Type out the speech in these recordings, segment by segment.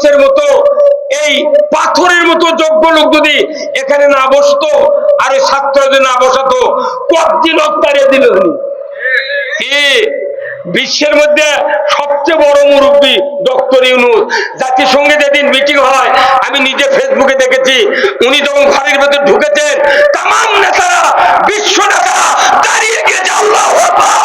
ইউনূসের মতো এই পাথরের মতো যোগ্য লোক যদি এখানে না বসতো আর ওই ছাত্র যদি না বসাতো কতদিন তাড়িয়ে দিল কি বিশ্বের মধ্যে সবচেয়ে বড় মুরব্বী ডক্টর ইউনূস। জাতিসংঘে যেদিন মিটিং হয় আমি নিজে ফেসবুকে দেখেছি, উনি যখন ঘরের ভেতরে ঢুকেছেন তামাম নেতারা, বিশ্ব নেতারা দাঁড়িয়ে গিয়েছে আল্লাহু আকবার।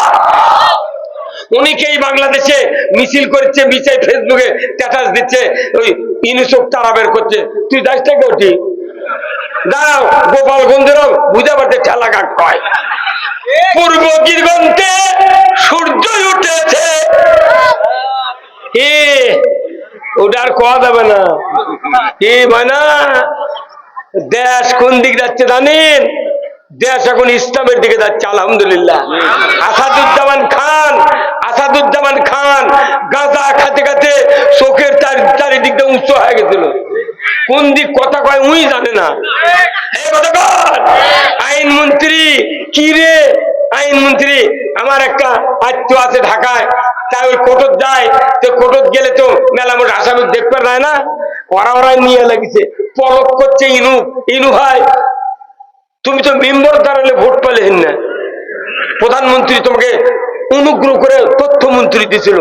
উনিকেই বাংলাদেশে মিছিল করছে, মিছিল ফেসবুকে স্ট্যাটাস দিচ্ছে, ওই ইউনূসক তারা বের করছে। তুই যাস থেকে উঠি দাঁড়াও, গোপালগঞ্জেরও বুঝা পারছে ঠেলা কাট কয় পূর্ব দিগন্তে সূর্য উঠেছে, ওটা আর কোয়া যাবে না। কি মানে দেশ কোন দিক যাচ্ছে জানেন? দেশ এখন ইসলামের দিকে যাচ্ছে আলহামদুলিল্লাহ। আসাদুজ্জামান খান গাঁজা খাতে খাতে চোখের চারিদিকটা উঁচু হয়ে গেছিল, কোন দিক কথা কয় উই জানে না। আইনমন্ত্রী কি রে, আইনমন্ত্রী আমার একটা আত্মীয় আছে ঢাকায়, তাই ওই কোর্টত যায়, তো কোর্টত গেলে তো মেলা মোট আসামি দেখতে পায় না, ওরাই নিয়ে লাগিছে পলক করছে। ইনু ভাই তুমি তো মেম্বার দাঁড়ালে ভোট পেলে না, প্রধানমন্ত্রী তোমাকে অনুগ্রহ করে তথ্যমন্ত্রী দিছিল,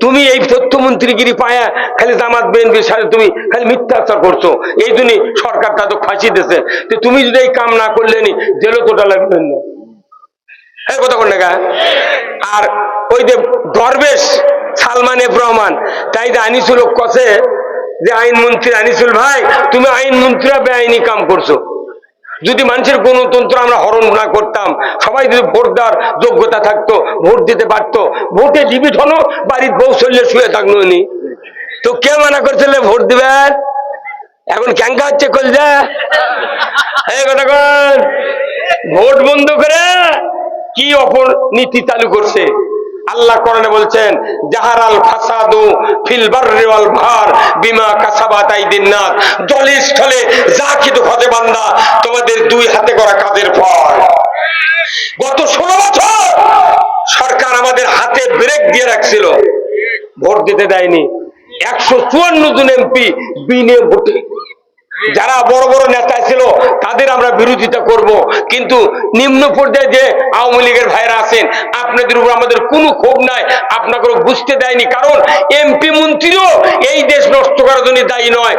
তুমি এই তথ্যমন্ত্রীগিরি পায়া খালি জামাত বিএনপির সাথে তুমি খালি মিথ্যাচার করছো, এই জন্য সরকারটা তো ফাঁসি দিয়েছে। তো তুমি যদি এই কাম না করলে নি জেলও তোটা লাগবেন না, এই কথা কোন টাকা। আর ওই যে দরবেশ সালমান এফ রহমান তাই যে আনিসুল কছে যে আইনমন্ত্রী আনিসুল ভাই তুমি আইনমন্ত্রীরা বেআইনি কাম করছো, যদি মানুষের গণতন্ত্র আমরা হরণ না করতাম, সবাই যদি ভোট দেওয়ার যোগ্যতা থাকতো ভোট দিতে পারতো, ভোটে জীবিত হলো বাড়ির বউ চললে শুয়ে থাকলো নি, তো কে মানা করছিল ভোট দিবেন? এখন ক্যাঙ্কা হচ্ছে কলজা এই কথা কন। ভোট বন্ধ করে কি অপনীতি চালু করছে। আল্লাহ কোরআনে বলছেন জাহারাল ফাসাদু ফিল বাররি ওয়াল বাহর বিমা কাসাবাত আইদিন নাস, জলে স্থলে যা কিছু হতে বান্দা তোমাদের দুই হাতে করা কাজের ফল। গত 16 বছর সরকার আমাদের হাতে ব্রেক দিয়ে রাখছিল, ভোট দিতে দেয়নি। 154 জন এমপি বিনে ভোটে, যারা বড় বড় নেতা ছিল তাদের আমরা বিরোধিতা করব, কিন্তু নিম্ন পর্যায়ে যে আওয়ামী লীগের ভাইরা আছেন আপনাদের উপর আমাদের কোনো ক্ষোভ নাই, আপনাকে বুঝতে দেয়নি, কারণ এমপি মন্ত্রীও এই দেশ নষ্ট করার জন্য দায়ী নয়।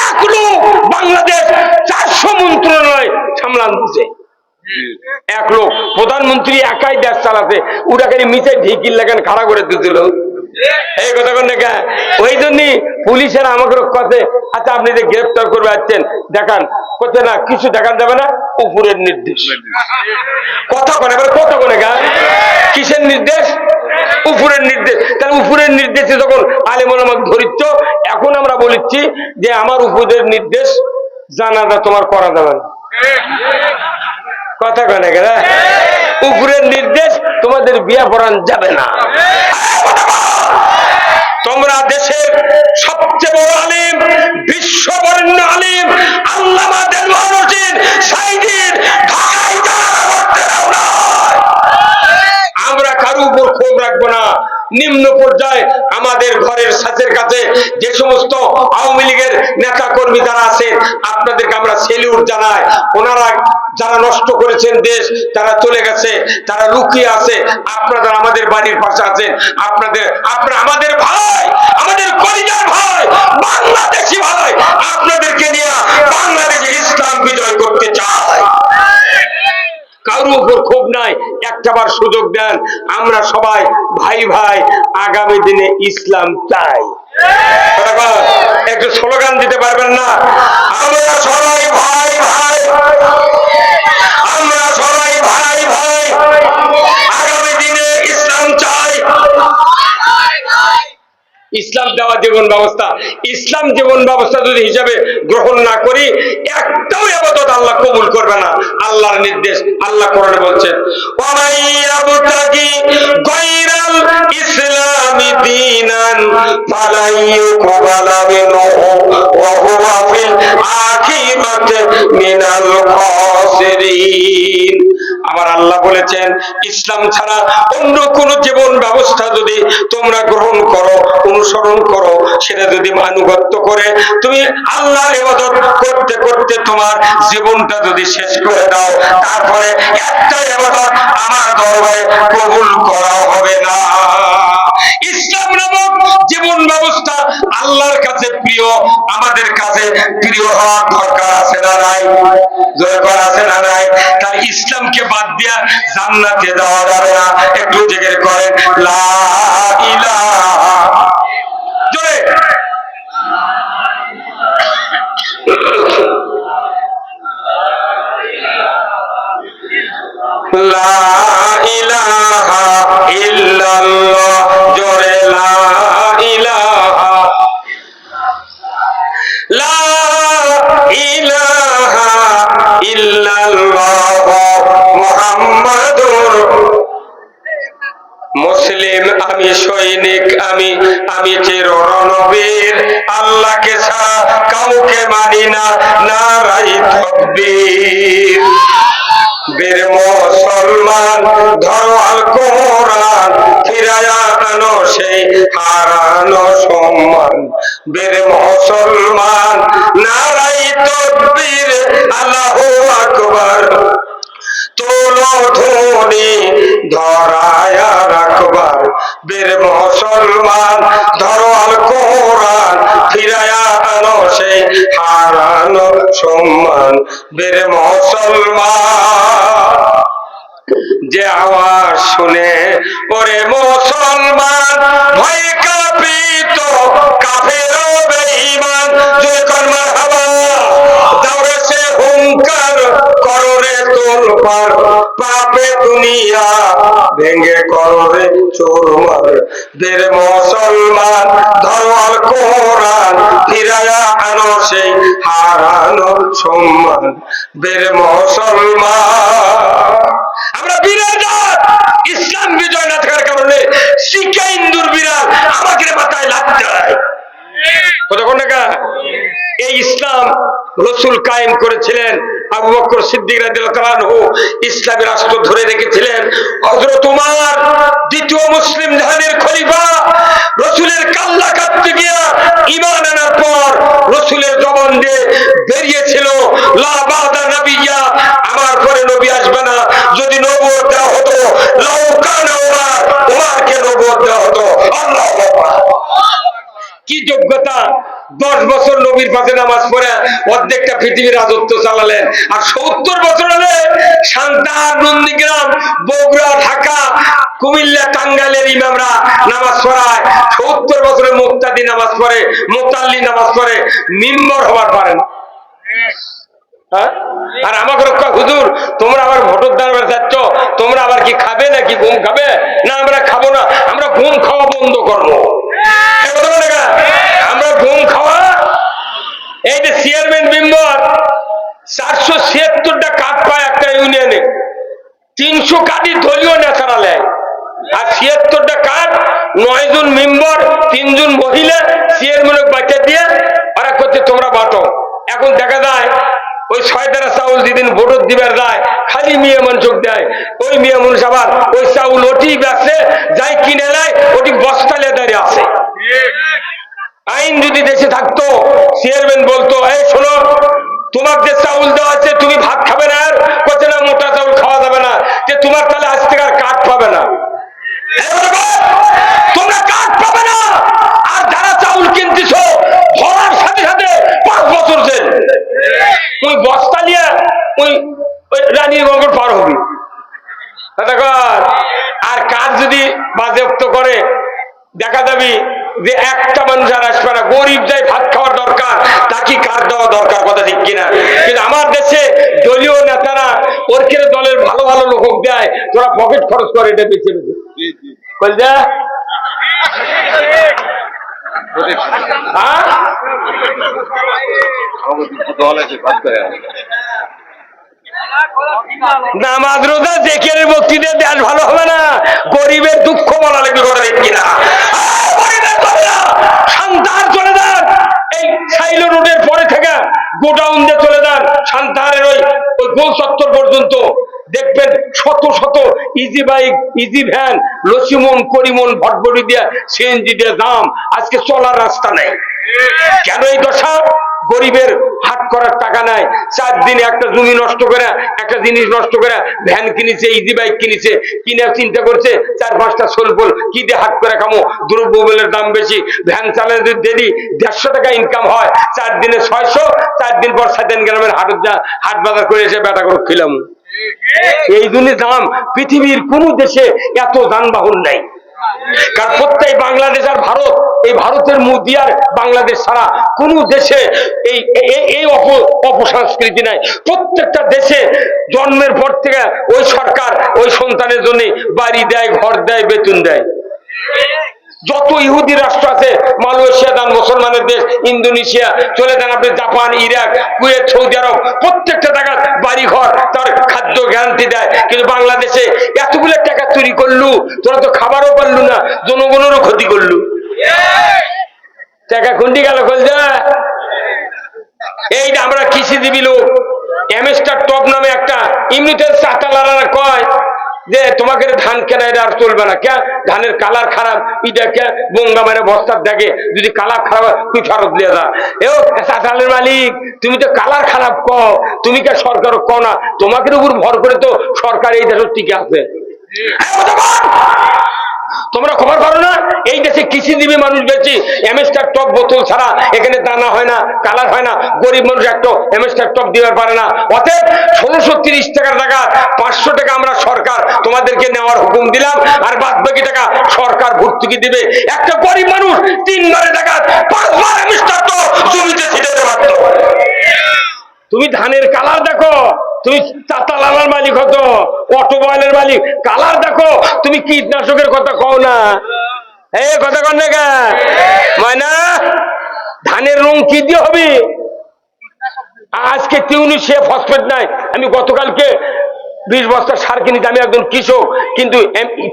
এক লোক বাংলাদেশ 400 মন্ত্রণালয় সামলান দিচ্ছে, এক লোক প্রধানমন্ত্রী একাই দেশ চালাতে, ওটাকে মিশে ঢিকির লাগান খাড়া করে দিয়েছিল। এই কথা কোন দেখা, ওই জন্য পুলিশের আমাকে কাছে আচ্ছা আপনি যে গ্রেফতার করবে আসছেন দেখান, করছে না কিছু দেখান যাবে না, উপরের নির্দেশ। কথা কোন এবার কথা কোন কিসের নির্দেশ? উপরের নির্দেশ। তাহলে উপরের নির্দেশে যখন আলেমুল আমাকে ধরিচ্ছ, এখন আমরা বলেছি যে আমার উপরের নির্দেশ জানাজা তোমার করা যাবে না, কথা কেন উপরের নির্দেশ তোমাদের বিয়া পড়ান যাবে না। তোমরা দেশের সবচেয়ে বড় আলিম, বিশ্ববরেণ্য আলিম আল্লামা দেলওয়ার হোসেন সাঈদীর ঢাকায় আমরা কারো উপর ক্ষোভ রাখবো না। নিম্ন পর্যায়ে আমাদের ঘরের সাথের কাছে যে সমস্ত আওয়ামী লীগের নেতা কর্মী যারা আছেন আপনাদেরকে আমরা সেলিউট জানাই। ওনারা যারা নষ্ট করেছেন দেশ, তারা চলে গেছে, তারা লুকিয়ে আছে, আপনারা আমাদের বাড়ির পাশে আছেন, আপনারা আমাদের ভাই, আমাদের কলিজার ভাই, বাংলাদেশি ভাই, আপনাদেরকে নিয়ে বাংলাদেশে ইসলাম বিজয় করতে চাই। কারো উপর ক্ষোভ নাই, একটাবার সুযোগ দেন, আমরা সবাই ভাই ভাই, আগামী দিনে ইসলাম চাই। একটু স্লোগান দিতে পারবেন না? আমরা সবাই ভাই ভাই, আমরা সবাই ভাই ভাই, আগামী দিনে ইসলাম চাই। ইসলাম দেওয়া জীবন ব্যবস্থা, ইসলাম জীবন ব্যবস্থা যদি হিসাবে গ্রহণ না করি একটাও ইবাদত আল্লাহ কবুল করবে না। আল্লাহর নির্দেশ, আল্লাহ কোরআনে বলছেন ওয়ামাইয়াবতাগি গায়রাল ইসলামি দীনান ফালাইয়ুকবালা মিনহু ওয়া হুয়া ফিল আখিরাতি মিনাল খাসিরিন। আমার আল্লাহ বলেছেন ইসলাম ছাড়া অন্য কোন জীবন ব্যবস্থা যদি তোমরা গ্রহণ করো, অনুসরণ করো, সেটা যদি আনুগত্য করে তুমি আল্লাহর ইবাদত করতে করতে তোমার জীবনটা যদি শেষ করে দাও, তারপরে একটা ইবাদত আমার দরবারে কবুল করা হবে না। ইসলাম নামক জীবন ব্যবস্থা আল্লাহর কাছে প্রিয়, আমাদের কাছে প্রিয় হওয়ার দরকার আছে না নাই? দরকার আছে না নাই? তাই ইসলামকে বাদ দিয়া জান্নাতে যাওয়া যাবে না। একটু জিকির করেন লা ইলাহা, জোরে লা ইলাহা ইল্লাল্লাহ, জোরে লা ইলাহা, লা ইলাহা ইল্লাল্লাহ মুহাম্মাদুর। মুসলিম আমি, সৈনিক আমি, আমি চির রণবীর, আল্লাহকে ছাড়া কাউকে মানি না, নারায়ে তাকবীর। বীর মুসলমান ধরো আল কোরআন, ফিরায়া আনো সেই হারানো সম্মান। বীর মুসলমান নারায়ে তাকবীর, আল্লাহু আকবার, তোলো ধ্বনি ধরায় রাখবার। বীর মুসলমান ধরো আল কোরআন, ফিরায়া আনো সেই হারানো সম্মান। বীর মুসলমান যে আওয়াজ শুনে ওরে মুসলমান ভয় কাঁপিত কাফের বেঈমান। জয় কর মারহাবা, দাওরে সে হুঙ্কার কররে তোলপার, পাপে দুনিয়া ভেঙে কররে চুরমার। বীর মুসলমান ধরো আল কোরআন, ফিরায়া আনো সেই হারানো সম্মান। বীর মুসলমান আমরা বীরের জাত, ইসলাম বিজয় না থাকার কারণে শিখা ইন্দুর বিড়াল আমাকে মাথায় লাগতে হয়। কতক্ষণ টাকা এই ইসলাম রসুল কায়েম করেছিলেন, আবু বকর সিদ্দিক রাদিয়াল্লাহু আনহু ইসলামী রাষ্ট্র ধরে রেখেছিলেন। হযরত ওমর দ্বিতীয় মুসলিম জাহানের খলিফা রসুলের কাল্লা কাটতে গিয়া ঈমান আনার পর রসুলের জবান দিয়ে বেরিয়েছিল লা বাদা নবিয়্যা, আমার পরে নবী আসবে না। যদি নবুয়ত দেওয়া হতো লাউ কানা ওমর, ওমরকে নবুয়ত দেওয়া হতো। আল্লাহু আকবার। কি যোগ্যতা! 10 বছর নবীর পাশে নামাজ পড়ে অর্ধেকটা পৃথিবীর রাজত্ব চালালেন। আর 70 বছর হলে সান্তাহার, নন্দীগ্রাম, বগুড়া, ঢাকা, কুমিল্লা, টাঙ্গাইলের ইমামরা নামাজ পড়ায়। 70 বছরে মুক্তাদি নামাজ পড়ে, মুতাল্লি নামাজ পড়ে, মিম্বর হবার পারেন। আর আমাকে রক্ষা হুজুর তোমরা আবার ভোটের দাঁড়াবে যাচ্ছ, তোমরা আবার কি খাবে নাকি ঘুম খাবে? না, আমরা খাবো না, আমরা ঘুম খাওয়া বন্ধ করবো। আমরা ঘুম খাওয়া, এই যে চেয়ারম্যান মেম্বার 476টা কার্ড পায় একটা ইউনিয়নে, 300 কার্ডই দলীয় নেতারা নেয়। আর 76টা কার্ড 9 জন মেম্বার, 3 জন মহিলা, চেয়ারম্যানকে বাচ্চা দিয়ে ওরা করছে তোমরা বাটো। এখন দেখা যায় ওই 6 দ্বারা চাউল যেদিন ভোট দিবার যায় খালি মেয়ে মানুষ দেয়, ওই মেয়ে মানুষ আবার ওই চাউল ওটি বেচে, যাই কিনে নেয় ওটি বস্তালে দাঁড়িয়ে আছে। আইন যদি দেশে থাকতো চেয়ারম্যান বলতো এই শোনো, তোমার যে চাউল দেওয়া আছে তুমি ভাত খাবে না, আর বলছে না মোটা চাউল খাওয়া যাবে না, যে তোমার তাহলে আজ থেকে আর কাঠ পাবে না, তোমরা কাঠ পাবে না। আর যারা চাউল কিনতেছ ধরার সাথে সাথে 5 বছর জেল। ওই বস্তা নিয়ে ওই রানীর গঙ্গর পার হবি। আর কাজ যদি বাজেয়াপ্ত করে দেখা যাবি যে একটা মানুষ আর আসবে না, গরিব যাই ভাত খাওয়ার দরকার তাকে কার দেওয়া দরকার, কথা ঠিক কিনা? কিন্তু আমার দেশে দলীয় নেতারা ওরকে দলের ভালো ভালো লোক দেয়, তোরা পকেট খরচ করে এটা বেঁচে বেঁচে বলছে। নামাজ রোজা জেকের বক্তৃতা দেশ ভালো হবে না, গরিবের দুঃখ বলা লাগবে, কথা ঠিক কিনা? সান্তাহার চলে যান, এই সাইলো রোডের পরে থেকে গোডাউন দিয়ে চলে যান, সান্তাহারের ওই গোল চত্বর পর্যন্ত দেখবেন শত শত ইজি বাইক, ইজি ভ্যান, লসিমন, করিমন, ভটভটি দিয়া, সিএনজি দিয়ে দাম। আজকে চলার রাস্তা নাই। কেন এই দশা? গরিবের হাট করার টাকা নাই। 4 দিনে একটা জমি নষ্ট করে, একটা জিনিস নষ্ট করে ভ্যান কিনেছে, ইজি বাইক কিনেছে, কিনে চিন্তা করছে 4-5টা সোলফোল কি দিয়ে হাট করে খামো, দ্রব্যমূল্যের দাম বেশি, ভ্যান চালালে যদি দেরি 150 টাকা ইনকাম হয়, 4 দিনে 600, 4 দিন পর 7 গ্রামের হাট বাজার করে এসে বেটা করে খেলাম। এই জন্য দাম। পৃথিবীর কোন দেশে এত যানবাহন নাই। কারণ প্রত্যেক বাংলাদেশ আর ভারত, এই ভারতের মোদি আর বাংলাদেশ ছাড়া কোন দেশে এই অপসংস্কৃতি নাই। প্রত্যেকটা দেশে জন্মের পর থেকে ওই সরকার ওই সন্তানের জন্য বাড়ি দেয়, ঘর দেয়, বেতন দেয়। যত ইহুদি রাষ্ট্র আছে, মালয়েশিয়া দেন, মুসলমানের দেশ, ইন্দোনেশিয়া, চলে যান আপনি জাপান, ইরাক, কুয়েত, সৌদি আরব, প্রত্যেকটা টাকা বাড়ি ঘর, তার খাদ্য গ্যারান্টি দেয়। কিন্তু বাংলাদেশে এতগুলো টাকা চুরি করলু, তোরা তো খাবারও পারলু না, জনগণেরও ক্ষতি করলু। টাকা খুন্ডি গেল খোলজা। এইটা আমরা কৃষিজীবী লোক, এমএস্টার টপ নামে একটা এমনিতে চাতালারা কয় যে তোমাকে ধান কেনা, এটা আর চলবে না, কে ধানের কালার খারাপ, এটা কে বঙ্গা মেরে বস্তার দেখে, যদি কালার খারাপ তুই ফেরত দিয়ে যা। এও চাতালের মালিক, তুমি তো কালার খারাপ কও, তুমি কে সরকার কও না, তোমাকে উপর ভর করে তো সরকার এই দেশের টিকে আছে। তোমরা খবর পারো না এই দেশে কৃষিজীবী মানুষ বেশি, এমএস্টার টপ বোতল ছাড়া এখানে দানা হয় না, কালার হয় না। গরিব মানুষ একটা এমএস্টার টপ দিতে পারে না। অতএব 1630 টাকার টাকা 500 টাকা আমরা সরকার তোমাদেরকে নেওয়ার হুকুম দিলাম, আর বাদ বাকি টাকা সরকার ভর্তুকি দিবে। একটা গরিব মানুষ 3 বারে টাকা 5 বার এমএস্টার টপ জমিতে ছিটাতে পারত। তুমি ধানের কালার দেখো, তুমি চাতালার মালিক হতো, অটোমোবাইলের মালিক, কালার দেখো, তুমি কীটনাশকের কথা কও না। এই কথা কন না কে ময়না, ধানের রং কি দিয়ে হবে? আজকে টিউনিশিয়া ফসফেট নাই। আমি গতকালকে 20 বস্তা সার কিনেছি, আমি একজন কৃষক, কিন্তু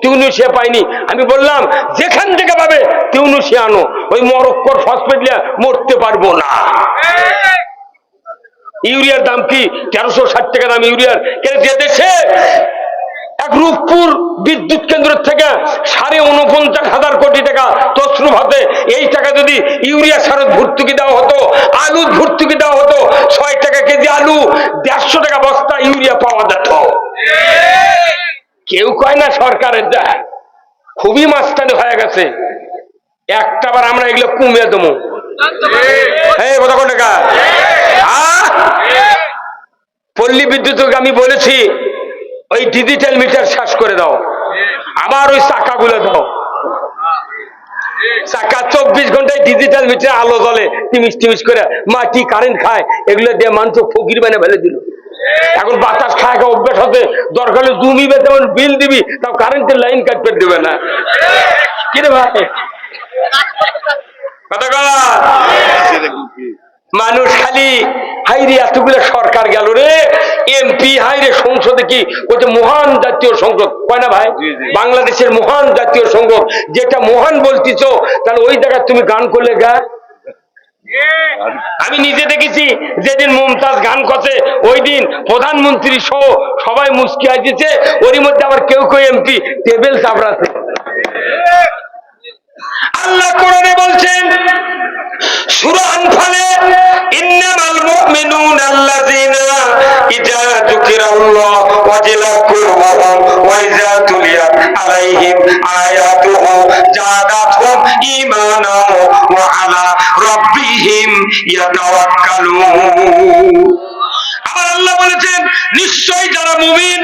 টিউনিশিয়া পাইনি। আমি বললাম যেখান থেকে পাবে টিউনিশিয়া আনো, ওই মরক্কোর ফসফেট নিয়ে মরতে পারবো না। ইউরিয়ার দাম কি 1360 টাকা দাম ইউরিয়ার। যে দেশে এক রূপপুর বিদ্যুৎ কেন্দ্র থেকে 49,500 কোটি টাকা তছরুপ হতে, এই টাকা যদি ইউরিয়া সারত ভর্তুকি দেওয়া হতো, আলু ভর্তুকি দেওয়া হতো, 6 টাকা কেজি আলু, 150 টাকা বস্তা ইউরিয়া পাওয়া যেত। কেউ কয় না সরকারের যা খুবই মাস্তানি হয়ে গেছে, একটাবার আমরা এগুলো কমিয়ে দেবো। কত টাকা পল্লী বিদ্যুৎ আমি বলেছি ওই ডিজিটাল মিটার শেষ করে দাও, আবার ওই চাকাগুলো দাও, চাকা 24 ঘন্টায় ডিজিটাল মিটার আলো জ্বলে, টিমিস টিমিস করে, মাটি কারেন্ট খায়, এগুলো দিয়ে মানুষ ফকির বানা ফেলে দিল। এখন বাতাস খায় অভ্যাস হতে, দরকার হলে জমিবে তেমন বিল দিবি, তাও কারেন্টের লাইন কাটতে দেবে না। কিরে ভাই মানুষ খালি হাইরে এতগুলো সরকার গেল রে, এমপি হাইরে সংসদে কি ওটা মহান জাতীয় সংসদ কয় না ভাই, বাংলাদেশের মহান জাতীয় সংসদ, যেটা মহান বলতেছ, তাহলে ওই জায়গায় তুমি গান করলে গা। আমি নিজে দেখেছি যেদিন মুমতাজ গান করছে ওই দিন প্রধানমন্ত্রী সহ সবাই মুস্কি আসছে, ওরই মধ্যে আবার কেউ কেউ এমপি টেবিল চাপড়াছে। আল্লাহ কোরআনে বলছেন সূরা আনফালে, ইন্নামাল মুমিনুনা আল্লাযীনা ইযা যুকিরাল্লাহু ওয়াজিলাত কুলুবুহুম ওয়া ইযা তুলিয়াত আলাইহিম আয়াতুহু যাদাতহুম ঈমানান ওয়া আলা রাব্বিহিম ইয়াতাওয়াক্কালুন। আবার আল্লাহ বলেছেন নিশ্চয়ই যারা মুমিন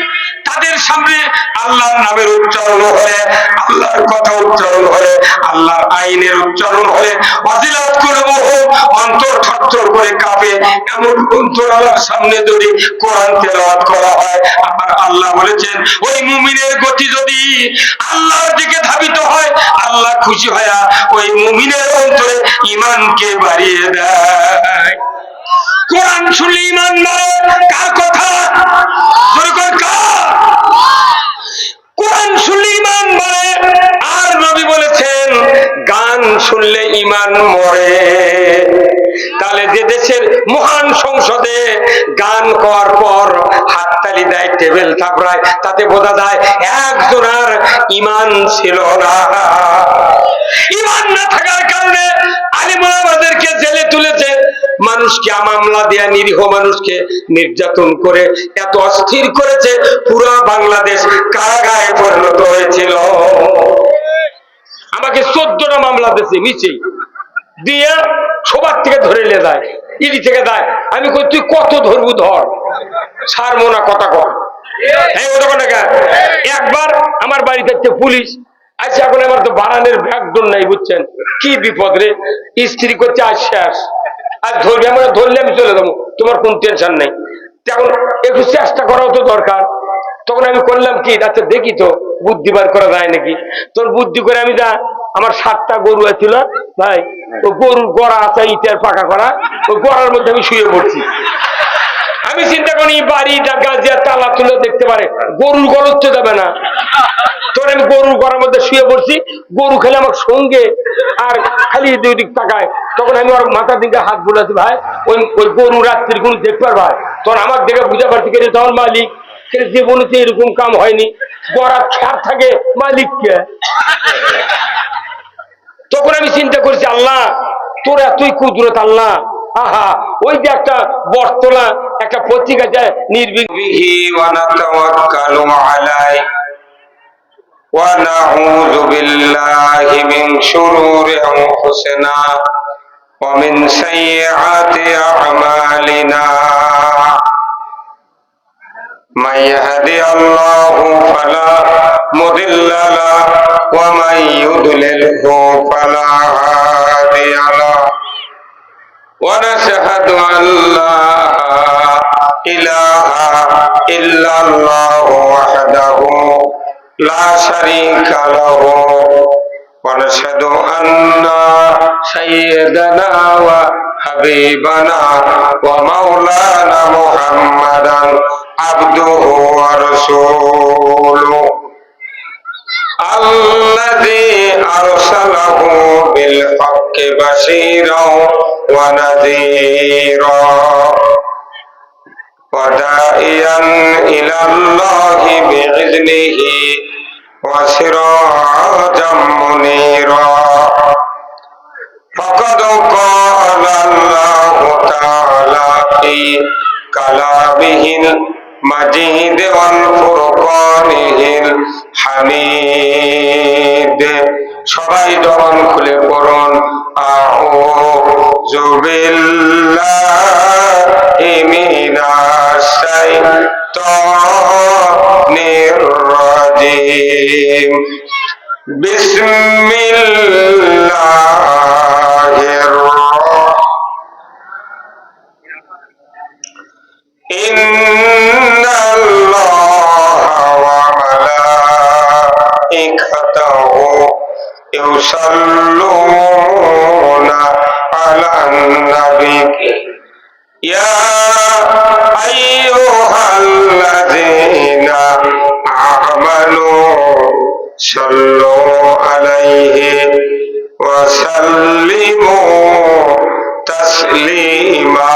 তাদের সামনে আল্লাহর নামের উচ্চারণ হলে, আল্লাহর কথা উচ্চারণ হলে, আল্লাহর আইনের উচ্চারণ হলে, ওয়াজিলাত কুলুবুহুম অন্তর থরথর করে কাঁপে, এমন অন্তর আল্লাহর সামনে যদি কোরআন তেলাওয়াত করা হয়। আমার আল্লাহ বলেছেন ওই মুমিনের গতি যদি আল্লাহর দিকে ধাবিত হয়, আল্লাহ খুশি হয়ে ওই মুমিনের অন্তরে ঈমানকে বাড়িয়ে দেয়। কোরআন শুনলে ঈমান বাড়ে, কার কথা? কোরআন শুনলে ঈমান বাড়ে। আর নবী বলেছেন গান শুনলে ঈমান মরে। তাহলে যে দেশের মহান সংসদে গান করার পর হাততালি দেয়, টেবিল থাপড়ায়, তাতে বোঝা যায় একজনের ঈমান ছিল না। ঈমান না থাকার কারণে আলেম ওলামাদেরকে জেলে তুলেছে, মানুষকে মামলা দেয়া, নিরীহ মানুষকে নির্যাতন করে এত অস্থির করেছে, পুরো বাংলাদেশ কারাগারে পরিণত হয়েছিল। আমাকে 14টা মামলা দিয়েছে মিছে দিয়ে, সবার থেকে ধরে নিয়ে যায়, ইডি থেকে দেয়। আমি কই তুই কত ধরবু ধর, ছাড়বো না, কথা কর। একবার আমার বাড়িতে একটা পুলিশ আচ্ছা, এখন আমার তো বারানের ব্যাগডোর নাই, বুঝছেন কি বিপদ রে, স্ত্রী করছে আজ শেষ, আজ ধরবে, আমরা ধরলে আমি চলে যাবো, তোমার কোন টেনশন নেই। তখন একটু চেষ্টা করাও তো দরকার। তখন আমি করলাম কি, আচ্ছা দেখি তো বুদ্ধি বার করা যায় নাকি। তোর বুদ্ধি করে আমি যা, আমার 7টা গরু আছিল ভাই, ও গরুর গড়া আছে ইটের পাকা করা, ওই গড়ার মধ্যে আমি শুয়ে পড়ছি। আমি চিন্তা করি বাড়িটা গাছ তালা তুলে দেখতে পারে, গরুর গরত তো যাবে না। তখন আমি গরুর গড়ার মধ্যে শুয়ে পড়ছি, গরু খেলে আমার সঙ্গে আর খালি 2 দিক তাকায়। তখন আমি ওর মাথার দিকে হাত বুলাচ্ছি, ভাই ওই ওই গরু রাত্রির কোন দেখবার ভাই। তখন আমার দেখে বুঝা পারছি কে তখন মালিক, জীবনে তো এরকম কাম হয়নি, গড়া ছাড় থাকে মালিককে। তখন আমি চিন্তা করছি, আল্লাহ তোর এতই কুদরত আল্লাহ। আহা, ওই যে একটা বটতলা একটা পত্রিকা যায়, নির্বিঘ্নে ونعوذ بالله من شرور أنفسنا ومن سيئات أعمالنا من يهدي الله فلا مضل له ومن يضلله فلا هادي له ونشهد أن لا إله إلا الله وحده لا شريك له ونشهد أن سيدنا وحبيبنا ومولانا محمدا عبده ورسوله الذي أرسله بالحق بشيرا ونذيرا وداعيا إلى الله بإذنه وسراجا منيرا فقد قال الله تعالى في كلامه المجيد والفرقانه الحميد সবাই জবান খুলে পড়ুন আউযু বিল্লাহি মিনাশ শাইতানির রাজিম বিসমিল্লাহির ইন্নাল্লাহা ওয়া মালাইকাতাহু ইউসাল্লুনা আলান নবী ইয়া আইয়ুহাল্লাযীনা আমানু সাল্লু আলাইহি ওয়া সাল্লিমু তাসলিমা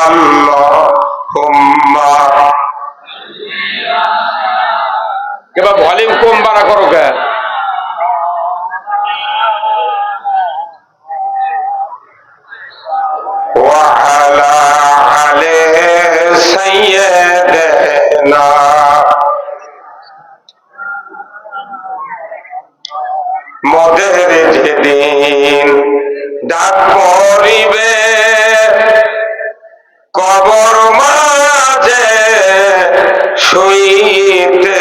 আল্লাহুম্মা এবার ভলিউম কম বাড়া করো কে وعلى آل سيدنا মোদের যেদিন ডাক পড়িবে কবর মাঝে শুইতে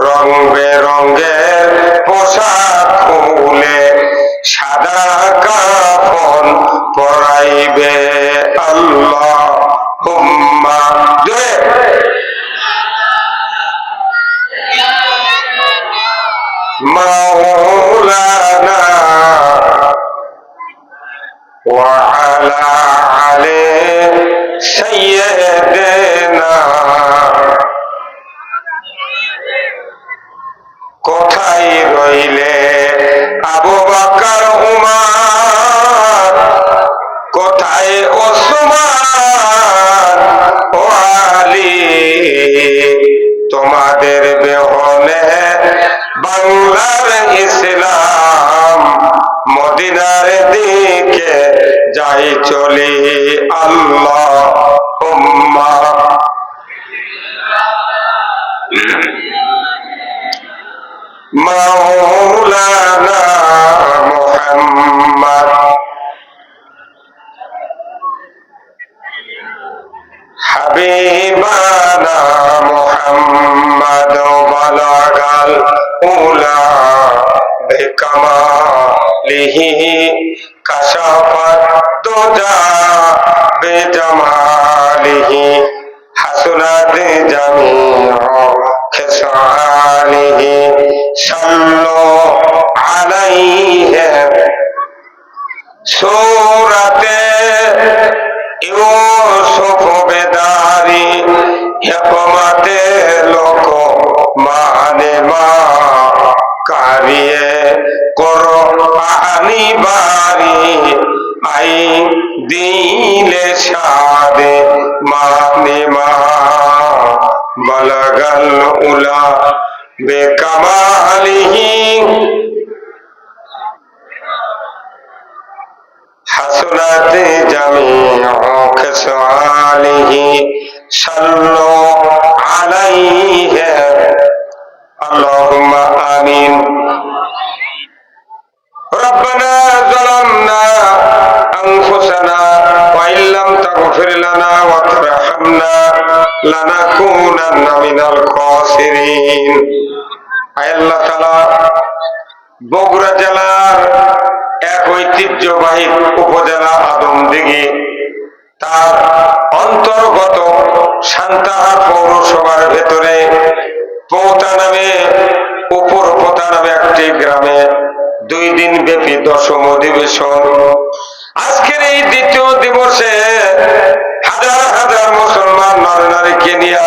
রং বেরঙের পোশাক খুলে সাদা কাফন পরাইবে আল্লাহুম্মা মাওলানা ওয়া আলা আলি সাইয়্যিদিনা কোথায় রইলে আবু বকর উমর, কোথায় ওসমান সবাই চলে আল্লাহুম্মা মাওলানা মুহাম্মদ হাবিবানা মুহাম্মদ বালাগাল উলা বিকামালিহি কাশাফাত দুজা বিজামালিহি হাসনাত জামিউ খিসালিহি সাল্লু আলাইহি সূরাতে ইউসুফ বেদারি হিকমতে লোক মানে মা কারিয়ে কোরআনি বারি আই দিলে সাদে মানে মা বলগল উলা বেকামালিহি হাসনাত জামিউ খিসালিহি সাল্লু আলাইহি আল্লাহুম্মা আমিন রব্বানা যালামনা আনফুসানা ওয়া ইল্লাম তাগফির লানা ওয়া তারহামনা লানাকুনান্না মিনাল খাসিরিন। আয় আল্লাহ তাআলা, বগুড়া জেলার এক ঐতিহ্যবাহী উপজেলা আদমদিঘি, তার অন্তর্গত সান্তাহার পৌরসভার ভেতরে পোতা নামে একটি গ্রামে 2 দিন ব্যাপী 10ম অধিবেশন। আজকের এই দ্বিতীয় দিবসে হাজার হাজার মুসলমান নরনারীকে নিয়ে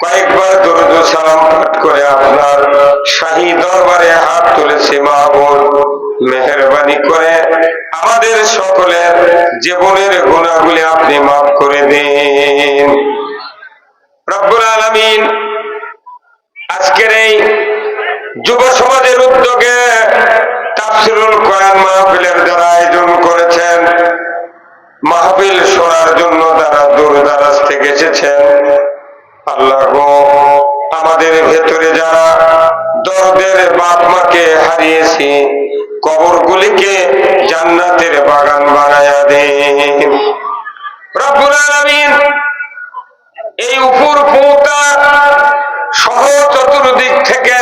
কয়েকবার দরুদ সালাম পাঠ করে আপনার শাহী দরবারে হাত তুলেছে। মাহবুব, মেহেরবানি করে আমাদের সকলের জীবনের গুনাহগুলি আপনি মাফ করে দিন রব্বুল আলামিন। আজকের এই যুব সমাজের উদ্যোগে তাফসীরুল কোরআন মাহফিলের যারা আয়োজন করেছেন, মাহফিল শোনার জন্য যারা দূর দারাজ থেকে এসেছেন, আল্লাহ গো, আমাদের ভেতরে যারা দর্দের বাপ মাকে হারিয়েছি, কবরগুলিকে জান্নাতের বাগান বানায়া দিন রব্বুল আলামিন। এই উপর পোতা সহ চতুর্দিক থেকে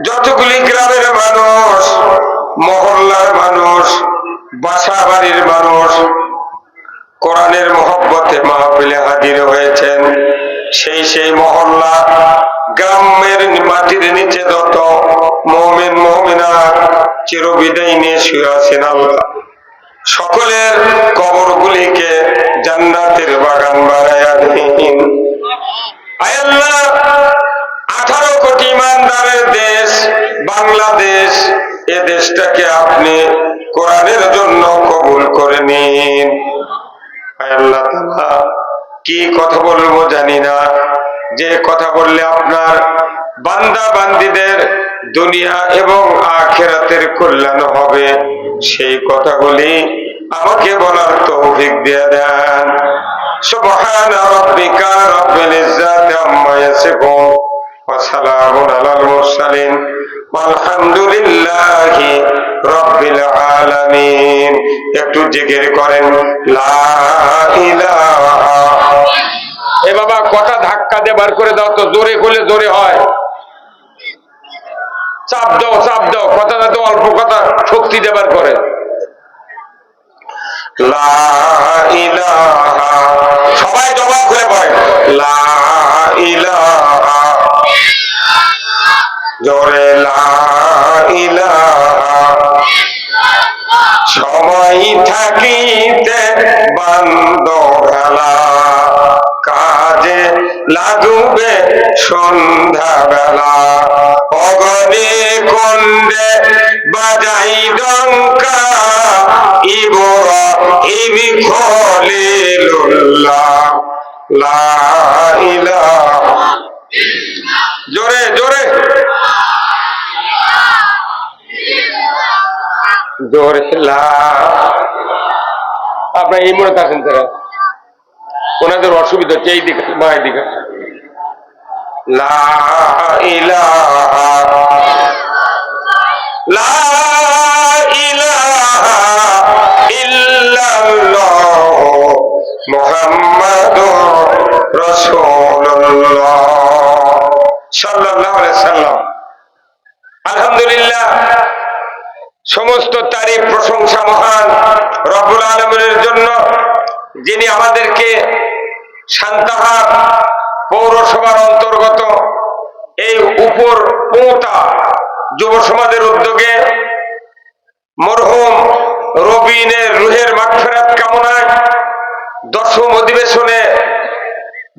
যতগুলি গ্রামের মানুষ, মহল্লার মানুষ, বাসা বাড়ির মানুষ কোরআনের মহব্বতে মাহফিলে হাজির হয়েছেন, সেই মহল্লা গ্রামের মাটির নিচে যত মুমিন মুমিনাত চিরবিদায় নিয়ে শুয়ে আছেন, আল্লাহ সকলের কবরগুলিকে জান্নাতের বাগান বানায়া দিন। আয় আল্লাহ, 18 কোটি ইমানদারের দেশ বাংলাদেশ, এ দেশটাকে আপনি কোরআনের জন্য কবুল করে নিন। আয় আল্লাহ তাআলা, কি কথা বলবো জানি না, যে কথা বললে আপনার বান্দা বান্দীদের দুনিয়া এবং আখিরাতের কল্যাণ হবে, সেই কথাগুলি আমাকে বলার তৌফিক দিয়ে দেন। সুবহান রাব্বিকা রাব্বিল ইজ্জাতি আম্মা ইয়াসিফুন ওয়া সালামুন আলাল মুরসালিন আলহামদুলিল্লাহি রাব্বিল আলামিন। একটু জিকির করেন লা ইলাহা। এ বাবা, কথা ধাক্কা দিয়ে বার করে দাও তো, জোরে করলে জোরে হয়। চাপ দাও, কথাটা তো অল্প কথা, শক্তি দেবার করে। লা ইলাহা, সবাই জবাব করে পড়েন লা ইলাহা, জোরে লা ইলাহা। সময় থাকিতে বান্দ বেলা, কাজে লাগবে সন্ধ্যা বেলা, অগণে কন্ডে বাজাই ডঙ্কা, ইব্রাহিম খলিলুল্লাহ লা ইলাহা। জোরে জোরে জোরে লা আপনার এই মনে থাকেন তারা, ওনাদের অসুবিধা হচ্ছে এই দিকে মায়ের দিকে। লা ইলাহা লা ইলাহা ইল্লাল্লাহু মুহাম্মাদুর রাসূলুল্লাহ সাল্লাল্লাহু আলাইহি সাল্লাম। আলহামদুলিল্লাহ, সমস্ত তারিফ প্রশংসা মহান রব্বুল আলামিনের জন্য, যিনি আমাদেরকে সান্তাহার পৌরসভার অন্তর্গত এই উপর পোঁতা যুব সমাজের উদ্যোগে মরহুম রবিনের রুহের মাগফিরাত কামনায় 10ম অধিবেশনে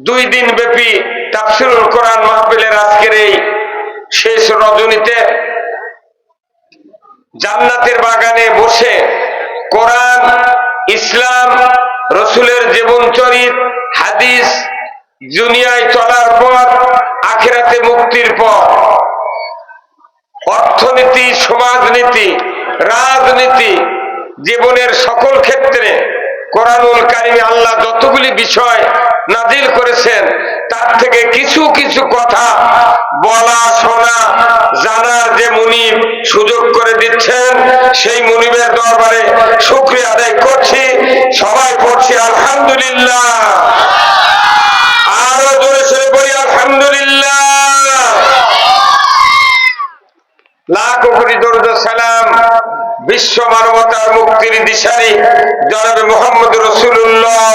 2 দিন ব্যাপী তাফসীরুল কোরআন মাহফিলের আজকের এই শেষ রজনীতে জান্নাতের বাগানে বসে কোরআন, ইসলাম, রসুলের জীবনচরিত, হাদিস, দুনিয়ায় চলার পর, আখিরাতে মুক্তির পর, অর্থনীতি, সমাজনীতি, রাজনীতি, জীবনের সকল ক্ষেত্রে কোরআনুল কারিমে আল্লাহ যতগুলি বিষয় নাজিল করেছেন তার থেকে কিছু কিছু কথা বলা, শোনা, জানার যে মুনিব সুযোগ করে দিচ্ছেন, সেই মুনিবের দরবারে শুকরিয়া আদায় করছি। সবাই পড়ছি আলহামদুলিল্লাহ। আরো জোরে সরে বলি আলহামদুলিল্লাহ। লাখো কোটি দরুদ ও সালাম বিশ্ব মানবতার মুক্তির দিশারি জনাবে মুহাম্মদ রাসূলুল্লাহ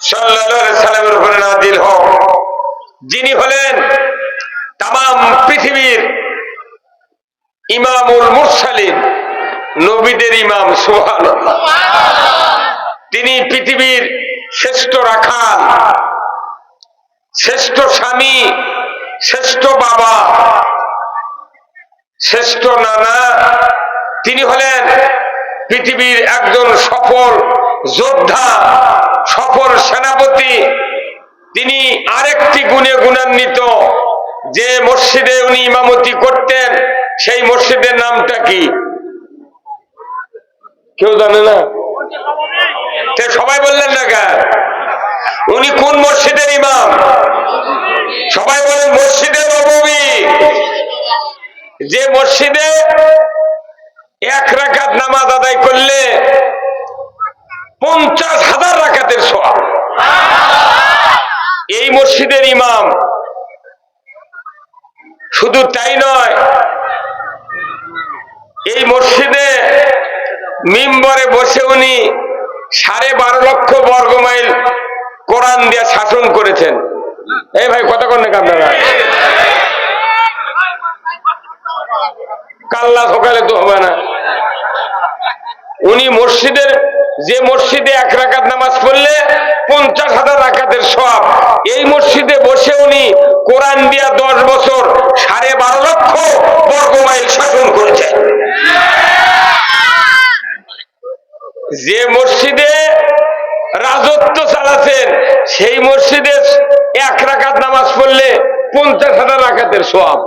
সাল্লাল্লাহু আলাইহি সাল্লামের উপরে নাযিল হোক, যিনি হলেন তামাম পৃথিবীর ইমামুল মুরসালিন, নবীদের ইমাম। সুবহানাল্লাহ। তিনি পৃথিবীর শ্রেষ্ঠ রাখাল, শ্রেষ্ঠ স্বামী, শ্রেষ্ঠ বাবা, শ্রেষ্ঠ নানা। তিনি হলেন পৃথিবীর একজন সফল যোদ্ধা, সফল সেনাপতি। তিনি আরেকটি গুণে গুণান্বিত, যে মসজিদে উনি ইমামতি করতেন সেই মসজিদের নামটা কি কেউ জানে না? সবাই বললেন না কেন? উনি কোন মসজিদের ইমাম? সবাই বলেন মসজিদে নববী। যে মসজিদে 1 রাকাত নামাজ আদায় করলে 50,000 রাকাতের সওয়াব। এই মসজিদের ইমাম। শুধু তাই নয়, এই মসজিদে মিম্বরে বসে উনি 12.5 লক্ষ বর্গমাইল কোরআন দিয়ে শাসন করেছেন। এই ভাই কথা কন না আপনারা, কাল্লা সকালে তো হবে না। উনি মসজিদের, যে মসজিদে 1 রাকাত নামাজ পড়লে 50,000 রাকাতের সওয়াব, এই মসজিদে বসে উনি কোরআন দিয়া 10 বছর 12.5 লক্ষ বর্গমাইল শাসন করেছেন। যে মসজিদে রাজত্ব চালাচ্ছেন সেই মসজিদে 1 রাকাত নামাজ পড়লে 50,000 রাকাতের সওয়াব।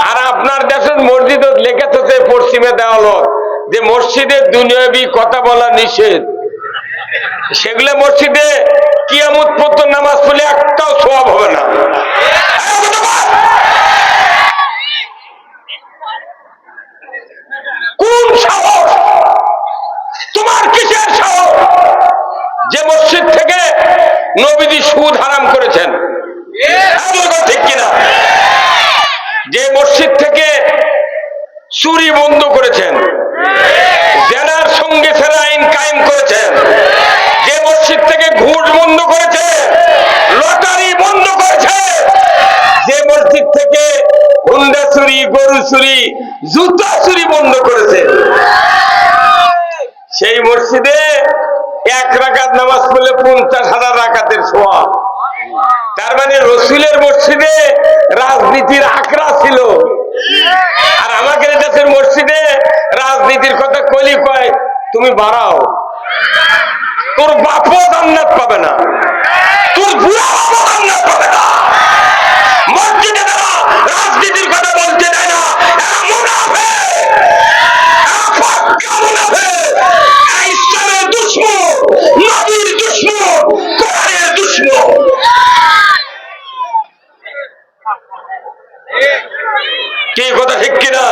আর আপনার দেশের মসজিদ লেখা থাকে পশ্চিমে দেওয়াল যে মসজিদে দুনিয়াবি কথা বলা নিষেধ, সেগুলো মসজিদে কিয়ামত পর্যন্ত নামাজ পড়লে একটাও সওয়াব হবে না। কোন সাহস তোমার, কিসের সাহস যে মসজিদ থেকে নবীজি সুদ হারাম করেছেন? ঠিক কিনা? যে মসজিদ থেকে চুরি বন্ধ করেছেন, জেনার সঙ্গে ফেরা আইন কায়েম করেছেন, যে মসজিদ থেকে ঘুষ বন্ধ করেছে, লটারি বন্ধ করেছে, যে মসজিদ থেকে হুন্ডা চুরি, গরু চুরি, জুতা চুরি বন্ধ করেছে, সেই মসজিদে 1 রাকাত নামাজ পড়লে 50,000 রাকাতের সওয়াব। তার মানে রসুলের মসজিদে রাজনীতির আখড়া ছিল, আর আমাদের দেশের মসজিদে রাজনীতির কথা কলি কয় তুমি বাড়াও, তোর বাপও জান্নাত পাবে না, তোর বুড়া বাপও জান্নাত পাবে না। মসজিদে তারা রাজনীতির কথা বলতে দেয় না, এরা মুনাফিক, এরা পাক্কা মুনাফিক। কি কথা ঠিক কিনা?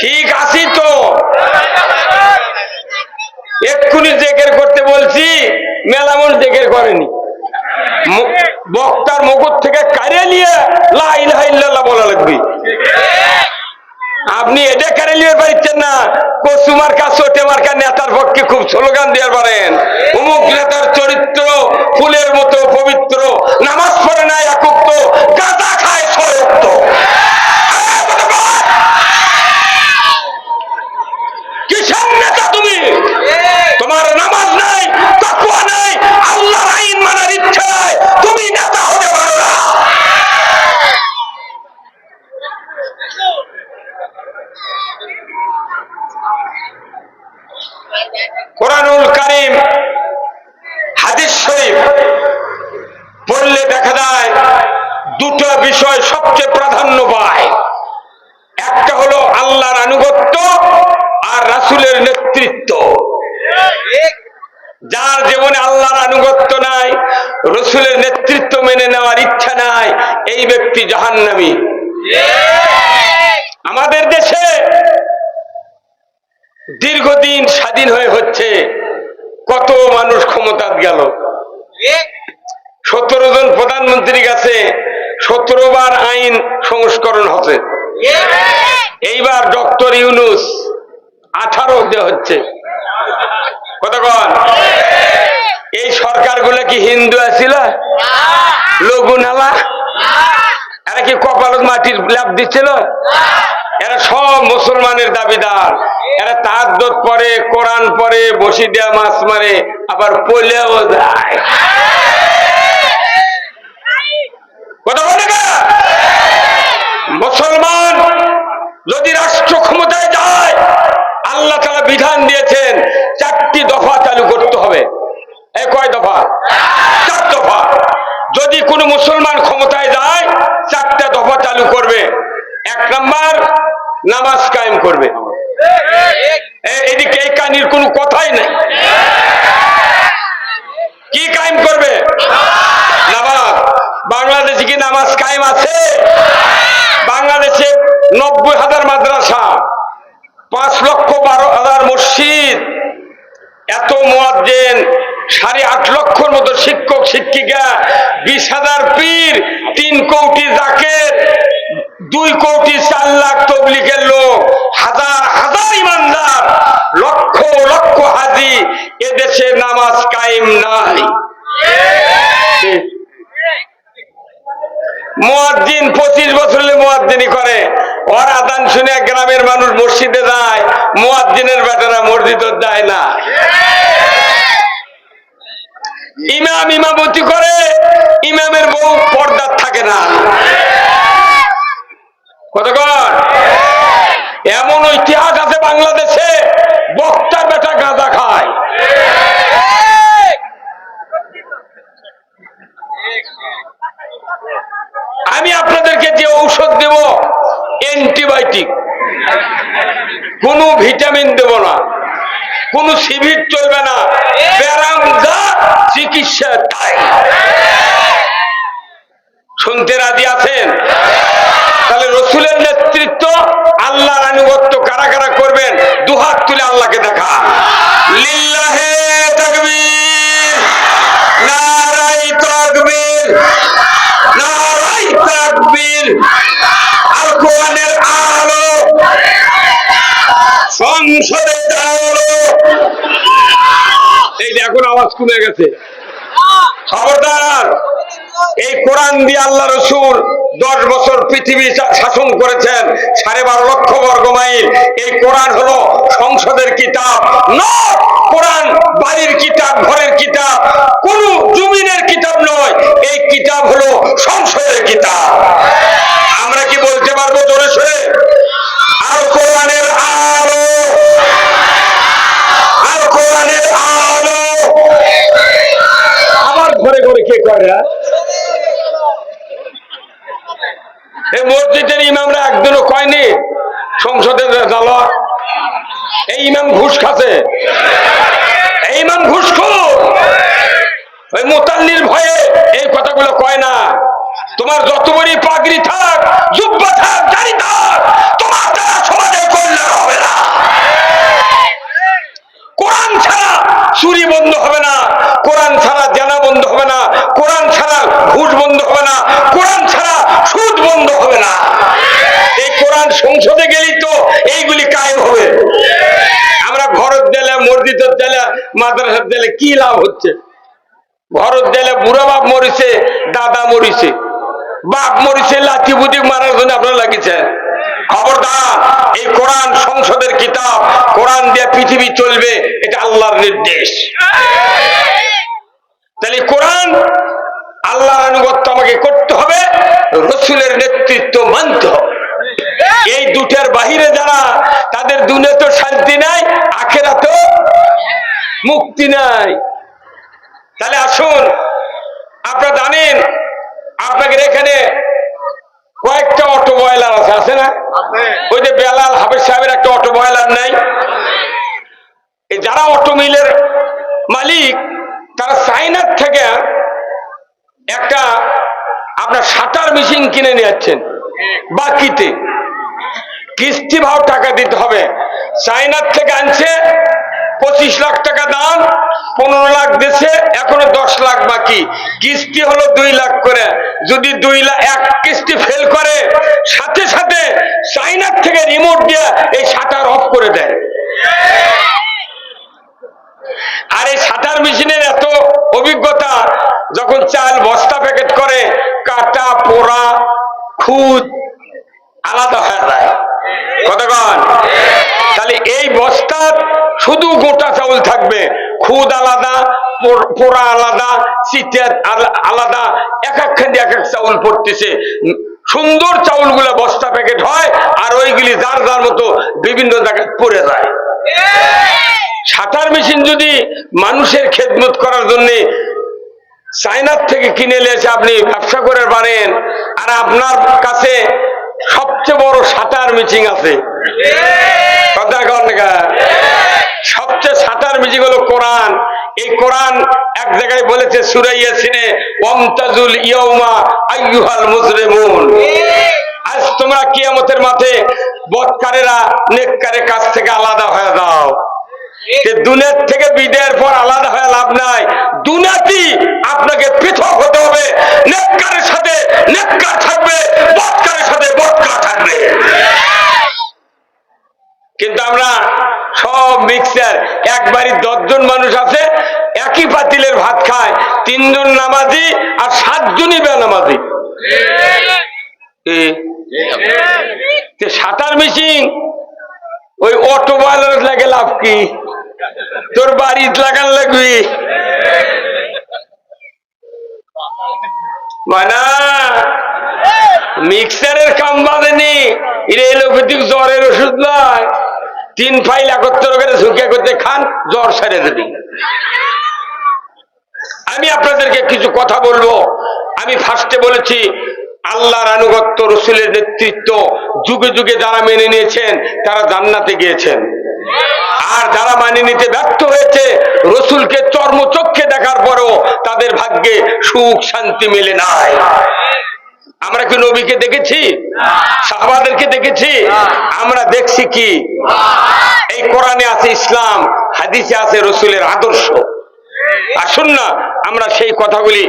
ঠিক আছি তো, এক্ষুনি জেকের করতে বলছি, মেলামন জেকের করেনি। বক্তার মুকুট থেকে কাড়িয়ে নিয়ে লা ইলাহা ইল্লাল্লাহ বলা লাগবে। আপনি এটা কারে নিয়ে পারছেন না, কচু মার্কা চটে মার্কা নেতার পক্ষে খুব স্লোগান দিয়ে পারেন, অমুক নেতার চরিত্র ফুলের মতো পবিত্র, নামাজ পড়ে না একক, গাঁজা খায় সয়ক্ত। কিসের নেতা তুমি? তোমার নামাজ নাই, তাকওয়া নাই, আল্লাহর আইন মানার ইচ্ছা নাই, তুমি নেতা হতে পারো না। কোরআনুল কারীম হাদিস শরীফ পড়লে দেখা যায় দুটো বিষয় সবচেয়ে প্রাধান্য পায়। একটা হলো আল্লাহর আনুগত্য আর রাসূলের নেতৃত্ব। যার জীবনে আল্লাহর আনুগত্য নাই, রাসূলের নেতৃত্ব মেনে নেওয়ার ইচ্ছা নাই, এই ব্যক্তি জাহান্নামী। আমাদের দেশে দীর্ঘদিন স্বাধীন হয়ে হচ্ছে, কত মানুষ ক্ষমতায় গেল। 17 জন প্রধানমন্ত্রী গেছে, 17 বার আইন সংস্করণ হচ্ছে। এইবার ডক্টর ইউনূস 18 হচ্ছে। কতক্ষণ? এই সরকারগুলো কি হিন্দু আছিল? লঘুনালা এরা কি কপালত মাটির ল্যাপ দিচ্ছিল? এরা সব মুসলমানের দাবিদার। এরা তাহাজ্জুদ পড়ে, কোরআন পড়ে, বসি দেয়া মাছ মারে, আবার পলেও যায়। কথা বলে না? মুসলমান যদি রাষ্ট্র ক্ষমতায় যায়, আল্লাহ তাআলা বিধান দিয়েছেন 4টি দফা চালু করতে হবে। এই কয় দফা? 4 দফা। যদি কোনো মুসলমান ক্ষমতায় যায়, 4টা দফা চালু করবে। 1 নাম্বার, নামাজ কায়েম করবে। এদিকে এই কাহিনীর কোনো কথাই নেই। কি কায়েম করবে? নামাজ। বাংলাদেশে কি নামাজ কায়েম আছে? বাংলাদেশে 90,000 মাদ্রাসা, 5,12,000 মসজিদ, এত মুয়াজ্জিন, 8.5 লক্ষর মতো শিক্ষক শিক্ষিকা, 20,000 পীর, 3 কোটি জাকের, 2 কোটি 4 লাখ তবলিগের লোক, হাজার হাজার ইমানদার, লক্ষ লক্ষ হাজি, এদেশে নামাজ কায়েম নাই। মুয়াজ্জিন 25 বছর মুয়াজ্জিনি করে, ওর আযান শুনে গ্রামের মানুষ মসজিদে যায়, মুয়াজ্জিনের বেটারা মসজিদে যায় না। ইমাম ইমামতি করে, ইমামের বউ পর্দার থাকে না। কতক্ষণ? এমন ইতিহাস আছে বাংলাদেশে, বক্তার বেটা গাঁজা খায়। আমি আপনাদেরকে যে ঔষধ দেব অ্যান্টিবায়োটিক, কোনো ভিটামিন দেব না, কোনো শিবির চলবে না, ব্যারাম যা চিকিৎসা তাই। শুনতে রাজি আছেন? তাহলে রাসূলের নেতৃত্ব, আল্লাহর আনুগত্য কারা কারা করবেন? দুহাত তুলে আল্লাহকে দেখা। লিল্লাহে তাকবীর, নারায়ে তাকবীর, নারায়ে তাকবীর। আল কোরআনের আলো সংসদে আলো। এই দেখুন আওয়াজ কমে গেছে। খবরদার, এই কোরআন দিয়ে আল্লাহ রাসূল 10 বছর পৃথিবী শাসন করেছেন, 12.5 লক্ষ বর্গ মাইল। এই কোরআন হলো সংসদের কিতাব, না কোরআন বাড়ির কিতাব, ঘরের কিতাব, কোন জমিনের কিতাব নয়। এই কিতাব হলো সংসদের কিতাব। আমরা কি বলতে পারবো জোরে সোরে? আর কোরআনের আলো, আর কোরআনের আলো। আমার ঘরে ঘরে কে করে? এই মসজিদের ইমামরা একদিনও কয়নি সংসদের জ্বালা? এই ইমাম ঘুষ খাচ্ছে, ওই মোতাল্লির ভয়ে এই কথাগুলো কয় না। তোমার যত বড়ই পাগড়ি থাক, জুব্বা থাক, দাড়ি থাক, তোমার দ্বারা সমাজের কল্যাণ হবে না। কোরআন ছাড়া চুরি বন্ধ হবে না, কোরআন ছাড়া জানা বন্ধ হবে না, কোরআন ছাড়া ঘুষ বন্ধ হবে না, কোরআন ছাড়া সুদ বন্ধ হবে না। এই কোরআন সংসদে গেলেই তো এইগুলি কায়েম হবে। আমরা ঘরের দেলে, মসজিদের দেলে, মাদ্রাসার দেলে কি লাভ হচ্ছে? ঘরের দেলে বুড়া বাপ মরিছে, দাদা মরিছে, বাপ মরিছে, লাঠি বুদ্ধি মারার জন্য আপনারা লাগিয়েছেন। খবরদার, এই কোরআন সংসদের কিতাব, কোরআন দিয়ে পৃথিবী চলবে, এটা আল্লাহর নির্দেশ। তাহলে কোরআন, আল্লাহর আনুগত্য আমাকে করতে হবে, রসুলের নেতৃত্ব মানতে হবে। এই দুটার বাহিরে যারা, তাদের দুনিয়াতে শান্তি নাই, আখিরাতেও মুক্তি নাই। তাহলে আসুন, আপনারা জানেন আপনাদের এখানে কয়েকটা অটো বয়লার আছে না? ওই যে বেলাল হাফেজ সাহেবের একটা অটো বয়লার নাই? এই যারা অটো মিলের মালিক, তারা চাইনার থেকে একটা আপনার শাটার মেশিন কিনে নিয়ে যাচ্ছেন বাকিতে, কিস্তি ভাব টাকা দিতে হবে। চাইনার থেকে আনছে, 25 লাখ টাকা দাম, 15 লাখ দিচ্ছে, এখনো 10 লাখ বাকি। কিস্তি হলো 2 লাখ করে। যদি 2 লাখ এক কিস্তি ফেল করে, সাথে সাথে চাইনার থেকে রিমোট দিয়ে এই শাটার অফ করে দেয়। আর এই শাটার মেশিনের এত অভিজ্ঞতা, যখন চাল বস্তা প্যাকেট করে, কাটা পোড়া খুদ আলাদা হয়ে যায়। কতক্ষণ? তাহলে এই বস্তার শুধু গোটা চাউল থাকবে, খুদ আলাদা, পোড়া আলাদা, চিটের আলাদা, এক একখান এক এক চাউল পড়তেছে। সুন্দর চাউলগুলো বস্তা প্যাকেট হয়, আর ওইগুলি যার যার মতো বিভিন্ন জায়গায় পড়ে যায়। শাটার মেশিন যদি মানুষের খেদমত করার জন্য চায়নার থেকে কিনে এসে আপনি ব্যবসা করে পারেন, আর আপনার কাছে সবচেয়ে বড় শাটার মেশিন আছে, সবচেয়ে শাটার মেশিন হলো কোরআন। এই কোরআন এক জায়গায় বলেছে সূরা ইয়াসিনে, ওয়ামতাজুল ইয়াউমা আইয়ুহাল মুজরিমুন, আজ তোমরা কিয়ামতের মাঠে বদকারেরা নেককারের কাছ থেকে আলাদা হয়ে যাও। দুনিয়ার থেকে বিদায়ের পর আলাদা হয়ে লাভ নাই, দুনিয়াতেই আপনাকে পৃথক হতে হবে। নেককারের সাথে নেককার থাকবে, বদকারের সাথে বদকার থাকবে। কিন্তু আমরা সব মিক্সার, এক বাড়ির 10 জন মানুষ আছে, একই পাতিলের ভাত খায়, 3 জন নামাজি আর 7 জনই বেনামাজি। শাটার মেশিন ওই অটো বয়লার লাগে লাভ কি? তোর বাড়িতে লাগান লাগবি মানা, মিক্সারের কাম বাঁধেনি। এটা এলোপ্যাথিক জ্বরের ওষুধ নয়, 3 ফাইল একত্র করে ঝুঁকে করতে খান, জ্বর সেরে দেবে। আমি আপনাদেরকে কিছু কথা বলবো। আমি ফার্স্টে বলেছি, আল্লাহর আনুগত্য, রসুলের নেতৃত্ব যুগে যুগে যারা মেনে নিয়েছেন তারা জান্নাতে গিয়েছেন, আর যারা মানিয়ে নিতে ব্যর্থ হয়েছে, রসুলকে চর্মচক্ষে দেখার পরেও তাদের ভাগ্যে সুখ শান্তি মেলে নাই। আমরা কি নবীকে দেখেছি? সাহাবাদেরকে দেখেছি? আমরা দেখছি কি? এই কোরআনে আছে ইসলাম, হাদিসে আছে রসুলের আদর্শ। আসুন না আমরা সেই কথাগুলি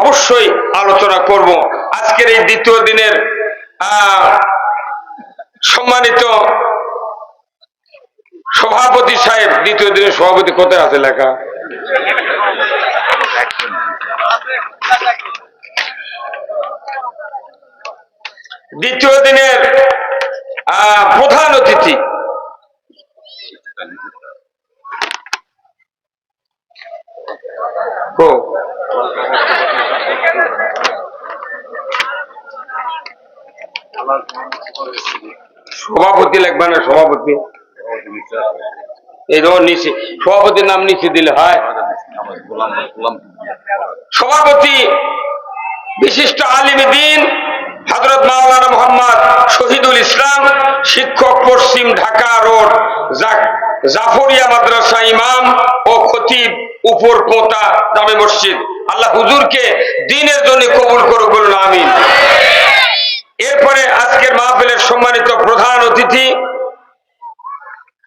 অবশ্যই আলোচনা করব। আজকের এই দ্বিতীয় দিনের সম্মানিত সভাপতি সাহেব, দ্বিতীয় দিনের সভাপতি কোথায় আছে লেখা? দ্বিতীয় দিনের প্রধান অতিথি সভাপতি লাগবে না? সভাপতি এই ধরুন নিচে সভাপতির নাম নিচে দিলে হয়। সভাপতি বিশিষ্ট আলিমে দ্বীন হযরত মাওলানা মোহাম্মদ শহীদুল ইসলাম, শিক্ষক, পশ্চিম ঢাকা রোড, জাফরিয়া মাদ্রাসা ইমাম ও খতিব, উপর পোতা জামে মসজিদ। আল্লাহ হুজুরকে দিনের জন্য কবুল করুক, বলুন আমিন। এরপরে আজকের মাহফিলের সম্মানিত প্রধান অতিথি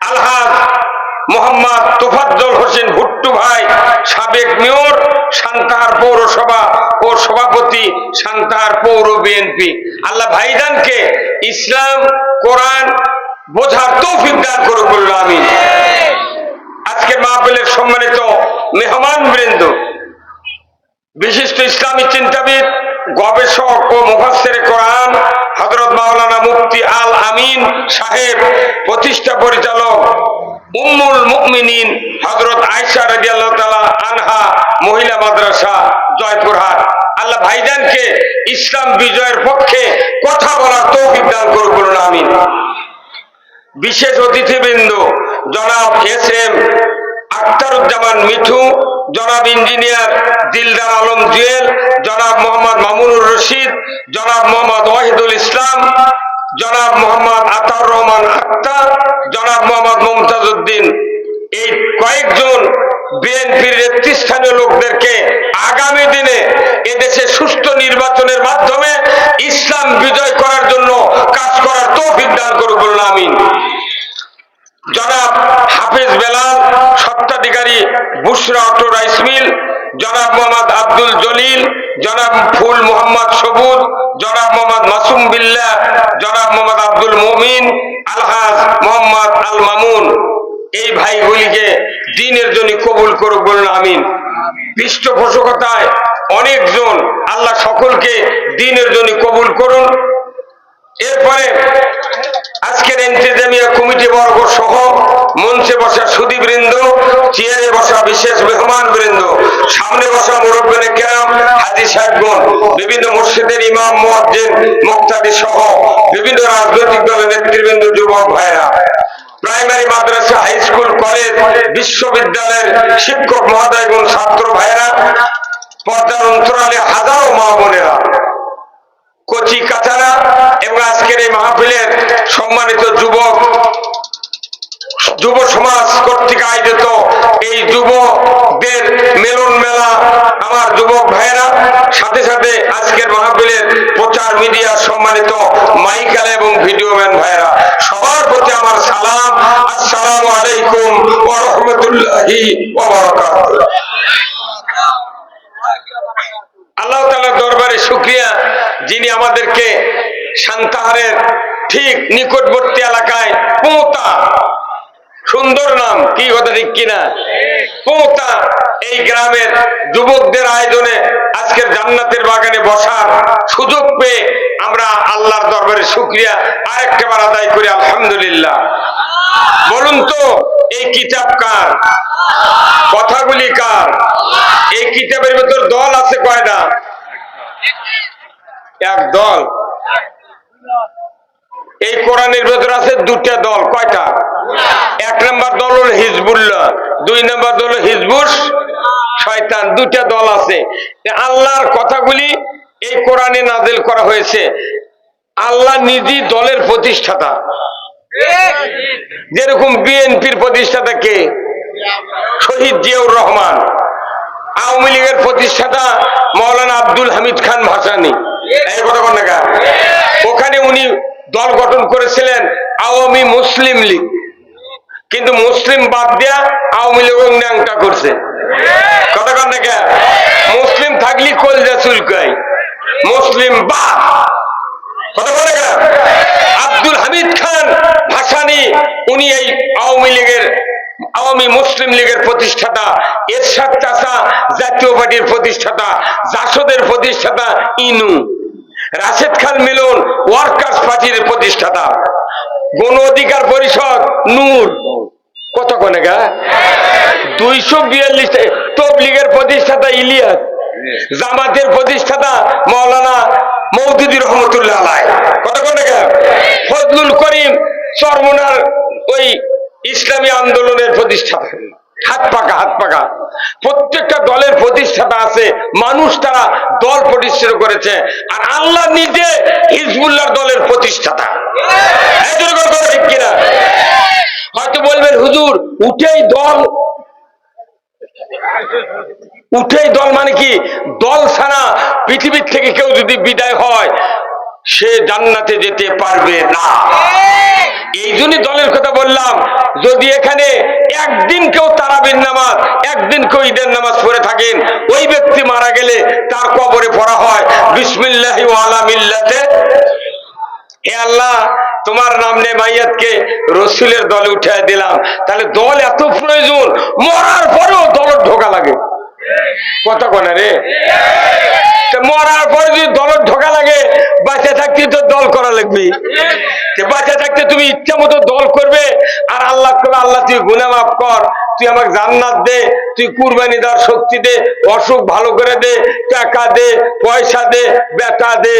আলহাজ মোহাম্মদ তোফাজ্জল হোসেন ভুট্টু ভাই, সাবেক মেয়র, সান্তাহার পৌরসভা ও সভাপতি সান্তাহার পৌর বিএনপি। আল্লাহ ভাইজানকে ইসলাম কোরআন বোঝার তৌফিক দান করুক, বলুন আমিন। আজকের মাহফিলের সম্মানিত মেহমান বৃন্দ, বিশিষ্ট ইসলামী চিন্তাবিদ, গবেষক ও মুফাসসিরে কোরআন হযরত মাওলানা মুফতি আল আমিন সাহেব, প্রতিষ্ঠা পরিচালক উম্মুল মুমিনিন হযরত আয়েশা রাদিয়াল্লাহু তাআলা আনহা মহিলা মাদ্রাসা জয়পুরহাট। আল্লাহ ভাইজানকে ইসলাম বিজয়ের পক্ষে কথা বলার তৌফিক দান করুক, বলুন আমিন। বিশেষ অতিথিবৃন্দ জনাব এস এম আখতারুজ্জামান মিঠু, জনাব ইঞ্জিনিয়ার দিলদার আলম জুয়েল, জনাব মোহাম্মদ মামুনুর রশিদ, জনাব মোহাম্মদ ওয়াহিদুল ইসলাম, জনাব মোহাম্মদ আতাউর রহমান আক্তার, জনাব মোহাম্মদ মুমতাজ উদ্দিন, এই কয়েকজন বিএনপির নেতৃস্থানীয় লোকদেরকে আগামী দিনে এদেশে সুষ্ঠু নির্বাচনের মাধ্যমে ইসলাম বিজয় করার জন্য কাজ করার তৌফিক দান করুক, বলুন আমিন। জনাব হাফিজ বেলাল, স্বত্বাধিকারী বুশরা অটো রাইস মিল, জনাব মোহাম্মদ আব্দুল জলিল, জনাব ফুল মোহাম্মদ সবুজ, জনাব মোহাম্মদ মাসুম বিল্লাহ, জনাব মোহাম্মদ আব্দুল মুমিন, আলহাজ মোহাম্মদ আল মামুন, এই ভাইগুলিকে দ্বীনের জন্য কবুল করুক, বলুন আমিন। পৃষ্ঠপোষকতায় অনেকজন, আল্লাহ সকলকে দ্বীনের জন্য কবুল করুন। এরপরে আজকের ইন্তেজামিয়া কমিটি বর্গ সহ মঞ্চে বসা সুধীবৃন্দ, চেয়ারে বসা বিশেষ মেহমান বৃন্দ, সামনে বসা মুরব্বিনে কেরাম, হাজী সাহেবগণ, বিভিন্ন মসজিদের ইমাম, মুয়াজ্জিন, মুক্তাদি সহ বিভিন্ন রাজনৈতিক দলের নেতৃবৃন্দ, যুবক ভাইরা, প্রাইমারি মাদ্রাসা, হাই স্কুল, কলেজ, বিশ্ববিদ্যালয়ের শিক্ষক মহোদয়গণ, ছাত্র ভাইরা, পর্দার অন্তরালে হাজারো মা বোনেরা, কচি কাচারা এবং আজকের এই মাহফিলের সম্মানিত যুব সমাজ কর্তৃক আয়োজিত এই যুবকদের মিলন মেলা, আমার যুবক ভাইয়েরা, সাথে সাথে আজকের মাহফিলের প্রচার মিডিয়া সম্মানিত মাইকাল এবং ভিডিও ম্যান ভাইয়েরা, সবার প্রতি আমার সালাম, আসসালামু আলাইকুম ওয়া রাহমাতুল্লাহি ওয়া বারাকাতুহু। আল্লাহ তাআলার দরবারে শুকরিয়া, যিনি আমাদেরকে সান্তাহারের ঠিক নিকটবর্তী এলাকায় পোঁতা, সুন্দর নাম, কি কথা ঠিক কিনা, পোঁতা, এই গ্রামের যুবকদের আয়োজনে আজকের জান্নাতের বাগানে বসার সুযোগ পেয়ে আমরা আল্লাহর দরবারে শুকরিয়া আরেকটাবার আদায় করি, আলহামদুলিল্লাহ। বলুন তো, এই কিতাব কার? কথাগুলি কার? এই কিতাবের ভেতর দল আছে কয়টা? এক দল। এই কোরআনের ভেতর আছে দুটা দল। কয়টা? এক নম্বর দল হল হিজবুল্লাহ, দুই নম্বর দল হিজবুস শয়তান। দুটা দল আছে। আল্লাহর কথাগুলি এই কোরআনে নাযিল করা হয়েছে। আল্লাহ নিজেই দলের প্রতিষ্ঠাতা। যেরকম বিএনপির প্রতিষ্ঠাতা কে? শহীদ জিয়াউর রহমান। আওয়ামী লীগের প্রতিষ্ঠাতা মাওলানা আব্দুল হামিদ খান ভাসানী। এই কথা বল না, ওখানে উনি দল গঠন করেছিলেন আওয়ামী মুসলিম লীগ, কিন্তু মুসলিম বাদ দিয়া আওয়ামী লীগ ন্যাংটা করছে। কথা কন না, মুসলিম থাকলে কলজা চুলকায়, মুসলিম বাদ। কথা বলে না। আব্দুল হামিদ খান ভাসানী উনি এই আওয়ামী মুসলিম লীগের প্রতিষ্ঠাতা, এরশাদ চাচা জাতীয় পার্টির প্রতিষ্ঠাতা, জাসদের প্রতিষ্ঠাতা ইনু, রাশেদ খান মিলন ওয়ার্কার্স পার্টির প্রতিষ্ঠাতা, গণ অধিকার পরিষদ নূর। কত কোনে গা 242 তবলিগের প্রতিষ্ঠাতা ইলিয়াস, জামাতের প্রতিষ্ঠাতা মাওলানা মওদুদী রহমতুল্লাহ আলাইহি। কত কোনে গা ফজলুল করিম চরমনার ওই ইসলামী আন্দোলনের প্রতিষ্ঠাতা। হাত পাকা প্রত্যেকটা দলের প্রতিষ্ঠাতা আছে, মানুষ তারা দল প্রতিষ্ঠিত করেছে। আর আল্লাহ নিজে হিজবুল্লাহর দলের প্রতিষ্ঠাতা। ঠিক কিনা? হয়তো বলবেন হুজুর উঠেই দল, উঠেই দল মানে কি? দল ছাড়া পৃথিবীর থেকে কেউ যদি বিদায় হয় সে জান্নাতে যেতে পারবে না। এই জন্যই দলের কথা বললাম। যদি এখানে একদিন কেউ তারাবির নামাজ, একদিন কেউ ঈদের নামাজ পড়ে থাকেন, ওই ব্যক্তি মারা গেলে তার কবরে পড়া হয় বিসমিল্লাহি ওয়া আলা মিল্লাতে। হে আল্লাহ, তোমার নাম নে মাইয়াতকে রসুলের দলে উঠে দিলাম। তাহলে দল এত প্রয়োজন, মরার পরেও দল ঢোকা লাগে। কথা কোনা রে? মরার পরে যদি দলের ঢোকা লাগে, বাঁচা থাকতে তো দল করা লাগবে। বাঁচা থাকতে তুমি ইচ্ছা মতো দল করবে আর আল্লাহ করে, আল্লাহ তুই গুনাহ মাফ কর, তুই আমাকে জান্নাত দে, তুই কুরবানি দেওয়ার শক্তি দে, অসুখ ভালো করে দে, টাকা দে, পয়সা দে, বেটা দে।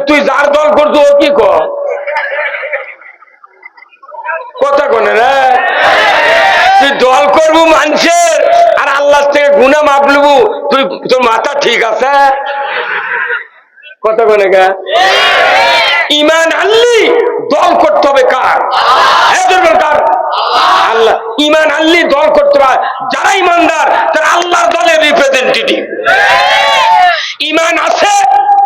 তুই যার দল করছো ও কি কর? কথা কোনে রে? তুই দল করবো মানুষের আর আল্লাহ থেকে গুনাহ মাপ লবু, তুই তোর মাথা ঠিক আছে? কথা কোনে গা? ইমান আনলি দল করতে হবে কার? কার? আল্লাহ। ইমান আনলি দল করতে হবে যারা ইমানদার, তারা আল্লাহর দলের রিপ্রেজেন্টেটিভ। ইমান আছে,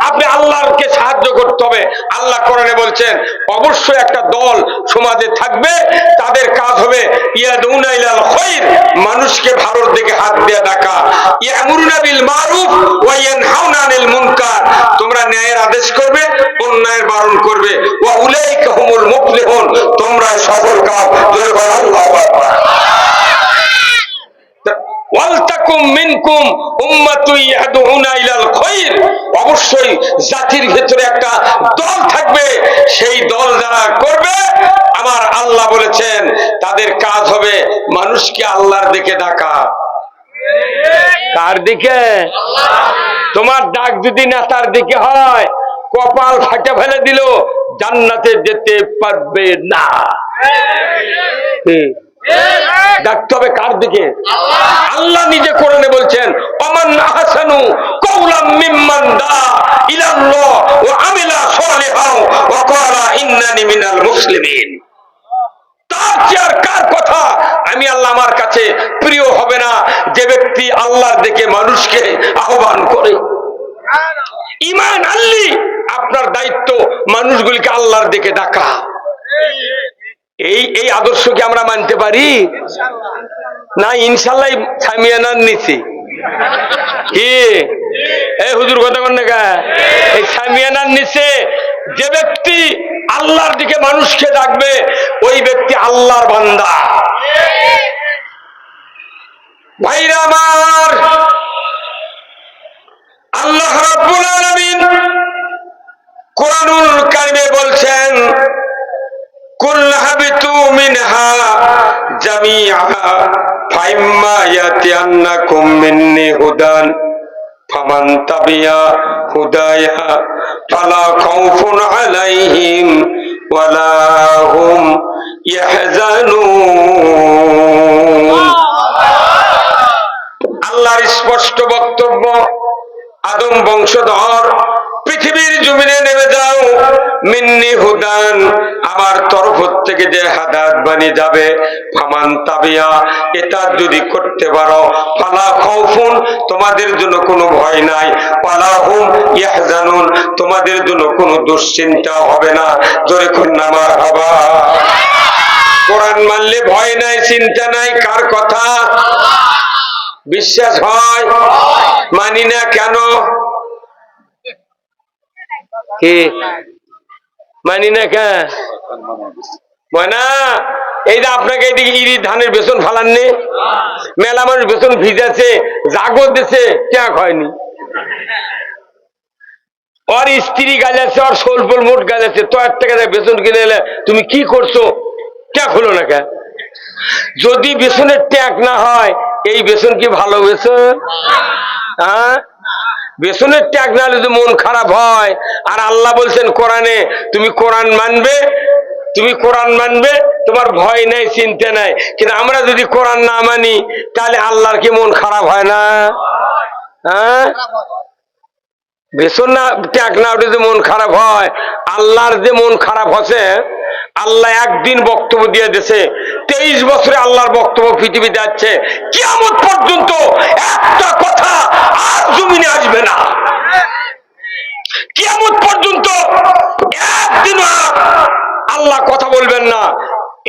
আপনি আল্লাহকে সাহায্য করতে হবে। আল্লাহ কোরআনে বলছেন অবশ্যই একটা দল সমাজে থাকবে, তাদের কাজ হবে ইয়াদউনা ইলাল খায়র, মানুষকে ভালোর দিকে হাত দিয়ে ডাকা, ইয়ামুরুনা বিল মারুফ ওয়া ইয়ানহাউনা আনিল মুনকার, তোমরা ন্যায়ের আদেশ করবে, অন্যায়ের বারণ করবে, ওয়া উলাইকা হুমুল মুফলিহুন, তোমরা সফল কাম। জোরে বলো আল্লাহু আকবার। ওয়ালতাকুম মিনকুম উম্মাতুন ইয়াদউনা ইলাল খায়র, অবশ্যই জাতির ভিতরে একটা দল থাকবে, সেই দল যারা করবে আমার আল্লাহ বলেছেন তাদের কাজ হবে মানুষকে আল্লাহর দিকে ডাকা। কার দিকে? তোমার ডাক যদি নেতার দিকে হয়, কপাল ফাটে ফেলে দিল, জান্নাতে যেতে পারবে না। ডাকতে হবে কার দিকে? আল্লাহ নিজে কোরআনে বলছেন ওমান আহসানু কাওলাম মিম্মান দা ইলাল্লাহ ওয়া আমিলা সালিহান ওয়া ক্বালা ইন্নানি মিনাল মুসলিমিন। তার চেয়ে কার কথা আমি আল্লাহ আমার কাছে প্রিয় হবে না, যে ব্যক্তি আল্লাহর দিকে মানুষকে আহ্বান করে। ঈমান আনলি আপনার দায়িত্ব মানুষগুলিকে আল্লাহর দিকে ডাকা। এই আদর্শ কি আমরা মানতে পারি না? ইনশাল্লাহ সামিয়ানার নিচে কি এই হুজুর কথা বল না, এই সামিয়ানার নিচে যে ব্যক্তি আল্লাহর দিকে মানুষকে ডাকবে ওই ব্যক্তি আল্লাহর বান্দা। ভাইরা আমার, আল্লাহ রাব্বুল আলামিন কোরআনুল কারিমে বলছেন কুল হাবিতু মিনহা জামিআ ফাইম্মা ইয়াতিয়ান্নাকুম মিন্নি হুদান ফামান তাবিয়া হুদায়া ফালা খাউফুন আলাইহিম ওয়ালা হুম ইয়াহজানুন। আল্লাহর স্পষ্ট বক্তব্য, আদম বংশধর পৃথিবীর জমিনে নেমে যাও, মিন্নি হুদান, আমার তরফ থেকে যে হাদায়াত বানিয়ে যাবে, ফামান তাবিয়া, এটা যদি করতে পারো, ফালা খাউফুন, তোমাদের জন্য কোনো ভয় নাই, ওয়ালা হুম ইয়াহজানুন, তোমাদের জন্য কোনো দুশ্চিন্তা হবে না। জোরে কন্যা মারহাবা। কোরআন মানলে ভয় নাই, চিন্তা নাই, কার কথা? বিশ্বাস হয়? মানি না কেন? কি মানি না কেন? না, এই যে আপনাকে এইদিকে ইরি ধানের বেসন ফালাননি, মেলা মানুষ বেসন ভিজাছে, জাগর দিছে, ট্যাক হয়নি। ওর স্ত্রী গাজাছে, ওর সোলপোল মোট গাজাছে, তো এক টাকা বেসন কিনে এলে তুমি কি করছো? ট্যাক হলো না কেন? যদি বেসনের ট্যাক না হয় এই বেসন কি ভালো বেসন? হ্যাঁ, বেসনের ট্যাগ না হলে মন খারাপ হয়। আর আল্লাহ বলছেন কোরআনে তুমি কোরআন মানবে, তুমি কোরআন মানবে, তোমার ভয় নাই, চিন্তা নাই। কিন্তু আমরা যদি কোরআন না মানি তাহলে আল্লাহর কি মন খারাপ হয় না? হ্যাঁ, বেসন না ট্যাগ না উঠে যে মন খারাপ হয়, আল্লাহর যে মন খারাপ হচ্ছে আল্লাহ একদিন বক্তব্য দিয়ে দিয়েছে, 23 বছরে আল্লাহর বক্তব্য পৃথিবীতে যাচ্ছে, কিয়ামত পর্যন্ত একটা কথা আর জমিনে আসবে না। কিয়ামত পর্যন্ত একদিন আল্লাহ কথা বলবেন না।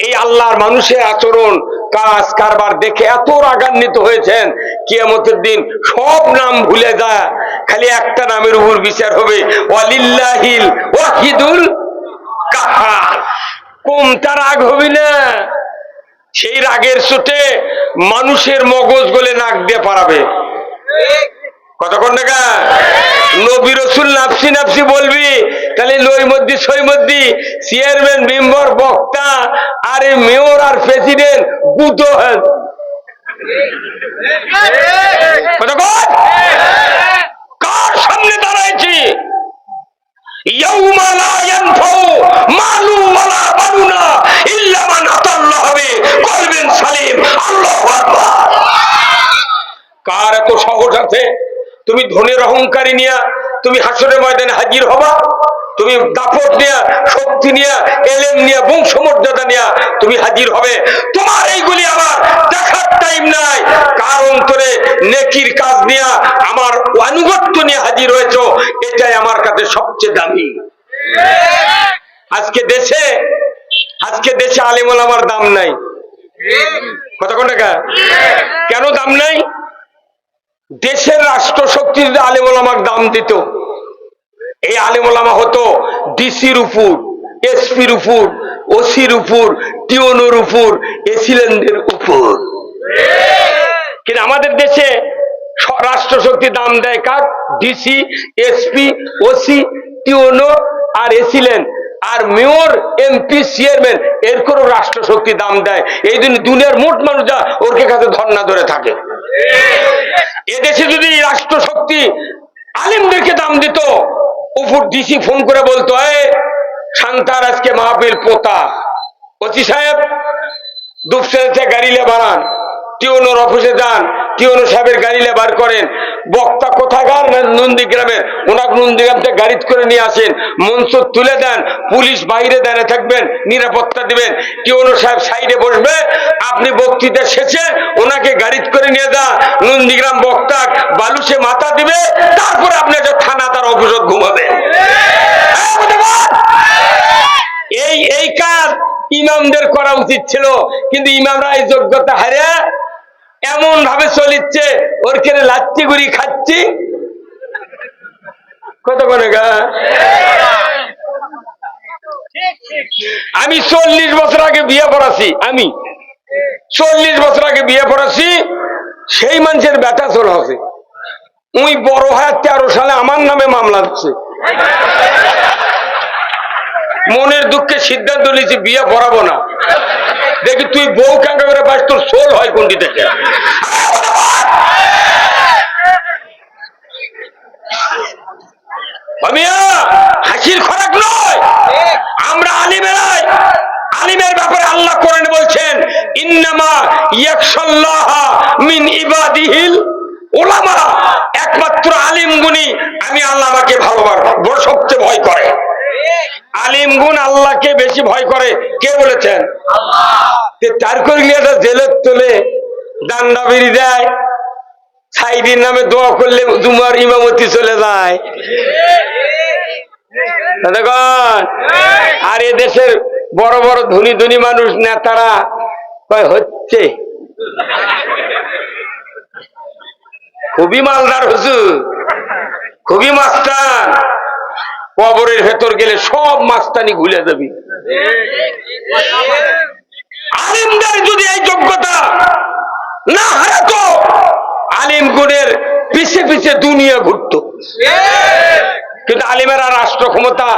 এই আল্লাহর মানুষের আচরণ, কাজ কারবার দেখে এত রাগান্বিত হয়েছেন, কিয়ামতের দিন সব নাম ভুলে যায়, খালি একটা নামের উপর বিচার হবে, ওয়ালিল্লাহিল ওয়াহিদুল কাহার। কোনটা রাগ হবি না, সেই রাগের চোটে মানুষের মগজ গলে নাক দিয়ে পারাবে। কতক্ষণ টাকা নবী রসুল নাফসি নাফসি বলবি, তাহলে লই মধ্যে সই মধ্যে চেয়ারম্যান মেম্বার বক্তা আরে মেয়র আর প্রেসিডেন্ট গুতো। কতক্ষণ কার সামনে দাঁড়াইছি? ইয়াউমা লা ইয়ানফাউ মালু ওয়ালা বানুনা ইল্লা মান আতাল্লাহ বিকলবিন সালিম। আল্লাহু আকবার। কার এত সাহস আছে তুমি ধনের অহংকারী নিয়া তুমি হাসরের ময়দানে হাজির হবা? তুমি দাপট নিয়া, শক্তি নিয়া, এলেম নিয়া, বংশমর্যাদা নিয়া তুমি হাজির হবে? তোমার এইগুলি আমার দেখার টাইম নাই। কার অন্তরে নেকির কাজ নিয়া, আমার আনুগত্য নিয়ে হাজির হয়েছো, এটাই আমার কাছে সবচেয়ে দামি। আজকে দেশে আলেম ওলামার দাম নাই। কতক্ষণ টাকা কেন দাম নাই? দেশের রাষ্ট্র শক্তি যদি আলেম ওলামার দাম দিত, এই আলেম ওলামা হতো ডিসির উপর, এসপির উপর, ওসির উপর, টিওনোর উপর, এসিলেন্ডের উপর। কিন্তু আমাদের দেশে রাষ্ট্র শক্তি দাম দেয় কার? ডিসি, এসপি, ওসি, টিওনো আর এসিলেন্ড আর মেয়র, এমপি, চেয়ারম্যান, এর করে রাষ্ট্র শক্তি দাম দেয়। এই জন্য দুনিয়ার মোট মানুষ যা ওর কাছে ধর্ণা ধরে থাকে। এদেশে যদি রাষ্ট্র শক্তি আলেমদেরকে দাম দিত, উপর ডিসি ফোন করে বলতো, শান্তার আজকে মাহফিল পোতা, ওসি সাহেব দুপসেতে গাড়িলে বাড়ান, টিওনোর অফিসে যান, টিওনো সাহেবের গাড়িলে বার করেন, বক্তা কোথাকার নন্দীগ্রামের, ওনাকে নন্দীগ্রাম থেকে গাড়ি করে নিয়ে আসেন, মঞ্চ তুলে দেন, পুলিশ বাইরে দাঁড়িয়ে থাকবেন, নিরাপত্তা দিবেন, টিওনো সাহেব সাইডে বসবে, আপনি বক্তৃতা শেষে ওনাকে গাড়ি করে নিয়ে যান, নন্দীগ্রাম বক্তা বালুসে মাথা দিবে, তারপরে আপনি যে থানা তার অফিসত ঘুমাবেন। এই কাজ ইমামদের করা উচিত ছিল, কিন্তু ইমামরা এই যোগ্যতা হারে এমন ভাবে চলিচ্ছে, ওর কেন লাচ্ছি গুড়ি খাচ্ছি। কত করে আমি 40 বছর আগে বিয়ে পড়াছি, আমি 40 বছর আগে বিয়ে পড়াছি, সেই মানুষের ব্যথা চলে আছে। ওই বড় হয় 13 সালে আমার নামে মামলা হচ্ছে। মনের দুঃখে সিদ্ধান্ত নিয়েছি বিয়ে পড়াবো না। দেখি তুই বউ কাঙ্কা করে পাস, তোর সোল হয় কোনটি থেকে। হাসির খোরাক নয়। আমরা আলিমেরাই, আলিমের ব্যাপারে আল্লাহ কোরআন বলছেন, ইন্নামা ইয়াখশাল্লাহ মিন ইবাদিহিল উলামা। একমাত্র আলিম গুণী আমি আল্লাহ আমাকে ভালোবাসবো, সবচেয়ে ভয় করে। আলিম গুণ আল্লাহকে বেশি ভয় করে, কে বলেছেন? তার করে জেলের তোলে ডান্ডা বেরিয়ে দেয়, সাইদির নামে দোয়া করলে জুমার ইমামতি চলে যায়। আর এ দেশের বড় বড় ধনী ধনী মানুষ নেতারা হচ্ছে খুবই মালদার হুজুর, খুবই মাস্তান। কবরের ভেতর গেলে সব মাস্তানি ভুলে যাবি। আলিমদের যদি এই যোগ্যতা না হারাতো, আলিম গুণের পিছে পিছে দুনিয়া ঘুরত। কিন্তু আলিমেরা রাষ্ট্র ক্ষমতা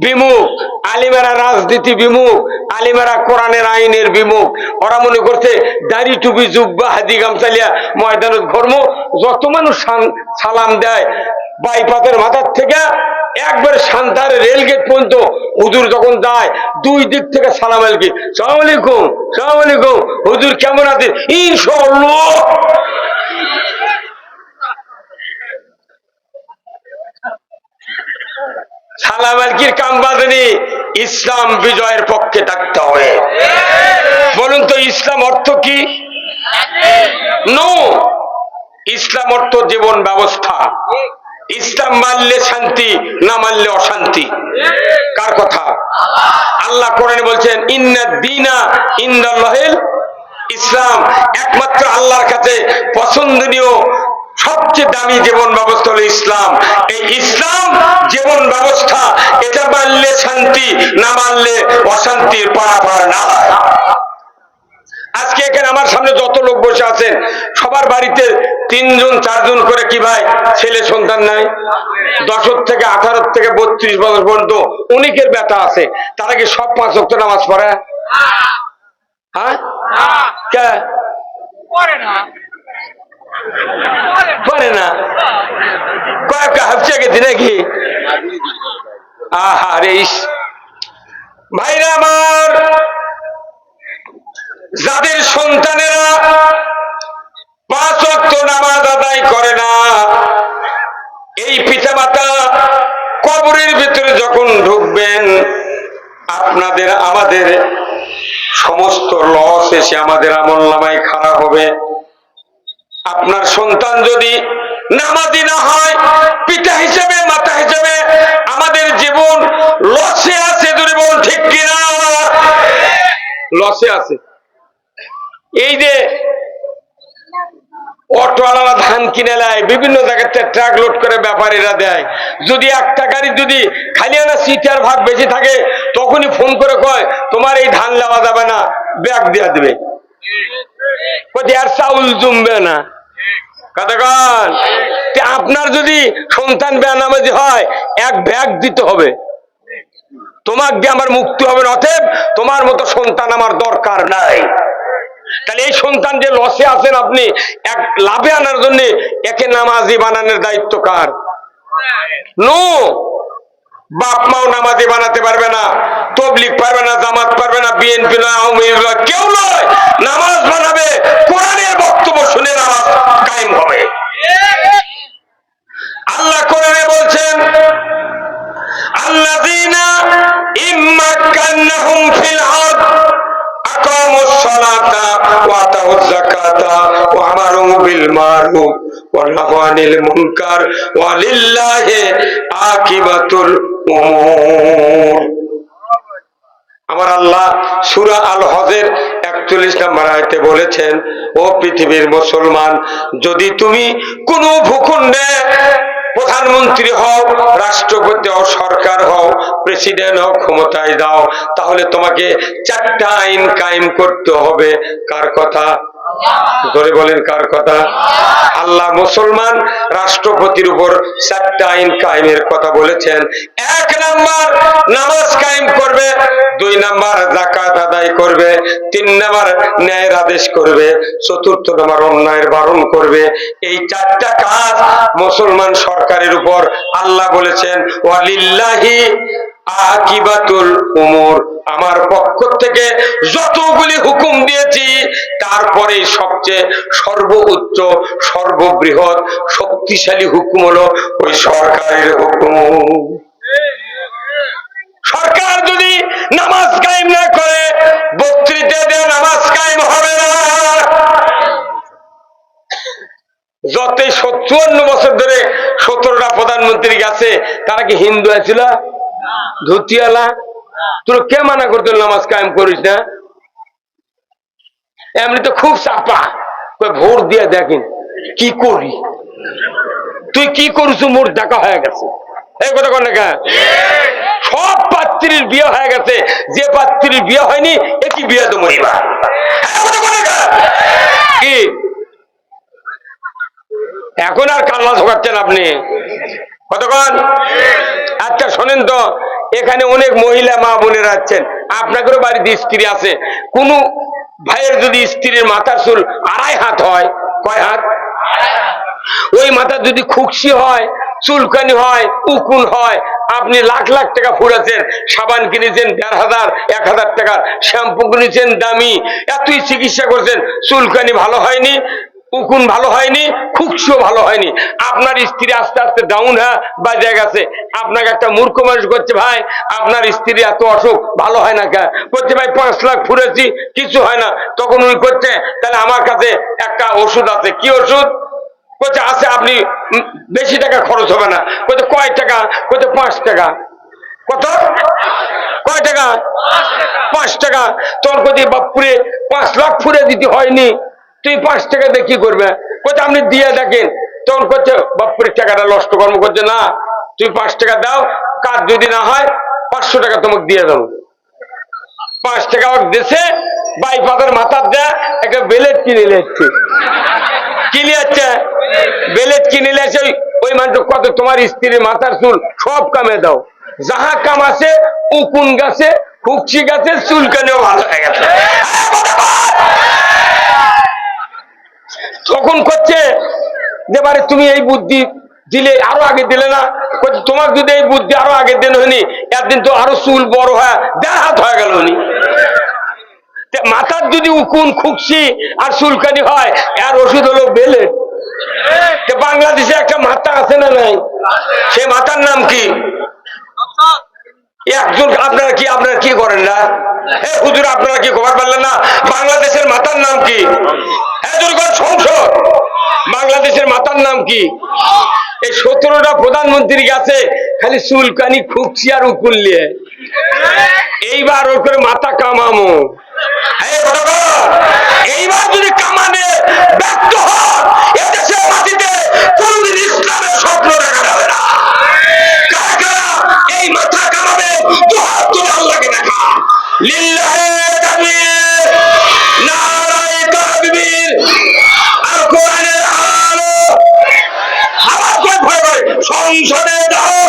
বিমুখ, আলিমেরা রাজনীতি বিমুখ, আলিমেরা কোরআনের আইনের বিমুখ। ওরা মনে করছে দাড়ি টুপি জুব্বা হাদি গামছালিয়া ময়দানত ধর্ম, যত মানুষ সালাম দেয় বাইপাতের মাথার থেকে একবার শান্তার রেলগেট পর্যন্ত হুজুর যখন যায়, দুই দিক থেকে সালাম আলকি, সালাম আলাইকুম, সালাম আলাইকুম, হুজুর কেমন আছেন, ইনশাআল্লাহ। সালাম আলকির কাম বাজেনি, ইসলাম বিজয়ের পক্ষে থাকতে হবে। বলুন তো ইসলাম অর্থ কি? নো, ইসলাম অর্থ জীবন ব্যবস্থা। ইসলাম মানলে শান্তি, না মানলে অশান্তি। কার কথা? আল্লাহ কোরআনে বলছেন ইন্নাদ দীনা ইনদাল্লাহিল ইসলাম, একমাত্র আল্লাহর কাছে পছন্দনীয় সবচেয়ে দামি জীবন ব্যবস্থা হলো ইসলাম। এই ইসলাম জীবন ব্যবস্থা, এটা মানলে শান্তি, না মানলে অশান্তির পারাপার না হয়। আজকে এখানে আমার সামনে যত লোক বসে আছেন সবার বাড়িতে 3 জন 4 জন করে কি ভাই ছেলে সন্তান নাই? 10 থেকে 18 থেকে 32 বছর পর্যন্ত অনেকের বেটা আছে, তারা কি সব 5 ওয়াক্ত নামাজ পড়ে? হ্যাঁ, কে পড়ে না? কয়েকটা হাফছে গেছি নাকি? আহারে ভাইরা আমার, যাদের সন্তানেরা 5 ওয়াক্ত নামাজ আদায় করে না, এই পিতামাতা কবরের ভিতরে যখন ঢুকবেন, আপনাদের আমাদের সমস্ত লস এসে আমাদের আমলনামায় খারাপ হবে। আপনার সন্তান যদি নামাজি না হয়, পিতা হিসেবে মাতা হিসেবে আমাদের জীবন লসে আছে। যদি বলুন ঠিক কিনা? লসে আছে। এই যে অটোওয়ালারা ধান কিনে নেয়, বিভিন্ন জায়গাতে ট্রাক লোড করে ব্যাপারীরা দেয়, যদি একটা গাড়ি যদি খালি আনা সিটার ভাগ বেশি থাকে, তখনই ফোন করে কয় তোমার এই ধান নেওয়া যাবে না, ব্যাগ দেওয়া দেবে, আর চাউল জমবে না। কতক্ষণ? আপনার যদি সন্তান বেনামাজি হয়, 1 ব্যাগ দিতে হবে, তোমাকে দিয়ে আমার মুক্তি হবে না। অতএব তোমার মতো সন্তান আমার দরকার নাই। তাহলে এই সন্তান যে লসে আছেন, আপনি এক লাভে আনার জন্য একে নামাজি বানানোর দায়িত্ব কার? নো, বাপ মাও নামাজি বানাতে পারবে না, তবলিগ পারবে না, জামাত পারবে না, বিএনপি নয়, আওয়ামী লীগ নয়, কেউ নয়। নামাজ বানাবে, কোরআনের বক্তব্য শুনে নামাজ কায়েম হবে। আল্লাহ কোরআনে বলছেন আল্লাযীনা ইম্মাক্কান্নাহুম ফিল আরদ আকামুস সালাতা ওয়া আতাউয যাকাতা ওয়া আমারু বিল মারুফ ওয়া নাহাউ আনিল মুনকার ওয়া লিল্লাহি আকিবাতুল উমুর। আমার আল্লাহ সূরা আল হজের 41 নম্বর আয়াতে বলেছেন, ও পৃথিবীর মুসলমান, যদি তুমি কোন ভূখণ্ডে প্রধানমন্ত্রী হও, রাষ্ট্রপতি হও, সরকার হও, প্রেসিডেন্ট হও, ক্ষমতায় দাও, তাহলে তোমাকে 4টা আইন কায়েম করতে হবে। কার কথা? ধরে বলেন কার কথা? আল্লাহ মুসলমান রাষ্ট্রপতির উপর 4টা আইন কায়েমের কথা বলেছেন। 1 নাম্বার নামাজ কায়েম করবে, 2 নাম্বার যাকাত আদায় করবে, 3 নাম্বার ন্যায়ের আদেশ করবে, 4র্থ নাম্বার অন্যায়ের বারণ করবে। এই 4টা কাজ মুসলমান সরকারের উপর আল্লাহ বলেছেন ওয়ালিল্লাহি আকিবাতুল উমুর, আমার পক্ষ থেকে যতগুলি হুকুম দিয়েছি তারপরে সবচেয়ে সর্বোচ্চ সর্ববৃহৎ শক্তিশালী হুকুম হলো ওই সরকারের হুকুম। সরকার যদি নামাজ কায়েম না করে, বক্তৃতা দিয়ে নামাজ কায়েম হবে না। যত 54 বছর ধরে 17টা প্রধানমন্ত্রী গেছে, তারা কি হিন্দু আছিল? ধুতিওয়ালা? তোর কে মানা করতো নামাজ কায়েম করিস না? এমনি তো খুব চাপা, ভোট দিয়ে দেখেন কি করি, তুই কি করছ, মোট দেখা হয়ে গেছে। এই কথা কন না, সব পাত্রীর বিয়ে হয়ে গেছে, যে পাত্রীর বিয়ে হয়নি একই বিয়ে তো মরিবা। কি এখন আর কান্না ঝোকাচ্ছেন আপনি? কতক্ষণ? আচ্ছা শোনেন তো, এখানে অনেক মহিলা মা বোনেরা আছেন, আপনাদেরও বাড়িতে স্ত্রী আছে। কোন ভাইয়ের যদি স্ত্রীর মাথার চুল 2.5 হাত হয়, কয় হাত? ওই মাথা যদি খুকসি হয়, চুলকানি হয়, উকুন হয়, আপনি লাখ লাখ টাকা ফুরাছেন, সাবান কিনেছেন 1500 1000 টাকা, শ্যাম্পু কিনেছেন দামি, এতই চিকিৎসা করছেন, চুলকানি ভালো হয়নি, উকুন ভালো হয়নি, খুকসিও ভালো হয়নি, আপনার স্ত্রী আস্তে আস্তে ডাউন হ্যাঁ বাজে গেছে, আপনাকে একটা মূর্খ মানুষ করছে, ভাই আপনার স্ত্রী এত অসুখ ভালো হয় না কেন? করছে ভাই 5 লাখ ফুরেছি কিছু হয় না। তখন উনি করছে তাহলে আমার কাছে একটা ওষুধ আছে। কি ওষুধ? বলছে আছে, আপনি বেশি টাকা খরচ হবে না। বলছে কয় টাকা? বলছে 5 টাকা। কত? কয় টাকা? 5 টাকা। তোর কোথায় বাপুরে 5 লাখ ফুরে দিতে হয়নি, তুই 5 টাকা দিয়ে কি করবে? বলছে আপনি দিয়ে দেখেন। তখন করছে বাপুরে টাকাটা নষ্ট কর্ম করছে না, তুই 5 টাকা দাও, কাজ যদি না হয় 500 টাকা তোমাকে দিয়ে দেবো। 5 টাকা দেশে বাইপাতের মাথার দেয় একটা বেলেট কিনে নিচ্ছে। কি নিয়েছে? বেলেট কিনে নিয়েছে। ওই মানুষ কত তোমার স্ত্রীর মাথার চুল সব কামে দাও, যাহা কাম আছে উকুন গাছে, খুকসি গাছে, চুলকানেও ভালো হয়ে গেছে। তখন করছে যে বারে তুমি এই বুদ্ধি দিলে আরো আগে দিলে না? তোমার যদি এই বুদ্ধি আরো আগের দিন হয়নি, একদিন তো আরো চুল বড় হয় দেড় হাত হয়ে গেল উনি। মাথার যদি উকুন খুকসি আর চুলকানি হয়, এর ওষুধ হলো বেলেট। বাংলাদেশে একটা মাথা আছে না নাই? সে মাথার নাম কি? একজন আপনারা কি করেন না? হুজুর আপনারা কি খবর পারলেন না? বাংলাদেশের মাথার নাম কি? সংসদ। বাংলাদেশের মাথার নাম কি? এই 17টা প্রধানমন্ত্রী গেছে খালি চুলকানি খুকসি আর উকুল নিয়ে। এইবার ওর করে মাথা কামামো। এইবার যদি কামানে ব্যর্থ হন, এদেশের মাটিতে কোনদিন ইসলামের স্বপ্ন দেখা যাবে না। কারা কারা এই মাথা কামাবে? দুহাত তুলে আল্লাহকে দেখা। লিল্লাহে তাকবীর, নারায়ে তাকবীর। আর কোরআনের আলো আবার কই ভয় ভয় সংসদে যাও,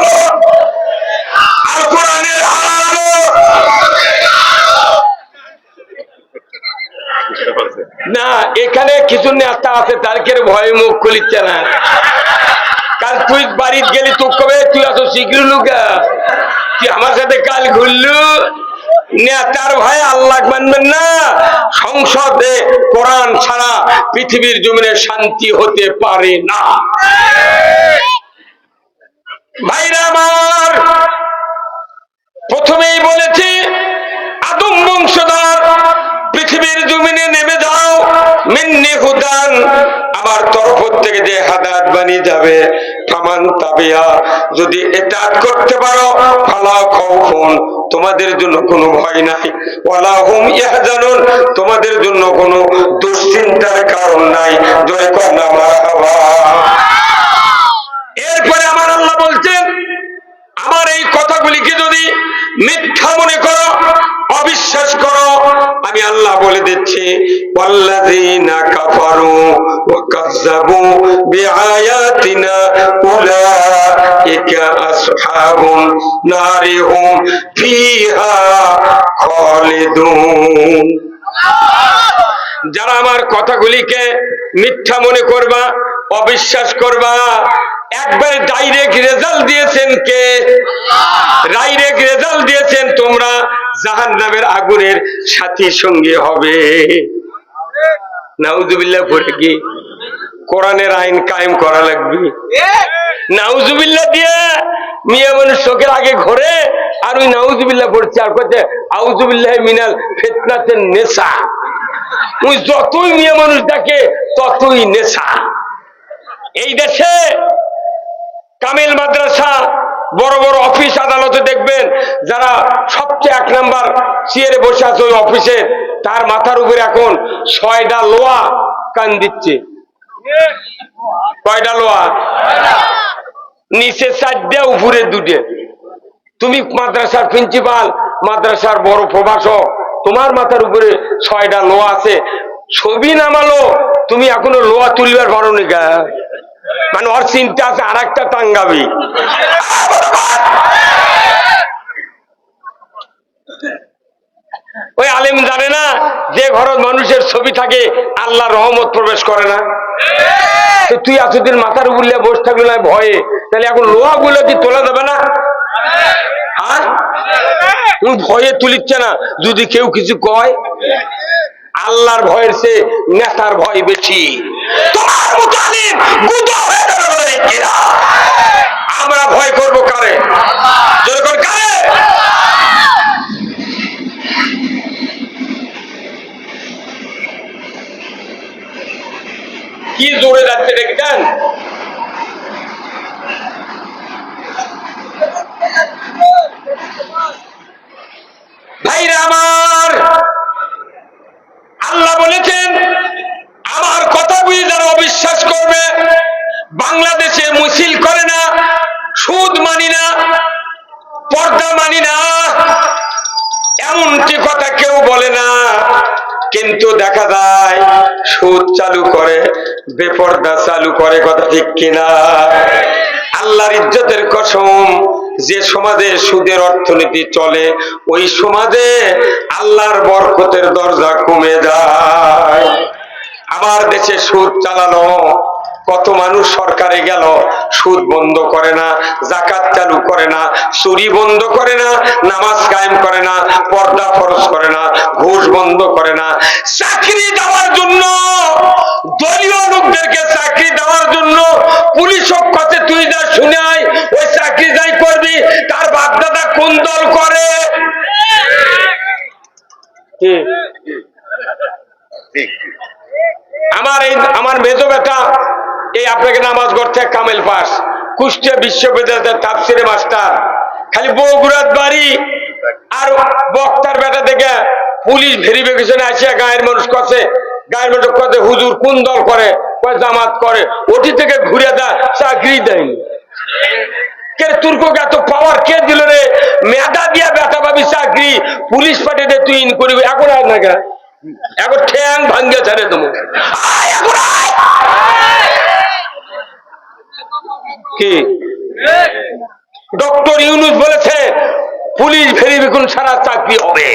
আর কোরআনের আলো। না, এখানে কিছু নেতা আছে তার কে ভয়ে মুখ খুলিচ্ছে না। কাল তুই বাড়িতে গেলি তো কবে তুই এত শিখলু লুকা, তুই আমার সাথে কাল ঘুরলু। নেতার ভয়ে আল্লাহ মানবেন না। সংসদে কোরআন ছাড়া পৃথিবীর জমিনে শান্তি হতে পারে না। ভাইরা আমার, প্রথমেই বলেছি আদম বংশধর পৃথিবীর জমিনে নেমে যাও, মিন্নি হুদান, আমার তরফ থেকে যে হাদায়াত বানিয়ে যাবে। ফামান তাবিয়া, যদি এটা করতে পারো, ফালা খাউফুন, তোমাদের জন্য কোনো ভয় নাই, ওয়ালা হুম ইয়াহজানুন, তোমাদের জন্য কোনো দুশ্চিন্তার কারণ নাই। জয় কন্যা মারহাবা। এরপরে আমার আল্লাহ বলছেন, আমার এই কথাগুলিকে যদি মিথ্যা মনে করো, অবিশ্বাস করো, আমি আল্লাহ বলে দিচ্ছি, ওয়াল্লাযীনা কাফারু ওয়া কাযযাবু বিআয়াতিনা উলাইকা আসহাবুন নারি হুম ফিহা খালিদুন। যারা আমার কথাগুলিকে মিথ্যা মনে করবা, অবিশ্বাস করবা, একবার ডাইরেক্ট রেজাল্ট দিয়েছেন কে? ডাইরেক্ট রেজাল্ট দিয়েছেন তোমরা জাহান্নামের আগুনের সাথী সঙ্গী হবে। নাউজুবিল্লাহ পড়ে কি কোরআনের আইন কায়েম করা লাগবে। নাউজুবিল্লাহ দিয়ে মিয়া মানুষ চোখের আগে ঘোরে আর ওই নাউজুবিল্লাহ পড়ছে আর করছে আউজুবিল্লাহ মিনাল ফিতনাতিন নেশা। ওই যতই মিয়া মানুষ দেখে ততই নেশা। এই দেশে কামিল মাদ্রাসা, বড় বড় অফিস আদালতে দেখবেন যারা সবচেয়ে 1 নাম্বার চেয়ারে বসে আছে ওই অফিসে, তার মাথার উপরে এখন 6টা লোহা কান দিচ্ছে। কয়টা লোহা? নিচে 4টে, উপরে 2টে। তুমি মাদ্রাসার প্রিন্সিপাল, মাদ্রাসার বড় প্রভাষক, তোমার মাথার উপরে 6টা লোহা আছে। ছবি নামালো, তুমি এখনো লোহা তুলবার পারো নি গা। মানে ওর চিন্তা আছে আর একটা টাঙ্গাবি। ওই আলেম জানে না যে ঘরের মানুষের ছবি থাকে আল্লাহর রহমত প্রবেশ করে না। তুই এতদিন মাথার উপর বসে থাকলি না ভয়ে, তাহলে এখন লোহা গুলো কি তোলা যাবে না? হ্যাঁ, ভয়ে তুলিচ্ছে না যদি কেউ কিছু কয়। আল্লাহর ভয়ের চেয়ে নেতার ভয় বেশি। তোমার মুতালিম গুদা হয়ে গেল বলে কিনা? আমরা ভয় করবো কারে? যখন কারে? কি জোরে যাচ্ছে দেখছেন? ভাইরা আমার, আল্লাহ বলেছেন আমার কথা বুঝে যারা অবিশ্বাস করবে, বাংলাদেশে মিছিল করে না, সুদ মানি না, পর্দা মানি না, এমনটি কথা কেউ বলে না, কিন্তু দেখা যায় সুদ চালু করে, বেপর্দা চালু করে। কথা ঠিক কিনা? আল্লাহর ইজ্জতের কসম, যে সমাজে সুদের অর্থনীতি চলে ওই সমাজে আল্লাহর বরকতের দরজা কমে যায়। আমার দেশে সুদ চালানো, কত মানুষ সরকারে গেল, সুদ বন্ধ করে না, যাকাত চালু করে না, চুরি বন্ধ করে না, নামাজ কায়েম করে না, পর্দা ফরজ করে না, ঘুষ বন্ধ করে না। চাকরি দেওয়ার জন্য, দলীয় লোকদেরকে চাকরি দেওয়ার জন্য পুলিশ কাছে তুই যা শুনে আয়, ওই চাকরি যাই করবি, তার বাপদাদা কোন দল করে? আমার মেজো বেটা এই আপনাকে নামাজ গড়তে কামেল পাস, কুষ্টিয়া বিশ্ববিদ্যালয়ের তাফসিরে মাস্টার, খালি বগুড়ার বাড়ি। আর বক্তার বেটা দেখে পুলিশ ভেরিফিকেশনে আসিয়া গায়ের মানুষ কাছে, গায়ের মানুষ কাছে হুজুর কোন দল করে? জামাত করে। ওটি থেকে ঘুরে দেয়, চাকরি দেয়নি। কে তুর্ককে এত পাওয়ার কে দিল রে? মেধা দিয়া বেটা পাবি চাকরি, পুলিশ পাঠিয়ে দে তুই ইন করবি। এখন আর না, এখন ঠ্যাং ভাঙ্গে ছাড়ে দেবো। কি ডক্টর ইউনুস বলেছে পুলিশ ভেরিফিকেশন ছাড়া চাকরি হবে।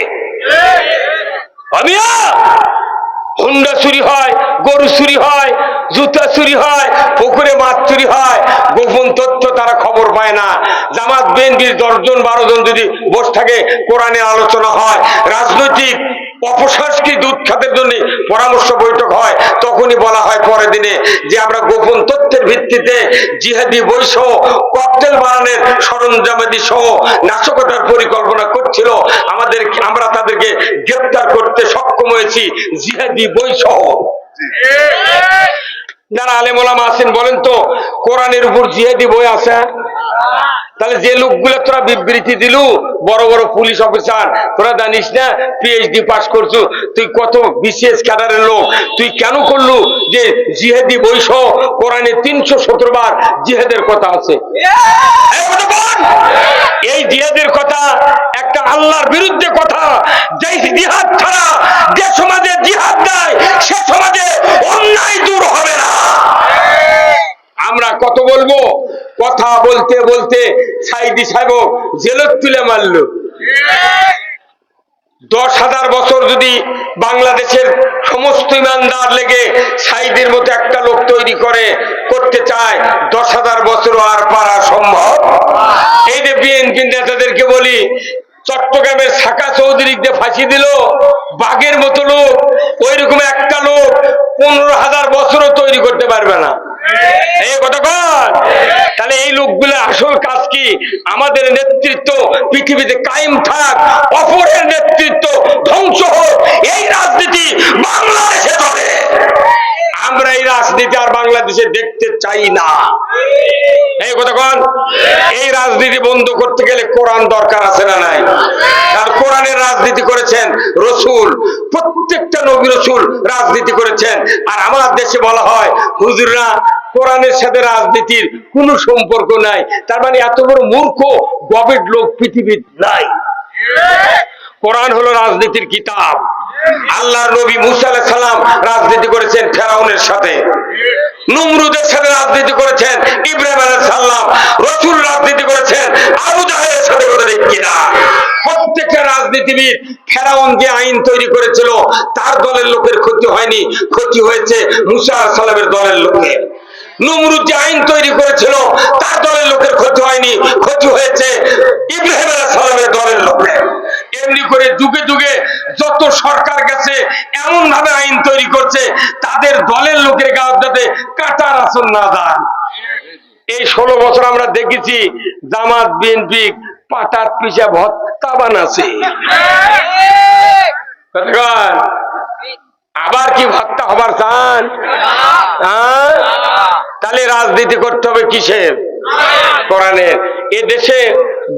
হুন্ডা চুরি হয়, গরু চুরি হয়, জুতা চুরি হয়, পুকুরে মাছ চুরি হয়, গোপন তথ্য তারা খবর পায় না। জামাত বিএনপির 10 জন 12 জন যদি বসে থাকে, কোরআনের আলোচনা হয়, রাজনৈতিক অপসংস্কৃতি উৎখাতের জন্য পরামর্শ বৈঠক হয়, তখনই বলা হয় পরের দিনে যে আমরা গোপন তথ্যের ভিত্তিতে জিহাদি বই সহ ককটেল বানানোর সরঞ্জামাদি সহ নাশকতার পরিকল্পনা করছিল, আমরা তাদেরকে গ্রেফতার করতে সক্ষম হয়েছি জিহাদি বই সহ। যারা আলেম ওলামা আছেন বলেন তো, কোরআনের উপর জিহাদি বই আছে? তাহলে যে লোকগুলো তোরা বিবৃতি দিলু, বড় বড় পুলিশ অফিসার, তোরা জানিস না পিএইচডি পাস করছু, তুই কত বিসিএস ক্যাডারের লোক, তুই কেন করলু যে জিহাদি বই সহ কোরআনে 317 বার জিহাদের কথা আছে? এই জিহাদের কথা একটা আল্লাহর বিরুদ্ধে কথা। যে জিহাদ ছাড়া যে সমাজে জিহাদ নাই, সে সমাজে অন্যায় দূর হবে না। আমরা কত বলবো, কথা বলতে বলতে সাইদি সাহেব জেলত তুলে মারল। 10,000 বছর যদি বাংলাদেশের সমস্ত ইমানদার লেগে সাইদির মতো একটা লোক তৈরি করতে চায়, 10,000 বছর আর পারা সম্ভব? এই যে বিএনপি নেতাদেরকে বলি, চট্টগ্রামের সাকা চৌধুরীকে ফাঁসি দিল, বাঘের মতো লোক, ওই রকম একটা লোক 15,000 বছরও তৈরি করতে পারবে না। এই কথা কর। তাহলে এই লোকগুলো আসল কাজ কি? আমাদের নেতৃত্ব পৃথিবীতে কায়েম থাক, অপরের নেতৃত্ব ধ্বংস হোক, এই রাজনীতি বাংলাদেশে চলে। আমরা এই রাজনীতি আর বাংলাদেশে দেখতে চাই না। এই কথা কন। এই রাজনীতি বন্ধ করতে গেলে কোরআন দরকার আছে না নাই? আর কোরআনের রাজনীতি করেছেন রসুল, প্রত্যেকটা নবী রসুল রাজনীতি করেছেন। আর আমার দেশে বলা হয় হুজুররা কোরআনের সাথে রাজনীতির কোনো সম্পর্ক নাই। তার মানে এত বড় মূর্খ গবেট লোক পৃথিবীর নাই। কোরআন হলো রাজনীতির কিতাব। আল্লাহর নবী মুসা আলাইহিস সালাম রাজনীতি করেছেন ফেরাউনের সাথে, নমরুদের সাথে রাজনীতি করেছেন ইব্রাহিম আলাইহিস সালাম, রাসূল রাজনীতি করেছেন আবু জাহেলের সাথে। কথা ঠিক কিনা? প্রত্যেকটা রাজনীতিবিদ ফেরাউন যে আইন তৈরি করেছিল তার দলের লোকের ক্ষতি হয়নি, ক্ষতি হয়েছে মুসা আলাইহিস সালামের দলের লোকের। নমরুদ যে আইন তৈরি করেছিল তার দলের লোকের ক্ষতি হয়নি, ক্ষতি হয়েছে ইব্রাহিম আলাইহিস সালামের দলের লোকের। এমনি করে যুগে যুগে যত সরকার গেছে এমন ভাবে আইন তৈরি করছে তাদের দলের লোকের গায়ে যাতে কাটার আসন না যায়। এই 16 বছর আমরা দেখেছি জামাত বিএনপি পাটার পিছে ভত্তা বানাছে। আবার কি ভত্তা হবার চান? তাহলে রাজনীতি করতে হবে কিসের? কোরআনের। এ দেশে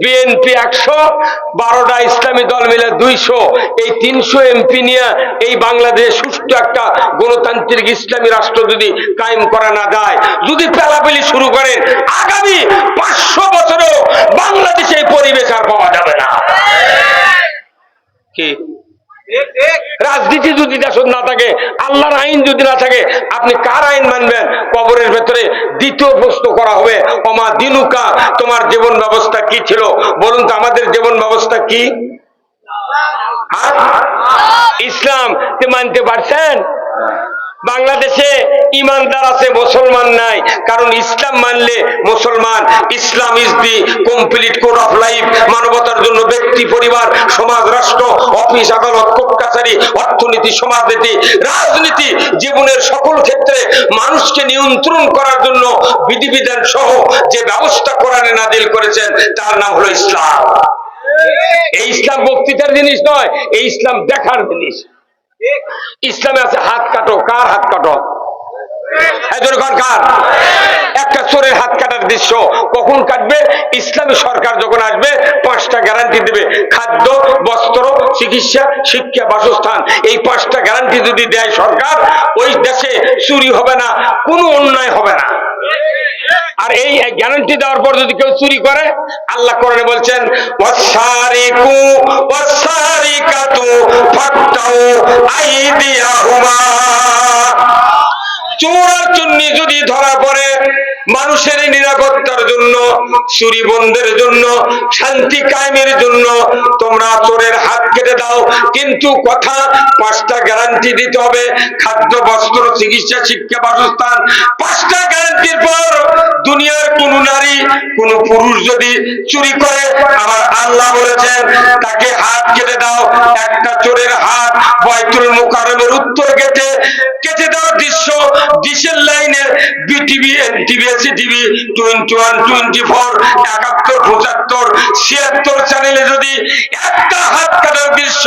বিএনপি 100, 12টা ইসলামী দল মিলে 200, এই 300 এমপি নিয়ে এই বাংলাদেশে সুষ্ঠু একটা গণতান্ত্রিক ইসলামী রাষ্ট্র যদি কায়েম করা না যায়, যদি পেলাপেলি শুরু করেন, আগামী 500 বছরেও বাংলাদেশে এই পরিবেশ আর পাওয়া যাবে না। কি রাজনীতি যদি দেশত না থাকে, আল্লাহর আইন যদি না থাকে, আপনি কার আইন মানবেন? কবরের ভেতরে দ্বিতীয় প্রশ্ন করা হবে, ওমা দিনুকা, তোমার জীবন ব্যবস্থা কি ছিল? বলুন তো আমাদের জীবন ব্যবস্থা কি? ইসলাম মানতে পারছেন? বাংলাদেশে ইমানদার আছে, মুসলমান নাই, কারণ ইসলাম মানলে মুসলমান। Islam is the complete code of life. মানবতার জন্য ব্যক্তি, পরিবার, সমাজ, রাষ্ট্র, অফিস, আদালত, কোর্ট কাছারি, অর্থনীতি, সমাজনীতি, রাজনীতি, জীবনের সকল ক্ষেত্রে মানুষকে নিয়ন্ত্রণ করার জন্য বিধিবিধান সহ যে ব্যবস্থা কোরআনে নাযিল করেছেন তার নাম হলো ইসলাম। এই ইসলাম বক্তৃতার জিনিস নয়, এই ইসলাম দেখার জিনিস। ইসলামে আছে হাত কাটো। কার হাত কাটো? কার? একটা চোরের হাত কাটার দৃশ্য কখন কাটবে? ইসলামী সরকার যখন আসবে 5টা গ্যারান্টি দেবে, খাদ্য, বস্ত্র, চিকিৎসা, শিক্ষা, বাসস্থান। এই 5টা গ্যারান্টি যদি দেয় সরকার, ওই দেশে চুরি হবে না, কোনো অন্যায় হবে না। আর এই গ্যারান্টি দেওয়ার পর যদি কেউ চুরি করে, আল্লাহ কোরআনে বলছেন ওয়াসারিকু ওয়াসারিকাতু ফাকতাউ আইদিয়াহুমা। চোর আর চুন্নি যদি ধরা পড়ে, মানুষের নিরাপত্তার জন্য, চুরি বন্ধের জন্য, শান্তি কায়েমের জন্য তোমরা চোরের হাত কেটে দাও। কিন্তু কথা, 5টা গ্যারান্টি দিতে হবে, খাদ্য, বস্ত্র, চিকিৎসা, শিক্ষা, বাসস্থান। 5টা গ্যারান্টির পর দুনিয়ার কোন নারী, কোন পুরুষ যদি চুরি করে, আমার আল্লাহ বলেছেন তাকে হাত কেটে দাও। একটা চোরের হাত বাইতুল মুকাররমের উত্তর গেটে কেটে দেওয়ার দৃশ্য ডিশের লাইনের বিটিভি, এনটিভি, সিটিভি 21, 24, 71, 75, 76 চ্যানেলে যদি একটা হাত কাটার দৃশ্য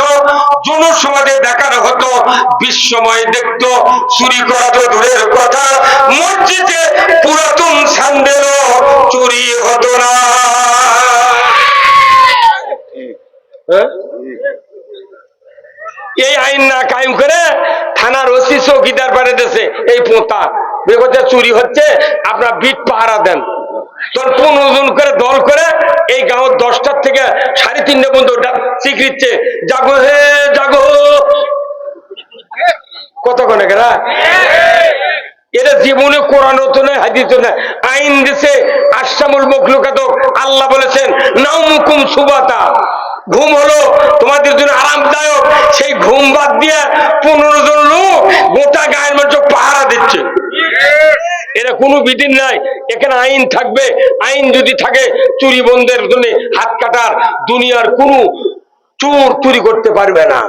জনসমাজে দেখানো হতো, বিশ্বময় দেখতো। চুরি করা তো দূরের কথা, মসজিদে পুরাতন স্যান্ডেলও চুরি হতো না। এই আইন না কায়েম করে থানার ওসি চৌকিদার পাঠিয়েছে, এই পোঁতা চুরি হচ্ছে, আপনার বিট পাহারা দেন। তখন 15 জন করে দল করে এই গাঁও 10টার থেকে 3:30 পর্যন্ত চিকিৎসে, জাগো হে জাগো। কতক্ষণে কেনা এটা জীবনে কোরআন হতো না, হাদিস না, আইন দিছে আশরামুল মাখলুকাত। আল্লাহ বলেছেন নাউমুকুম সুবাতা, ঘুম হলো তোমাদের জন্য আরামদায়ক। সেই ঘুম বাদ দিয়ে 15 জন লোক গোটা গায়ের মানুষ পাহারা দিচ্ছে। এরা কোনো বিধির নাই, এখানে আইন থাকবে। আইন যদি থাকে চুরি বন্ধের জন্য হাত কাটার, দুনিয়ার কোনো চোর চুরি করতে পারবে না।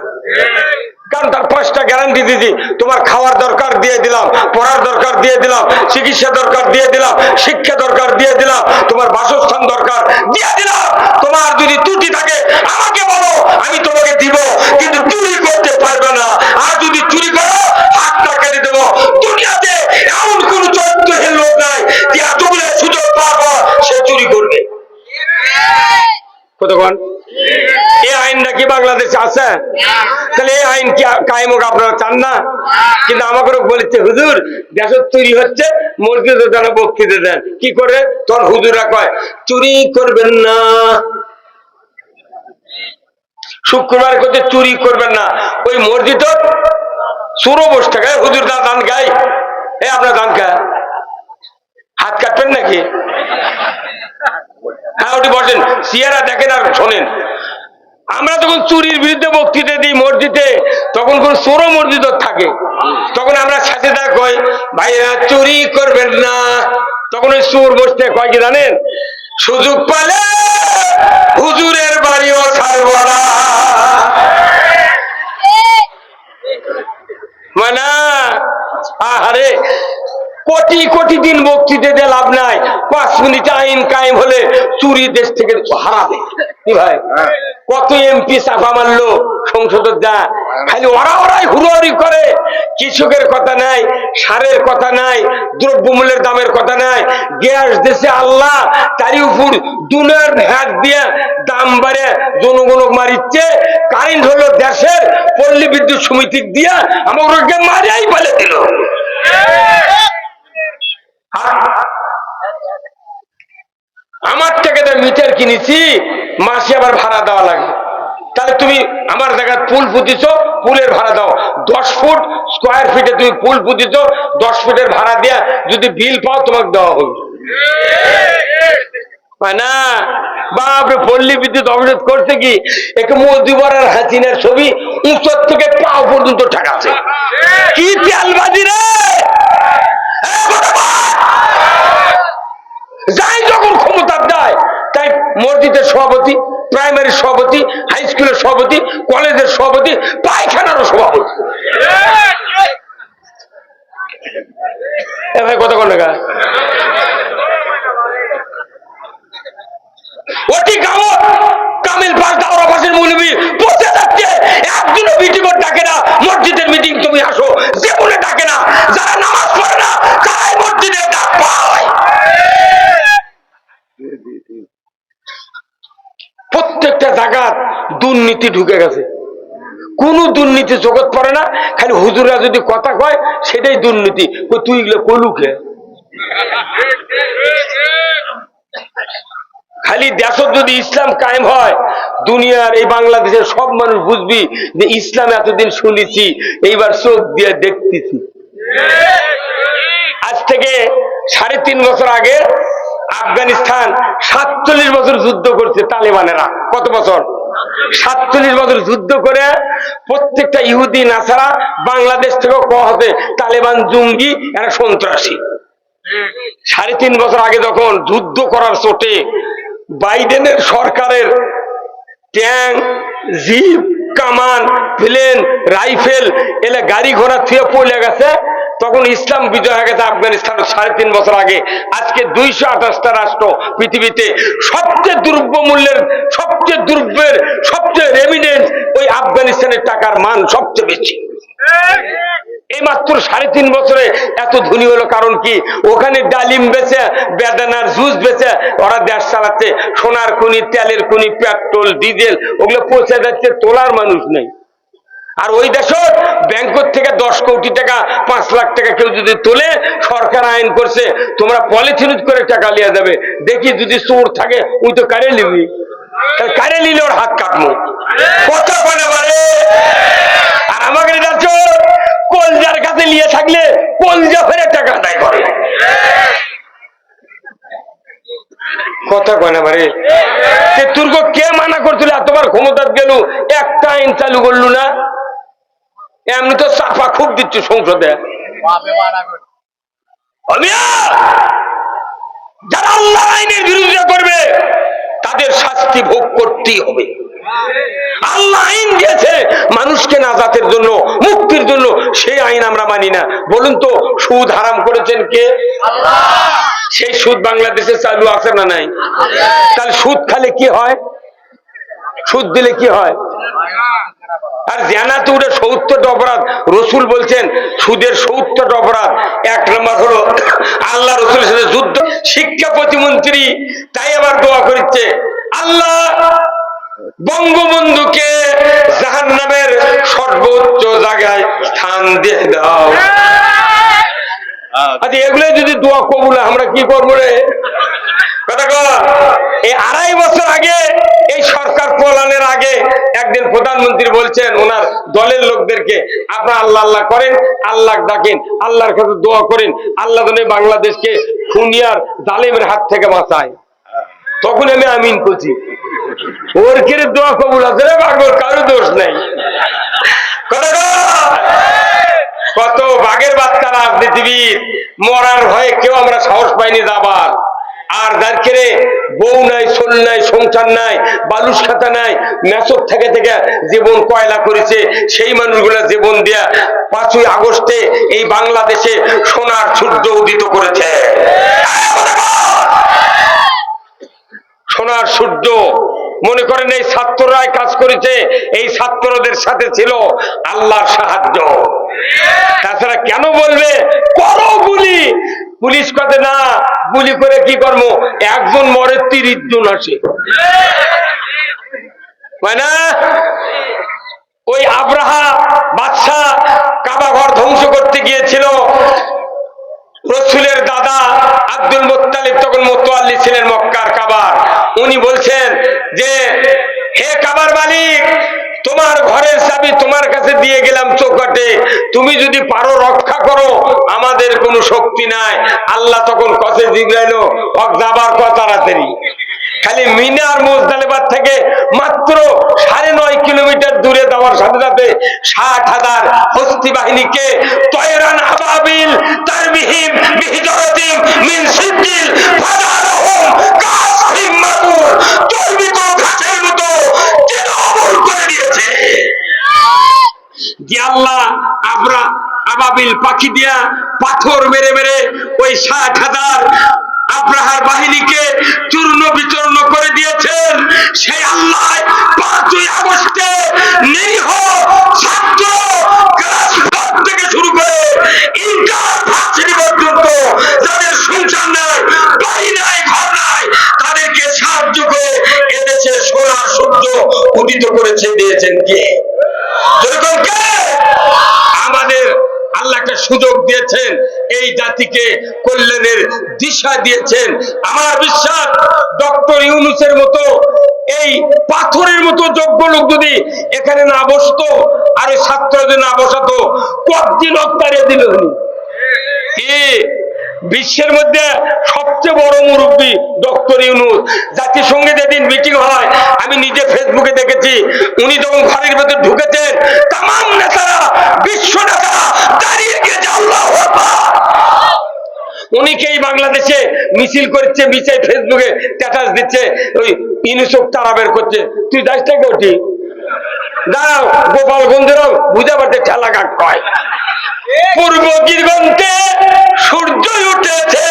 কারণ তার 5টা গ্যারান্টি দিদি, তোমার খাওয়ার দরকার দিয়ে দিলাম, পড়ার দরকার দিয়ে দিলাম, চিকিৎসা দরকার দিয়ে দিলাম, শিক্ষা দরকার দিয়ে দিলাম, তোমার বাসস্থান দরকার দিয়ে দিলাম। তোমার যদি ত্রুটি থাকে আমাকে বলো, আমি তোমাকে দিব, কিন্তু চুরি করতে পারবে না। আর যদি চুরি করো হাতটা কেটে দেবো। দুনিয়াতে এমন কোন চরিত্রহীন লোক নাই যে এতগুলো সুযোগ পাওয়ার পর সে চুরি করবে। কতক্ষণ এই আইনটা কি বাংলাদেশে আছে? তাহলে এই আইন কি কায়েম হোক আপনারা চান না? কিন্তু আমাকে বলেছে হুজুর দেশের চুরি হচ্ছে, মসজিদে যেন বক্তৃতা দেন। কি করে? তখন হুজুরা কয় চুরি করবেন না, শুক্রবার করতে চুরি করবেন না। ওই মসজিদ চোরও বসে থাকে, হুজুর দান গাই, আপনার দান খায়, হাত কাটবেন নাকি? হ্যাঁ ওটি বসেন, সিয়ারা দেখেন আর শোনেন। আমরা যখন চুরির বিরুদ্ধে বক্তৃতা দিই মসজিদে, তখন কোন চোরও মসজিদ থাকে, তখন আমরা সাথে তা কই ভাইরা চুরি করবেন না। তখন ওই চোর বসতে কয় কি জানেন? সুযোগ পালে হুজুরের বাড়িও ছাড়ব না। কোটি কোটি দিন বক্তৃতা দিয়ে লাভ নাই, 5 মিনিট আইন কায়েম হলে চুরি দেশ থেকে হারাবে। কি ভাই, কত এমপি চাপা মারলো সংসদের, যা খালি ওরাই হুড়োহুড়ি করে। কৃষকের কথা নাই, সারের কথা নাই, দ্রব্যমূল্যের দামের কথা নাই। গ্যাস দেশে আল্লাহ, তারই উপর দুনের ভ্যাট দিয়ে দাম বাড়ে জনগণ মারিচ্ছে। কারেন্ট হলো দেশের পল্লী বিদ্যুৎ সমিতি দিয়া আমাকে মারিয়াই বলে দিল। আমার থেকে মিটার কিনেছি, মাসে আবার ভাড়া দেওয়া লাগে। তাহলে তুমি আমার জায়গায় পুল পুঁতিছ, পুলের ভাড়া দাও। 10 ফুট স্কোয়ার ফিটে তুমি পুল পুঁতিছ, 10 ফুটের ভাড়া দিয়া যদি বিল পাও তোমাকে দেওয়া হবে না। বাপরে, পল্লী বিদ্যুৎ অবরোধ করছে কি, একে মজিবর আর হাসিনার ছবি উঁচর থেকে পাও পর্যন্ত ঠেকাচ্ছে। কি তেলবাজি রে! যাই যখন ক্ষমতা দেয়, তাই মসজিদের সভাপতি, প্রাইমারি সভাপতি, হাই স্কুলের সভাপতি, কলেজের সভাপতি, পায়খানারও সভাপতি। ভাই কত কোন টাকা অতি গাঁৱত কামিল পাশ দাওরা পাশের মৌলবী বসে যাচ্ছে, একদিনও মিটিং ডাকে না। মসজিদের মিটিং তুমি আসো, জীবনে ডাকে না। যারা নামাজ পড়ে না তারাই মসজিদে ডাক পায়। প্রত্যেকটা জায়গার দুর্নীতি ঢুকে গেছে, কোন দুর্নীতি জগৎ পড়ে না। খালি হুজুরা যদি কথা কয় সেটাই দুর্নীতি। তুই এগুলো কলুকে খালি দেশ যদি ইসলাম কায়েম হয়, দুনিয়ার এই বাংলাদেশের সব মানুষ বুঝবি যে ইসলাম এতদিন শুনেছি, এইবার চোখ দিয়ে দেখতেছি। আজ থেকে 3.5 বছর আগে আফগানিস্তান 47 বছর যুদ্ধ করছে তালেবানেরা। কত বছর? 47 বছর যুদ্ধ করে প্রত্যেকটা ইহুদি নাসারা বাংলাদেশ থেকেও কওয়া হবে তালেবান জঙ্গি, এরা সন্ত্রাসী। 3.5 বছর আগে যখন যুদ্ধ করার চোটে বাইডেনের সরকারের ট্যাঙ্ক, জিপ, কামান, প্লেন, রাইফেল এলে গাড়ি ঘোড়া থুয়ে পড়ে গেছে, তখন ইসলাম বিজয় হয়ে গেছে আফগানিস্তানের 3.5 বছর আগে। আজকে 228টা রাষ্ট্র পৃথিবীতে, সবচেয়ে দ্রব্য মূল্যের, সবচেয়ে দ্রব্যের, সবচেয়ে রেমিডেন্স ওই আফগানিস্তানের টাকার মান সবচেয়ে বেশি। এই মাত্র 3.5 বছরে এত ধনী হলো কারণ কি? ওখানে ডালিম বেচে, বেদানার জুস বেচে ওরা দেশ চালাচ্ছে। সোনার খনি, তেলের খনি, পেট্রোল, ডিজেল ওগুলো পৌঁছে যাচ্ছে, তোলার মানুষ নেই। আর ওই দেশের ব্যাংকের থেকে 10 কোটি টাকা, 5 লাখ টাকা কেউ যদি তোলে, সরকার আইন করছে তোমরা পলিথিন করে টাকা নিয়ে যাবে। দেখি যদি চোর থাকে ওই তো কারে নিবি, কারে নিলে ওর হাত কাটবো। কথা বলে বলে আর আমাকে কলজার কাছে নিয়ে থাকলে কলজা ফেরে টাকা আদায় করে। কথা কয় না বারে, তুর্গ কে মানা করছিল? এতবার ক্ষমতা গেল, একটা আইন চালু করলু না। এমনি তো চাপা খুব দিচ্ছ সংসদে। যারা আল্লাহ আইনের বিরোধিতা করবে তাদের শাস্তি ভোগ করতেই হবে। আল্লাহ আইন দিয়েছে মানুষকে নাজাতের জন্য, মুক্তির জন্য, সেই আইন আমরা মানি না। বলুন তো, সুদ হারাম করেছেন কে? আল্লাহ। সেই সুদ বাংলাদেশে চালু আছে না নাই? তাহলে সুদ খালে কি হয়? সুদ দিলে কি হয়? আর জানাতে উঠে 70টা অপরাধ। রসুল বলছেন সুদের 70টা অপরাধ। 1 নম্বর হলো আল্লাহ রসুলের সাথে যুদ্ধ। শিক্ষা প্রতিমন্ত্রী তাই আবার দোয়া করছে, আল্লাহ বঙ্গবন্ধুকে জাহান্নামের সর্বোচ্চ জায়গায় স্থান দিয়ে দাও। আচ্ছা, এগুলো যদি দোয়া কবুল, আমরা কি করবো রে? কথা কর। এই 2.5 বছর আগে, এই সরকার পলানের আগে একদিন প্রধানমন্ত্রী বলছেন ওনার দলের লোকদেরকে, আপনারা আল্লাহ আল্লাহ করেন, আল্লাহ ডাকেন, আল্লাহর কাছে দোয়া করেন, আল্লাহ যেন বাংলাদেশকে খুনিয়ার জালেমের হাত থেকে বাঁচায়। তখন আমি আমিন করছি। ওর কে দোয়া কবুল আছে রে বাগর, কারো দোষ নাই। কত বাঘের বাচ্চা রাজনীতিবিদ, মরার ভয়ে কেউ আমরা সাহস পাইনি যাবার। আর দাঁড়কে বউ নাই, সোল নাই, সংসার নাই, বালুস খাতা নাই, মেসর থেকে থেকে জীবন কয়লা করেছে, সেই মানুষগুলা জীবন দিয়া 5ই আগস্টে এই বাংলাদেশে সোনার সূর্য উদিত করেছে। সোনার সূর্য। মনে করেন এই ছাত্ররাই কাজ করেছে, এই ছাত্রদের সাথে ছিল আল্লাহর সাহায্য। তাছাড়া কেন বলবে করো গুলি, পুলিশ কথা না, গুলি করে কি করবো, একজন মরে 30 জন আসে, না? ওই আব্রাহা বাদশা কাবা ঘর ধ্বংস করতে গিয়েছিল, রসুলের দাদা আব্দুল মুত্তালিব তখন মুতাওয়াল্লি ছিলেন মক্কার কাবার। উনি বলছেন যে হে কাবার মালিক, তোমার ঘরের চাবি তোমার কাছে দিয়ে গেলাম চৌকাটে, তুমি যদি পারো রক্ষা করো, আমাদের কোনো শক্তি নাই। আল্লাহ তখন কসে জিবরাইল হক যাবার কথা তাড়াতাড়ি। খালি মিনা আর মুজদালিফা থেকে মাত্র 9.5 কিলোমিটার দূরে যাওয়ার সাথে সাথে 60,000 হস্তি বাহিনীকে তয়রান আবাবিল তারবিহিম বিহিজারাতিম মিন সিজিল ফাদারহুম কাসহিম মাকুর, চর্বিত ঘাসের মতো চিরমূল করে দিয়েছে। যে আল্লাহ আবাবিল পাখি দিয়া পাথর মেরে মেরে ওই 60,000 আব্রাহার বাহিনীকে চূর্ণ বিচূর্ণ করে দিয়েছেন, সেই আল্লাহ 5ই আগস্টে নিরীহ ছাত্র ক্লাস 4 থেকে শুরু করে ইন্টার ভার্সিটি পর্যন্ত যাদের সংসার নাই, বাড়ি নাই, ঘর নাই, তাদেরকে সাহায্য করে এদেশে সোনার সূর্য উদিত করেছে দিয়েছেন কে? যেরকম কে? আমাদের আল্লাহ একটা সুযোগ দিয়েছেন, এই জাতিকে কল্যাণের দিশা দিয়েছেন। আমার বিশ্বাস ডক্টর ইউনূসের মতো এই পাথরের মতো যোগ্য লোক যদি এখানে না বসতো, আর ওই ছাত্র যদি না বসাতো, কতদিন অত্যারে দিল কি? বিশ্বের মধ্যে সবচেয়ে বড় মুরব্বী ডক্টর ইউনূস। জাতিসংঘে যেদিন মিটিং হয়, আমি নিজে ফেসবুকে দেখেছি, উনি যখন ঘরের ভেতর ঢুকেছেন, তামাম নেতারা, বিশ্ব নেতারা দাঁড়িয়ে গিয়েছে আল্লাহু আকবার। উনিকেই বাংলাদেশে মিছিল করছে, মিছিল ফেসবুকে স্ট্যাটাস দিচ্ছে, ওই ইউনূসক তারা বের করছে। তুই যাস থেকে উঠি দাঁড়াও, গোপালগঞ্জেরও বুঝা পারতে ঠেলা কাট কয়, পূর্ব দিগন্তে সূর্য উঠেছে,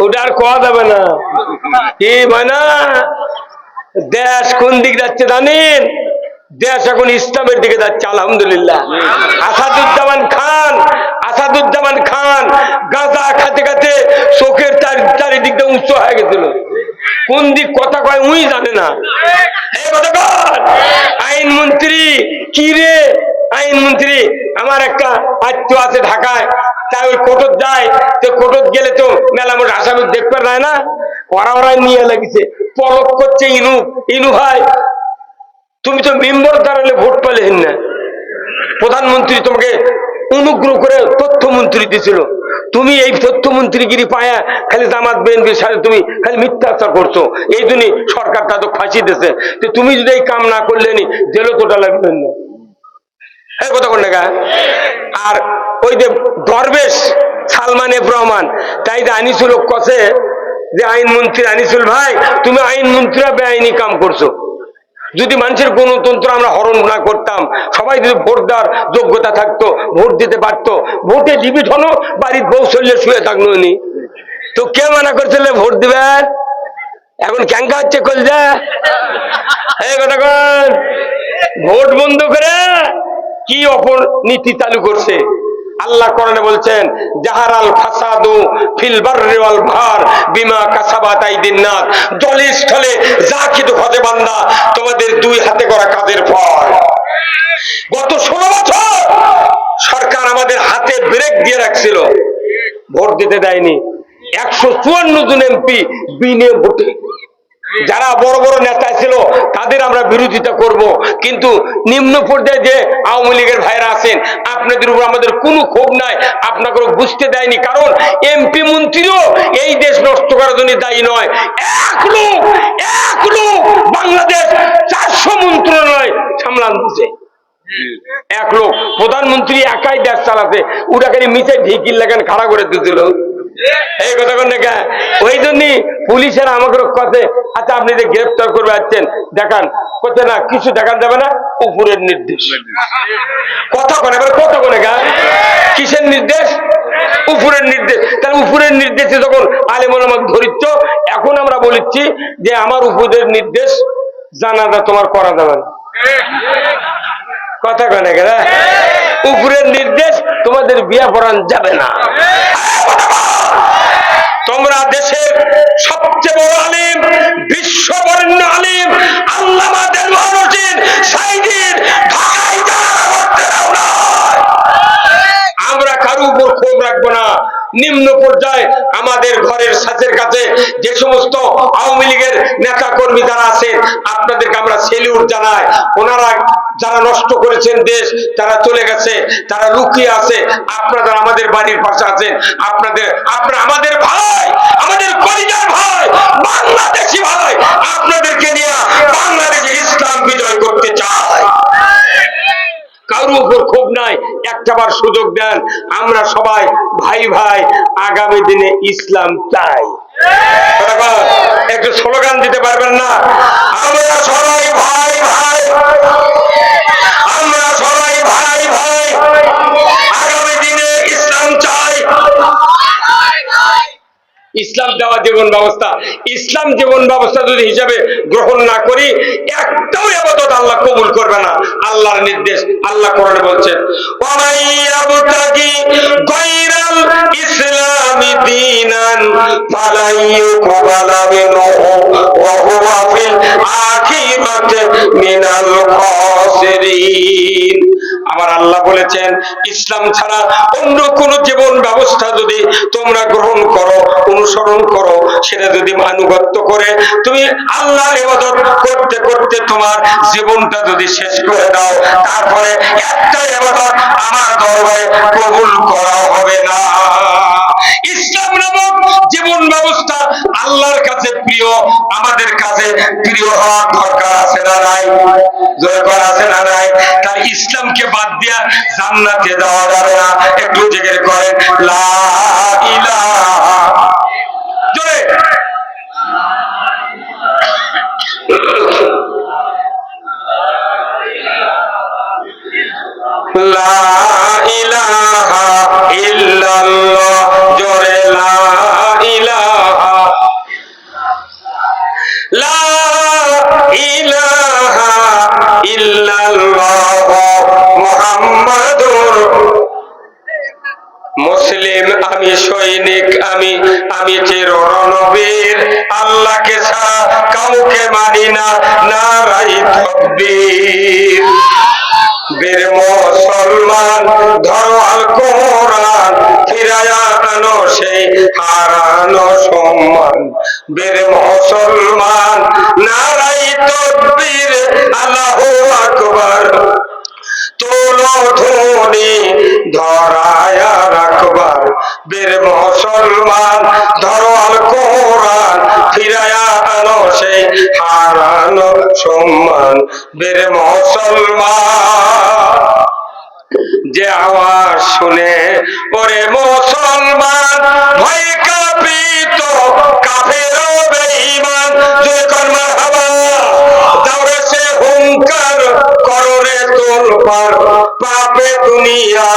ওটা আর কোয়া যাবে না। কি মানে দেশ কোন দিক যাচ্ছে জানেন? দেশ এখন ইসলামের দিকে যাচ্ছে আলহামদুলিল্লাহ। আসাদুজ্জামান খান গাঁজা খাতে খাতে চোখের চারিদিকটা উঁচু হয়ে গেছিল, কোন দিক কথা কয় উই জানে না। আইনমন্ত্রী কি রে, আইনমন্ত্রী আমার একটা আত্মীয় আছে ঢাকায়, তাই ওই কোর্টত যায়, তো কোর্টত গেলে তো মেলা মোট আসামি দেখতে পায় না, ওরা নিয়ে লাগিছে, পলক করছে ইনু ভাই, তুমি তো মেম্বার দাঁড়ালে ভোট পেলে না, প্রধানমন্ত্রী তোমাকে অনুগ্রহ করে তথ্যমন্ত্রী দিয়েছিল, তুমি এই তথ্যমন্ত্রীগিরি পায়া খালি জামাত বিএনপির সাথে তুমি খালি মিথ্যাচার করছো, এই জন্য সরকারটা তো ফাঁসি দিয়েছে। তো তুমি যদি এই কাম না করলে নি জেলও তোটা লাগবেন না, এই কথা কোন টাকা। আর ওই যে দরবেশ সালমান এফ রহমান, তাই যে আনিসুল কষে যে আইনমন্ত্রী আনিসুল ভাই, তুমি আইনমন্ত্রীরা বেআইনি কাম করছো, যদি মানুষের গণতন্ত্র আমরা হরণ না করতাম, সবাই যদি ভোট দেওয়ার যোগ্যতা থাকতো, ভোট দিতে পারতো, ভোটে ডিবিট হলো, বাড়ির বউ চললে শুয়ে থাকলো নি, তো কে মানা করছিল ভোট দিবেন? এখন ক্যাঙ্কা হচ্ছে কলজা, এই কথা কন, ভোট বন্ধ করে কি অপনীতি চালু করছে। আল্লাহ কোরআনে বলছেন, জাহারাল ফাসাদু ফিল বাররি ওয়াল বাহর বিমা কাসাবাত আইদিন নাস, জলে স্থলে যা কিছু ঘটে বান্দা, তোমাদের 2 হাতে করা কাজের ফল। গত 16 বছর সরকার আমাদের হাতে ব্রেক দিয়ে রাখছিল, ভোট দিতে দেয়নি। 154 জন এমপি বিনে ভোটে, যারা বড় বড় নেতা ছিল তাদের আমরা বিরোধিতা করব, কিন্তু নিম্ন পর্যায়ে যে আওয়ামী লীগের ভাইরা আছেন, আপনাদের উপর আমাদের কোনো ক্ষোভ নাই, আপনাকে বুঝতে দেয়নি, কারণ এমপি মন্ত্রীও এই দেশ নষ্ট করার জন্য দায়ী নয়। এক লোক বাংলাদেশ 400 মন্ত্রণালয় সামলান দিচ্ছে, এক লোক প্রধানমন্ত্রী একাই দেশ চালাতে, ওটাকে মিশে ঢিকির লাগান খাড়া করে দিয়েছিল। এই কথা কোন দেখা। ওই জন্যই পুলিশের আমাকে কাছে, আচ্ছা আপনি যে গ্রেফতার করবে আসছেন দেখান, করতে না কিছু দেখান যাবে না, উপরের নির্দেশ। কথা কোন এবার কত কোনে গা, কিসের নির্দেশ? উপরের নির্দেশ। তাহলে উপরের নির্দেশে যখন আলেমন আমাকে ধরিচ্ছ, এখন আমরা বলিচ্ছি যে আমার উপরের নির্দেশ জানাজা তোমার করা যাবে না। কথা কনে গেলে উপরের নির্দেশ তোমাদের বিয়া পড়ান যাবে না। তোমরা দেশের সবচেয়ে বড় আলিম, বিশ্ববরেণ্য আলিম আল্লামা দেলওয়ার হোসেন সাঈদীর ঢাকায় আমরা কারো উপর ক্ষোভ রাখবো না। নিম্ন পর্যায়ে আমাদের ঘরের সাথের কাছে যে সমস্ত আওয়ামী লীগের নেতা কর্মী যারা আছেন, আপনাদেরকে আমরা সেলিউট জানাই। ওনারা যারা নষ্ট করেছেন দেশ, তারা চলে গেছে, তারা লুকিয়ে আছে। আপনারা আমাদের বাড়ির পাশে আছেন, আপনারা আমাদের ভাই, আমাদের কলিজার ভাই, বাংলাদেশি ভাই। আপনাদেরকে নিয়ে বাংলাদেশে ইসলাম বিজয় করতে চাই। কারোর উপর ক্ষোভ নাই, একটাবার সুযোগ দেন। আমরা সবাই ভাই ভাই, আগামী দিনে ইসলাম চাই। একটু স্লোগান দিতে পারবেন না? আমরা সবাই ভাই ভাই, আমরা সবাই ভাই ভাই, আগামী দিনে ইসলাম চাই। ইসলাম দেওয়া জীবন ব্যবস্থা, ইসলাম জীবন ব্যবস্থা যদি হিসাবে গ্রহণ না করি, একটাও ইবাদত আল্লাহ কবুল করবে না। আল্লাহর নির্দেশ, আল্লাহ কোরআনে বলছেন, ওয়ামাই ইয়াবতাগি গায়রাল ইসলামি দীনান ফালা ইউকবালা মিনহু ওয়া হুয়া ফিল আখিরাতি মিনাল খাসিরিন। আমার আল্লাহ বলেছেন, ইসলাম ছাড়া অন্য কোন জীবন ব্যবস্থা যদি তোমরা গ্রহণ করো, অনুসরণ করো, সেটা যদি আনুগত্য করে তুমি আল্লাহর ইবাদত করতে করতে তোমার জীবনটা যদি শেষ করে দাও, তারপরে একটা ইবাদত আমার দরবারে কবুল করা হবে না। ইসলাম নামক জীবন ব্যবস্থা আল্লাহর কাছে প্রিয়, আমাদের কাছে প্রিয় হওয়ার দরকার আছে না নাই? দরকার আছে না নাই? তাই ইসলামকে বাদ দিয়া জান্নাতে যাওয়া যাবে না। একটু জিকির করেন লা ইলাহা, জোরে লা ইলাহা ইল্লাল্লাহ, জোরে লা ইলাহা, লা ইলাহা ইল্লাল্লাহ মুহাম্মাদুর। মুসলিম আমি, সৈনিক আমি চির রণবীর, আল্লাহকে ছাড়া কাউকে মানি না, নারাই তাকবীর। বীর মুসলমান ধরো আল কোরআন, ফিরায়া আনো সেই হারানো সম্মান। বীর মুসলমান নারাই তাকবীর, আল্লাহু আকবার। তোলো ধ্বনি ধরায়া রাখবার, বীর মুসলমান ধরো আল কোরআন, ফিরায়া আনো সেই হারানো সম্মান। বীর মুসলমান যে আওয়াজ শুনে ওরে মুসলমান ভয় কাঁপিত কাফের বেঈমান। জয় কর মারহাবা, দাওরে সে হুঙ্কার কররে তোলপার, পাপে দুনিয়া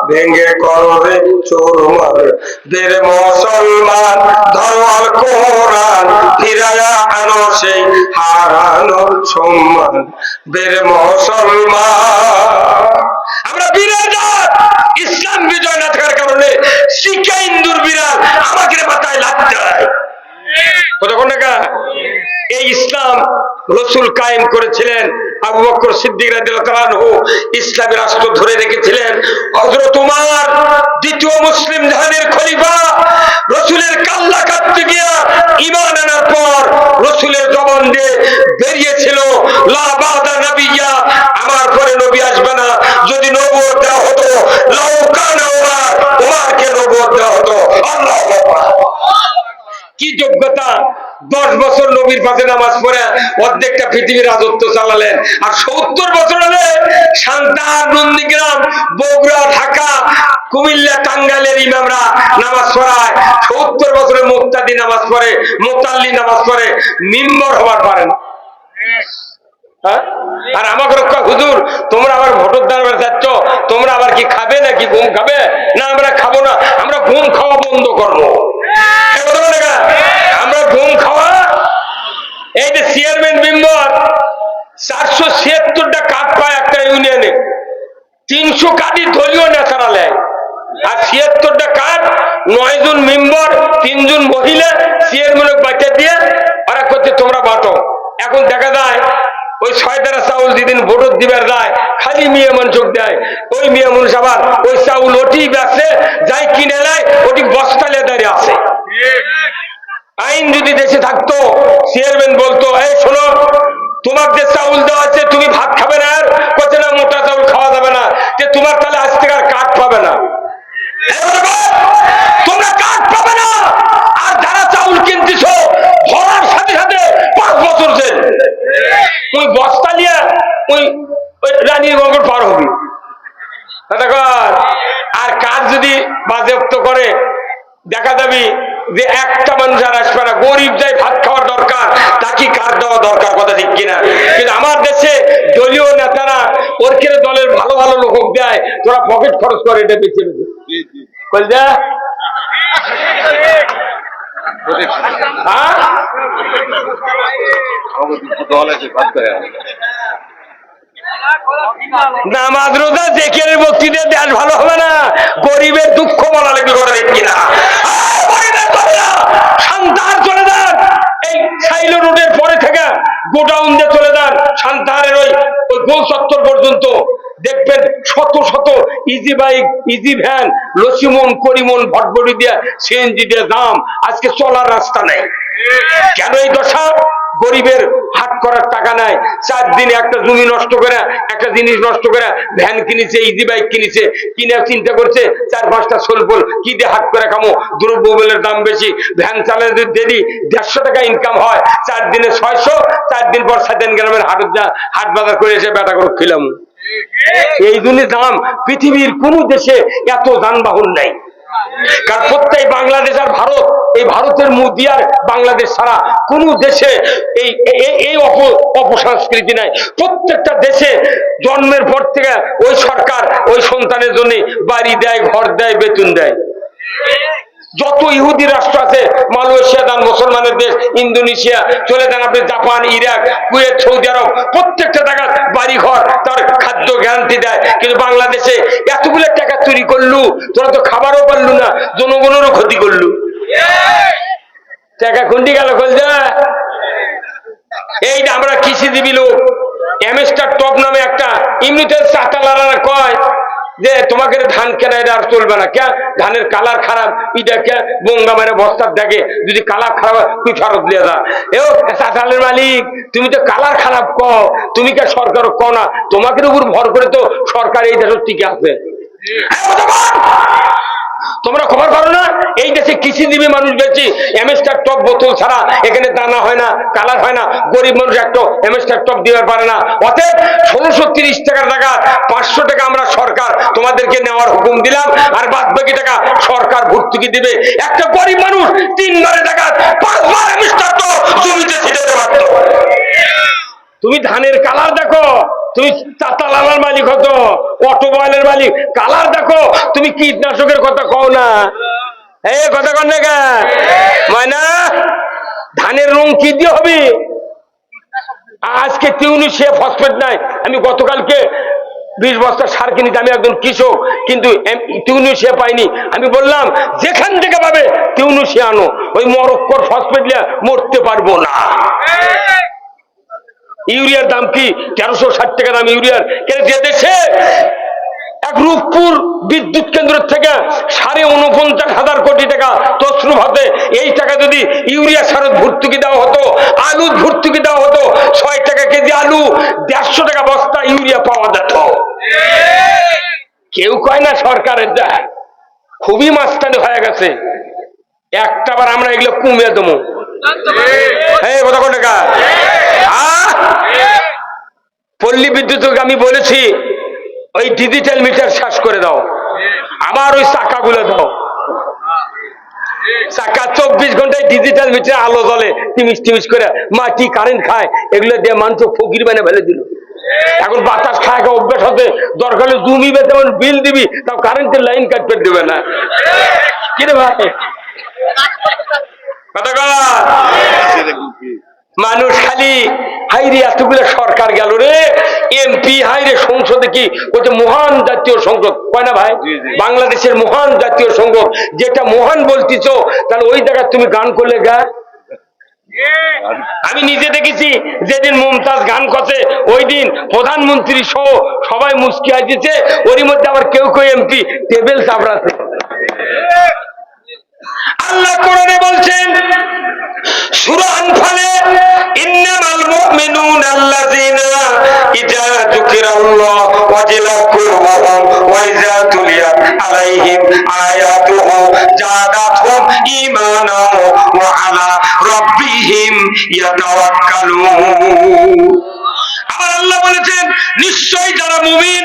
ভেঙে কররে চুরমার। বীর মুসলমান ধরো আল কোরআন, ফিরায়া আনো সেই হারানো সম্মান। বীর মুসলমান আমরা বীরের জাত। ইসলাম বিজয় না থাকার কারণে শিক্ষা ইন্দুর বিড়াল আমাকে মাথায় লাগতে হয়। কতক্ষণ টাকা এই ইসলাম রসুল কায়েম করেছিলেন, আবু বকর সিদ্দিক রাদিয়াল্লাহু আনহু ইসলামী রাষ্ট্র ধরে রেখেছিলেন। হযরত ওমর দ্বিতীয় মুসলিম জাহানের খলিফা রসুলের কাল্লা কাটতে গিয়া ঈমান আনার পর রসুলের জবান দিয়ে বেরিয়েছিল লা বাদা নবিয়্যা, আমার পরে নবী আসবে না। যদি নবুয়ত দেওয়া হতো, লাউ কানা ওমর, ওমরকে নবুয়ত দেওয়া হতো। আল্লাহু আকবার। কি যোগ্যতা! 10 বছর নবীর পাশে নামাজ পড়ে অর্ধেকটা পৃথিবীর রাজত্ব চালালেন। আর 70 বছর হলে সান্তাহার, নন্দীগ্রাম, বগুড়া, ঢাকা, কুমিল্লা, টাঙ্গাইলের ইমামরা নামাজ পড়ায়, 70 বছরের মুক্তাদি নামাজ পড়ে, মোতাল্লি নামাজ পড়ে, মিম্বর হবার পারে না। হ্যাঁ? আর আমাকে রক্ষা হুজুর, তোমরা আবার ভোটের দাঁড়াবে যাচ্ছ, তোমরা আবার কি খাবে নাকি ঘুম খাবে? না, আমরা খাবো না, আমরা ঘুম খাওয়া বন্ধ করবো। আমরা ঘুম খাওয়া, এই যে চেয়ারম্যান মেম্বার 476টা কার্ড পায় একটা ইউনিয়নে, 300 কার্ডই দলীয় নেতারা নেয়, আর 76টা কার্ড 9 জন মেম্বার, 3 জন মহিলা চেয়ারম্যান বাচ্চা দিয়ে ওরা করছে তোমরা বাটো। এখন দেখা যায় ওই 6 টাকা চাউল যেদিন ভোট দিবার যায় খালি মেয়ে মানুষ দেয়, ওই মেয়ে মানুষ আবার ওই চাউল ওটি বেচে, যাই কিনে নেয় ওটি বস্তা লেদারে আছে। আইন যদি দেশে থাকতো, চেয়ারম্যান বলতো এই শোনো, তোমার যে চাউল দেওয়া আছে তুমি ভাত খাবে না, আর বলছে না মোটা চাউল খাওয়া যাবে না, যে তোমার তাহলে আজ থেকে আর কাঠ পাবে না, তোমরা কাঠ পাবে না, আর যারা চাউল কিনতেছ ধরার সাথে সাথে 5 বছর জেল। ওই বস্তা নিয়ে ওই রানীর গঙ্গর পার হবি। আর কাজ যদি বাজেয়াপ্ত করে দেখা যাবি যে একটা মানুষ আর আসবে না, গরিব যাই ভাত খাওয়ার দরকার, তাকে কার দেওয়া দরকার, কথা ঠিক কিনা? কিন্তু আমার দেশে দলীয় নেতারা ওর কেড়ে দলের ভালো ভালো লোক দেয়, তোরা পকেট খরচ করে এটা বেঁচে বেঁচে বলছে। নামাজ রোজা জেকের বক্তৃতা দেশ ভালো হবে না, গরিবের দুঃখ বলা লাগবে, কথা ঠিক কিনা? সন্তান চলে যান এই সাইলো রোডের পরে থেকে গোডাউন দিয়ে চলে যান সন্তানের ওই গোল চত্বর পর্যন্ত, দেখবেন শত শত ইজি বাইক, ইজি ভ্যান, লসিমন করিমন ভটভটি দিয়ে সিএনজি দিয়ে দাম, আজকে চলার রাস্তা নেই। কেন এই দশা? গরিবের হাট করার টাকা নাই, 4 দিনে একটা জমি নষ্ট করে, একটা জিনিস নষ্ট করে ভ্যান কিনেছে, ইজি বাইক কিনেছে, কিনে চিন্তা করছে 4-5টা সোলপোল কি দিয়ে হাট করে খামো, দ্রব্যমূল্যের দাম বেশি, ভ্যান চালালে যদি দেরি 150 টাকা ইনকাম হয়, 4 দিনে 600, 4 দিন পর 7 গ্রামের হাট বাজার করে এসে বেটা করে খেলাম। এই জন্য দাম, পৃথিবীর কোন দেশে এত যানবাহন নাই। কারণ প্রত্যেক বাংলাদেশ আর ভারত, এই ভারতের মোদি আর বাংলাদেশ ছাড়া কোন দেশে এই অপসংস্কৃতি নাই। প্রত্যেকটা দেশে জন্মের পর থেকে ওই সরকার ওই সন্তানের জন্য বাড়ি দেয়, ঘর দেয়, বেতন দেয়। যত ইহুদি রাষ্ট্র আছে, মালয়েশিয়া দেন, মুসলমানের দেশ, ইন্দোনেশিয়া চলে যান আপনি, জাপান, ইরাক, কুয়েত, সৌদি আরব, প্রত্যেকটা জায়গা বাড়ি ঘর, তার খাদ্য গ্যারান্টি দেয়। কিন্তু বাংলাদেশে এতগুলো টাকা চুরি করলু, তোরা তো খাবারও পারলু না, জনগণেরও ক্ষতি করলু, টাকা খুন্ডি গেল কলজা। এইটা আমরা কৃষিজীবী লোক, অ্যামেস্টার টপ নামে একটা এমনিতে চাতালারা কয় যে তোমাকে ধান কেনা এটা আর চলবে না, কে ধানের কালার খারাপ, এটা কে বঙ্গা মেরে বস্তার দেখে, যদি কালার খারাপ তুই ফেরত দিয়ে যা। এও চাতালের মালিক, তুমি তো কালার খারাপ কও, তুমি কে সরকার কও না, তোমাকে উপর ভর করে তো সরকার এই দেশের টিকে আছে। তোমরা খবর পারো না এই দেশে কৃষিজীবী মানুষ বেশি, এমএস্টার টপ বোতল ছাড়া এখানে দানা হয় না, কালার হয় না, গরিব মানুষ একটা এমএস্টার টপ দিতে পারে না। অতএব 1630 টাকার জায়গা 500 টাকা আমরা সরকার তোমাদেরকে নেওয়ার হুকুম দিলাম, আর বাদ বাকি টাকা সরকার ভর্তুকি দিবে। একটা গরিব মানুষ 3 বারে টাকা 5 বার এমএস্টার টপ জমিতে ছিটাতে পারত। তুমি ধানের কালার দেখো, তুমি চাতালার মালিক হতো, অটোমোবাইলের মালিক, কালার দেখো, তুমি কীটনাশকের কথা কও না, এই কথা কন না কে ময়না? ধানের রং কি দিয়ে হবে? আজকে টিউনিশিয়া ফসফেট নাই, আমি গতকালকে 20 বস্তা সার কিনেছি, আমি একজন কৃষক, কিন্তু টিউনিশিয়া পাইনি। আমি বললাম যেখান থেকে পাবে টিউনিশিয়া আনো, ওই মরক্কোর ফসফেট নিয়ে মরতে পারবো না। ইউরিয়ার দাম কি 1360 টাকা দাম ইউরিয়ার। যে দেশে এক রূপপুর বিদ্যুৎ কেন্দ্র থেকে 49,500 কোটি টাকা তছরুপ হতে, এই টাকা যদি ইউরিয়া সারত ভর্তুকি দেওয়া হতো, আলুর ভর্তুকি দেওয়া হতো, 6 টাকা কেজি আলু, 150 টাকা বস্তা ইউরিয়া পাওয়া যেত। কেউ কয় না সরকারের যা খুবই মাস্তানি হয়ে গেছে, একটাবার আমরা এগুলো কমিয়ে দেবো। কত টাকা পল্লী বিদ্যুৎ আমি বলেছি ওই ডিজিটাল মিটার শেষ করে দাও, আবার ওই চাকাগুলো দাও, চাকা 24 ঘন্টায় ডিজিটাল মিটারে আলো জ্বলে টিমিস টিমিস করে, মাটি কারেন্ট খায়, এগুলো দিয়ে মানুষ ফকির বানিয়ে ফেলে দিল। এখন বাতাস খায় অভ্যাস হতে, দরকার হলে জমিবে তেমন বিল দিবি, তাও কারেন্টের লাইন কাটতে দেবে না। কিরে ভাই কথা কয়? মানুষ খালি হাইরে এতগুলো সরকার গেল রে, এমপি হাইরে সংসদে কি ওটা মহান জাতীয় সংসদ কয় না ভাই, বাংলাদেশের মহান জাতীয় সংসদ, যেটা মহান বলতিছ, তাহলে ওই জায়গায় তুমি গান করলে গা। আমি নিজে দেখেছি যেদিন মুমতাজ গান করছে ওই দিন প্রধানমন্ত্রী সহ সবাই মুস্কি আসছে, ওরই মধ্যে আবার কেউ কেউ এমপি টেবিল চাপড়াছে। আল্লাহ কোরআনে বলছেন সূরা আনফালে, ইন্নামাল মুমিনুনা আল্লাযীনা ইযা যুকিরাল্লাহ ওয়াজিলাত কুলুবুহুম ওয়া ইযা তুলিয়াত আলাইহিম আয়াতুহু যাদাতহুম ঈমানান ওয়া আলা রাব্বিহিম ইয়াতাওয়াক্কালুন। আবার আল্লাহ বলেছেন নিশ্চয়ই যারা মুমিন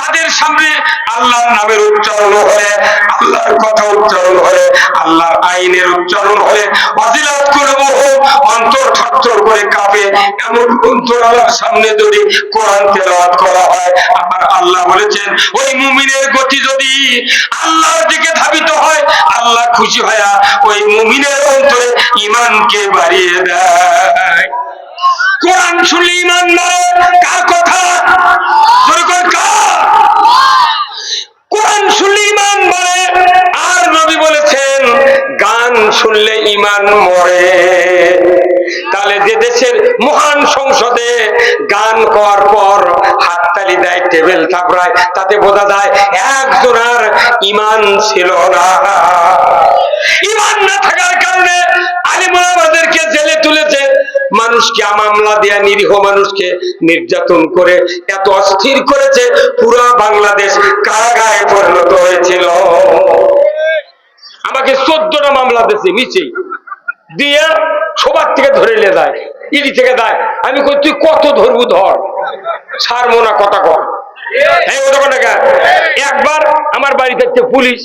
তাদের সামনে আল্লাহর নামের উচ্চারণ হলে, আল্লাহর কথা উচ্চারণ হলে, আল্লাহর আইনের উচ্চারণ হলে ওয়াজিলাত কুলুবুহুম, অন্তর থরথর করে কাঁপে। এমন অন্তর আল্লাহর সামনে যদি কোরআন তেলাওয়াত করা হয়, আমার আল্লাহ বলেছেন ওই মুমিনের গতি যদি আল্লাহর দিকে ধাবিত হয়, আল্লাহ খুশি হয়া ওই মুমিনের অন্তরে ঈমানকে বাড়িয়ে দেয়। কোরআন শুনলে ঈমান বাড়ে, কার কথা? কোরআন শুনলে ঈমান বাড়ে। আর নবী বলেছেন গান শুনলে ঈমান মরে। তাহলে যে দেশের মহান সংসদে গান করার পর হাততালি দেয়, টেবিল থাপড়ায়, তাতে বোঝা যায় একজনের ঈমান ছিল না। ঈমান না থাকার কারণে আলেম ওলামাদেরকে জেলে তুলেছে, মানুষকে মামলা দেয়া, নিরীহ মানুষকে নির্যাতন করে এত অস্থির করেছে, পুরো বাংলাদেশ কারাগারে পরিণত হয়েছিল। আমাকে 14টা মামলা দিয়েছে মিছে দিয়ে, সবার থেকে ধরে নিয়ে যায়, ইডি থেকে দেয়। আমি কই তুই কত ধরবু ধর, ছাড়বো না, কথা কর। একবার আমার বাড়ি থাকতে পুলিশ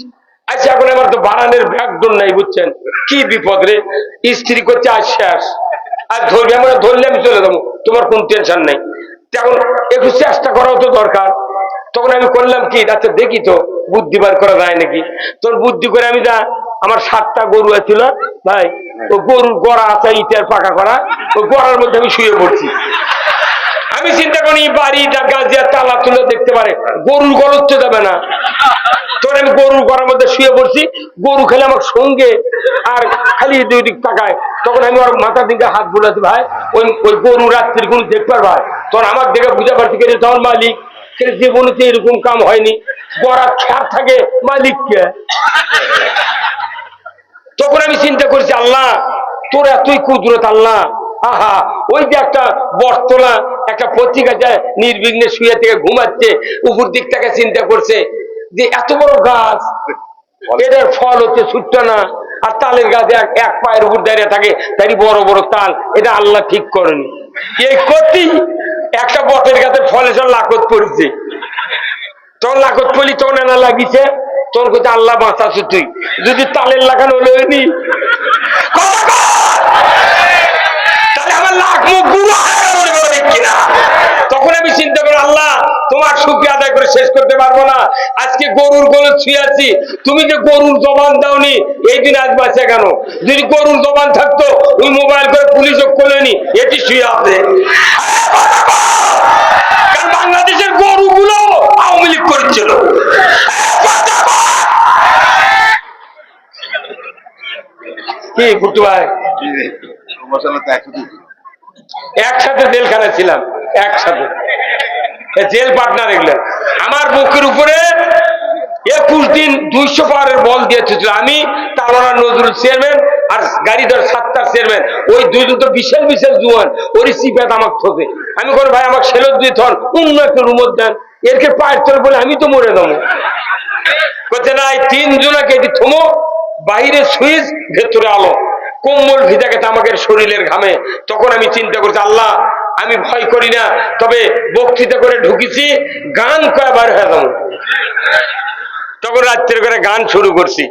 আচ্ছা, এখন আমার তো বানানের ব্যাগডোর নাই, বুঝছেন কি বিপদ রে, স্ত্রী করছে আজ শেষ, আর ধরবে, আমরা ধরলে আমি চলে যাবো, তোমার কোন টেনশন নেই। তখন একটু চেষ্টা করাও তো দরকার। তখন আমি করলাম কি, আচ্ছা দেখি তো বুদ্ধি বার করা যায় নাকি। তোর বুদ্ধি করে আমি যা, আমার 7টা গরু আছিল ভাই, ও গরুর গড়া আছে ইটের পাকা করা, ওই গড়ার মধ্যে আমি শুয়ে পড়ছি। আমি চিন্তা করি বাড়িটা গাছ তালা তুলে দেখতে পারে, গরুর গলদ তো যাবে না। তখন আমি গরুর গড়ার মধ্যে শুয়ে পড়ছি, গরু খেলে আমার সঙ্গে আর খালি 2 দিক তাকায়। তখন আমি ওর মাথার দিকে হাত বুলাচ্ছি, ভাই ওই গরু রাত্রির কোন দেখবার ভাই, তখন আমার দেখে বুঝা পারছি কে তখন মালিক, জীবনে তো এরকম কাম হয়নি, গড়ার ছাপ থাকে মালিককে। তখন আমি চিন্তা করছি আল্লাহ তোর এতই কুদরত আল্লাহ। আহা, ওই যে একটা বটতলা একটা পত্রিকা যায় নির্বিঘ্নে শুয়ে থেকে ঘুমাচ্ছে, উপর দিক থেকে চিন্তা করছে যে এত বড় গাছ, এটার ফল হচ্ছে ছোট্ট না, আর তালের গাছ এক পায়ের উপর দাঁড়িয়ে থাকে, তাই বড় বড় তাল, এটা আল্লাহ ঠিক করেনি। এই করতি একটা বটের গাছের ফলে সব লাকত পড়েছে, তখন লাকত পড়লি তখন এনা লাগিছে, তোর কোথায় আল্লাহ বাঁচাচ্ছ তুই, যদি তালের লাগানো হলো নি তাহলে আমার লাখ মুখ গুঁড়ো কিনা। তখন আমি চিন্তা করি আল্লাহ তোমার শুকরিয়া আদায় করে শেষ করতে পারবো না। আজকে গরুর গোলে ছুঁয়ে আছি, তুমি যে গরুর জবান দাওনি, এই দিন আজ বাঁচে কেন? যদি গরুর জবান থাকতো ওই মোবাইল করে পুলিশ করলেনি, এটি শুয়ে আছে। কারণ বাংলাদেশের গরুগুলো আওয়ামী লীগ করছিল। কি কুটু ভাই, একসাথে জেলখানায় ছিলাম, একসাথে জেল পার্টনার। এগুলো আমার বুকের উপরে 21 দিন 200 পাওয়ারের বল দিয়েছিল। আমি তালোয়ারা নজরুল চেয়ারম্যান আর গাড়িধর 7টার চেয়ারম্যান, ওই দুইজন তো বিশাল বিশাল জুয়ান, ওরই সিপাত আমাকে ঠোকে। আমি কোনো ভাই আমাকে সেলত দিয়ে থন অন্য একটা রুমত দেন, এরকে পায়ের তলে বলে আমি তো মরে যাবো। বলছে না, এই 3 জনাকে এটি থমো, বাইরে সুইচ ভেতরে আলো, কম্বল ভিজা গেছে আমাকে শরীরের ঘামে। তখন আমি চিন্তা করছি আল্লাহ আমি ভয় করি না, তবে বক্তৃতা করে ঢুকেছি, গান কয়বার হয়ে যাবো। তখন রাত্রে করে গান শুরু করছি।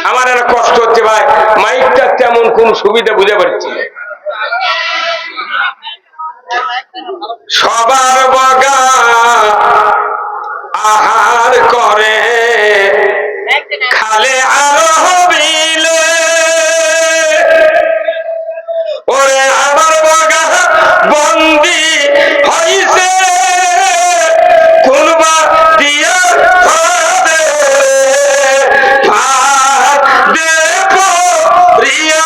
আমার একটা কষ্ট হচ্ছে ভাই, মাইকটা তেমন কোন সুবিধা বুঝে পারছি না। সবার বগা আহার করে খালে আরো হবিলে, ওরে আমার বগা বন্দি হইছে কোনবা দিয়া হবে ভাত দে পরিয়া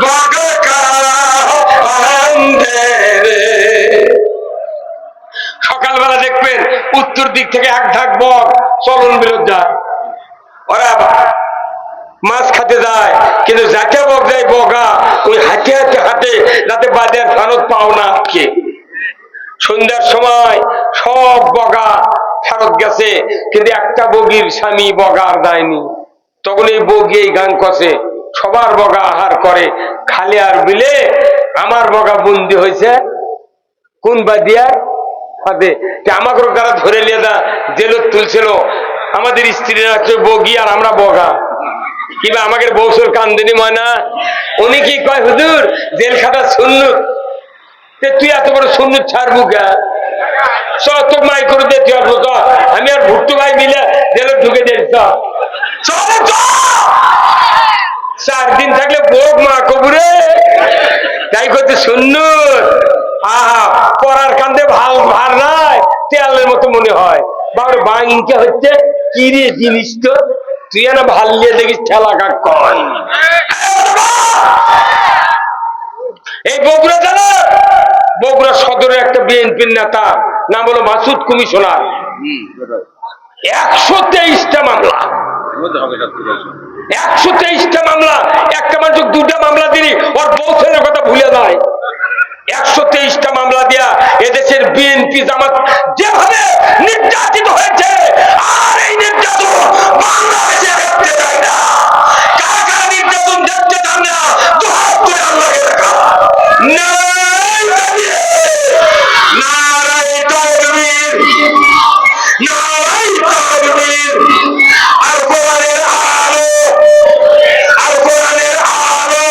বগা কান্দে রে। সকালবেলা দেখবেন উত্তর দিক থেকে এক ঢাক বক চলন বিরোধ যায়, ওরা মাছ খাতে যায়, কিন্তু যাকে বক যায় বগা ওই হাতে হাতে হাতে যাতে বাজার ফেরত পাও না কে। সন্ধ্যার সময় সব বগা ফেরত গেছে, কিন্তু একটা বগির স্বামী বগার দেয়নি। তখন এই বগি এই গান কষে, সবার বগা আহার করে খালে আর বিলে, আমার বগা বন্দি হয়েছে কোন বাদিয়ার হাতে। আমাকে তারা ধরে নিয়ে জেলত তুলছিল, আমাদের স্ত্রীরা হচ্ছে বগি আর আমরা বগা। কিংবা আমাকে বৌসুর কান্দিনী ময়না, উনি কি কয় হুজুর জেল খাটা সুন্নত, তুই এত বড় সুন্নত ছাড়বু গা, তো মাই করে দে তুই আসবো, আমি আর ভুট্টু ভাই মিলে জেলে ঢুকে দিয়েছি। 4 দিন থাকলে বোক মা কবুরে তাই করতে সুন্নত। আহা পড়ার কান্দে ভাল ভার নাই, তেলের মতো মনে হয়। বাবার বাংটা হচ্ছে কি রে জিনিস, তো তুই না ভাল নিয়ে দেখিস ঠেলা কাক কয়। এই বগুড়া জানা, বগুড়া সদরের একটা বিএনপির নেতা, নাম হলো মাসুদ কমিশনার, 123টা মামলা, 123টা মামলা, একটা মানুষ 2টা মামলা দিলি ওর বউ ছেলের কথা ভুলে যায়। 123টা মামলা দিয়া এদেশের বিএনপি জামাত যেভাবে নির্যাতিত হয়েছে, আর এই নির্যাতন বাংলাদেশে দেখতে চাই না। কারা কারা নির্যাতন দেখতে চান না, দুহাত তুলে আল্লাহকে দেখা। নারায়ে তাকবীর, নারায়ে তাকবীর। আর কোরআনের আলো, আর কোরআনের আলো,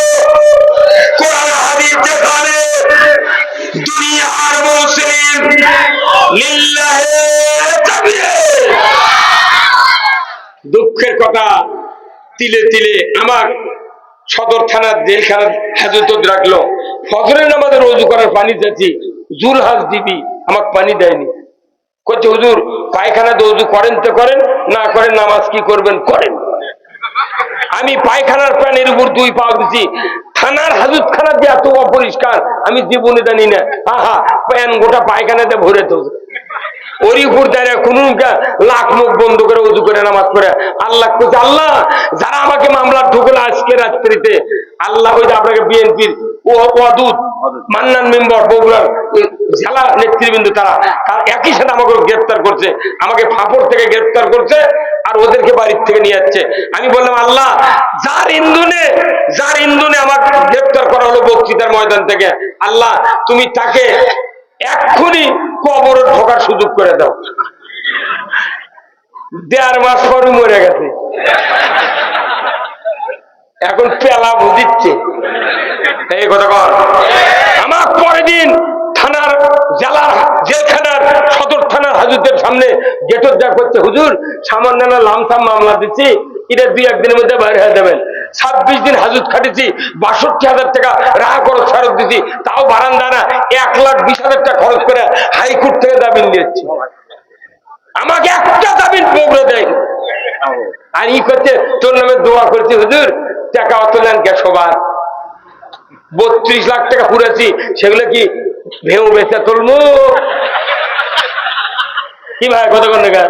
কোরআন হাদিস যেখানে দুনিয়ার মুসলিম লিল্লাহে তাকবীর। দুঃখের কথা, তিলে তিলে আমার সদর থানার জেলখানার হাজত রাখলো। ফজরের নামাজে রোজু করার পানি চাচ্ছি, জুলহাজ দিবি, আমাকে পানি দেয়নি। করছে হুজুর পায়খানা রোজু করেন তো করেন, না করেন নামাজ কি করবেন করেন। আমি পায়খানার প্যানের উপর 2 পা দিচ্ছি, থানার হাজত খানা দিয়ে এত অপরিষ্কার আমি জীবনে জানি না। আহা প্যান গোটা পায়খানাতে ভরে তো, ওরই উপর দাঁড়িয়ে কোন লাখ মুখ বন্ধ করে উজু করে নামাজ পড়ে আল্লাহ করছে, আল্লাহ যারা আমাকে মামলা ঢুকলো আজকে রাত্রিতে, আল্লাহ হয়তো আপনাকে বিএনপির অদূত মান্নান মেম্বার বগুড়ার জেলা নেতৃবৃন্দ তারা একই সাথে আমাকে গ্রেপ্তার করছে, আমাকে ফাপড় থেকে গ্রেপ্তার করছে আর ওদেরকে বাড়ির থেকে নিয়ে যাচ্ছে। আমি বললাম আল্লাহ যার ইন্ধনে আমাকে গ্রেপ্তার করা হলো বক্তৃতার ময়দান থেকে, আল্লাহ তুমি তাকে এক্ষুনি কবরে ঢোকার সুযোগ করে দাও। 1.5 মাস পর মরে গেছে, এখন পেলা বুঝিচ্ছে এই কথা কর। আমার পরের দিন থানার জেলার জেলখানার সদর থানার হাজুরদের সামনে গেটর যা করছে, হুজুর সামান্য লামসাম মামলা দিচ্ছি, এটা 2-1 দিনের মধ্যে বাইরে হয়ে যাবেন। 26 দিন হাজত খাটেছি, 62,000 টাকা রাহা খরচ ফেরত দিচ্ছি, তাও বারান্দা না 1,20,000 টাকা খরচ করে হাইকোর্ট থেকে জামিন নিয়েছি। আমাকে একটা জামিন বগুড়া দেয়নি। আর ই করছে তোর নামে দোয়া করছি, হুজুর টাকা অত নেন কে সবার, 32 লাখ টাকা পুরেছি, সেগুলো কি ভেউ বেচা তুলবো কি ভাই কতক্ষণ টাকা?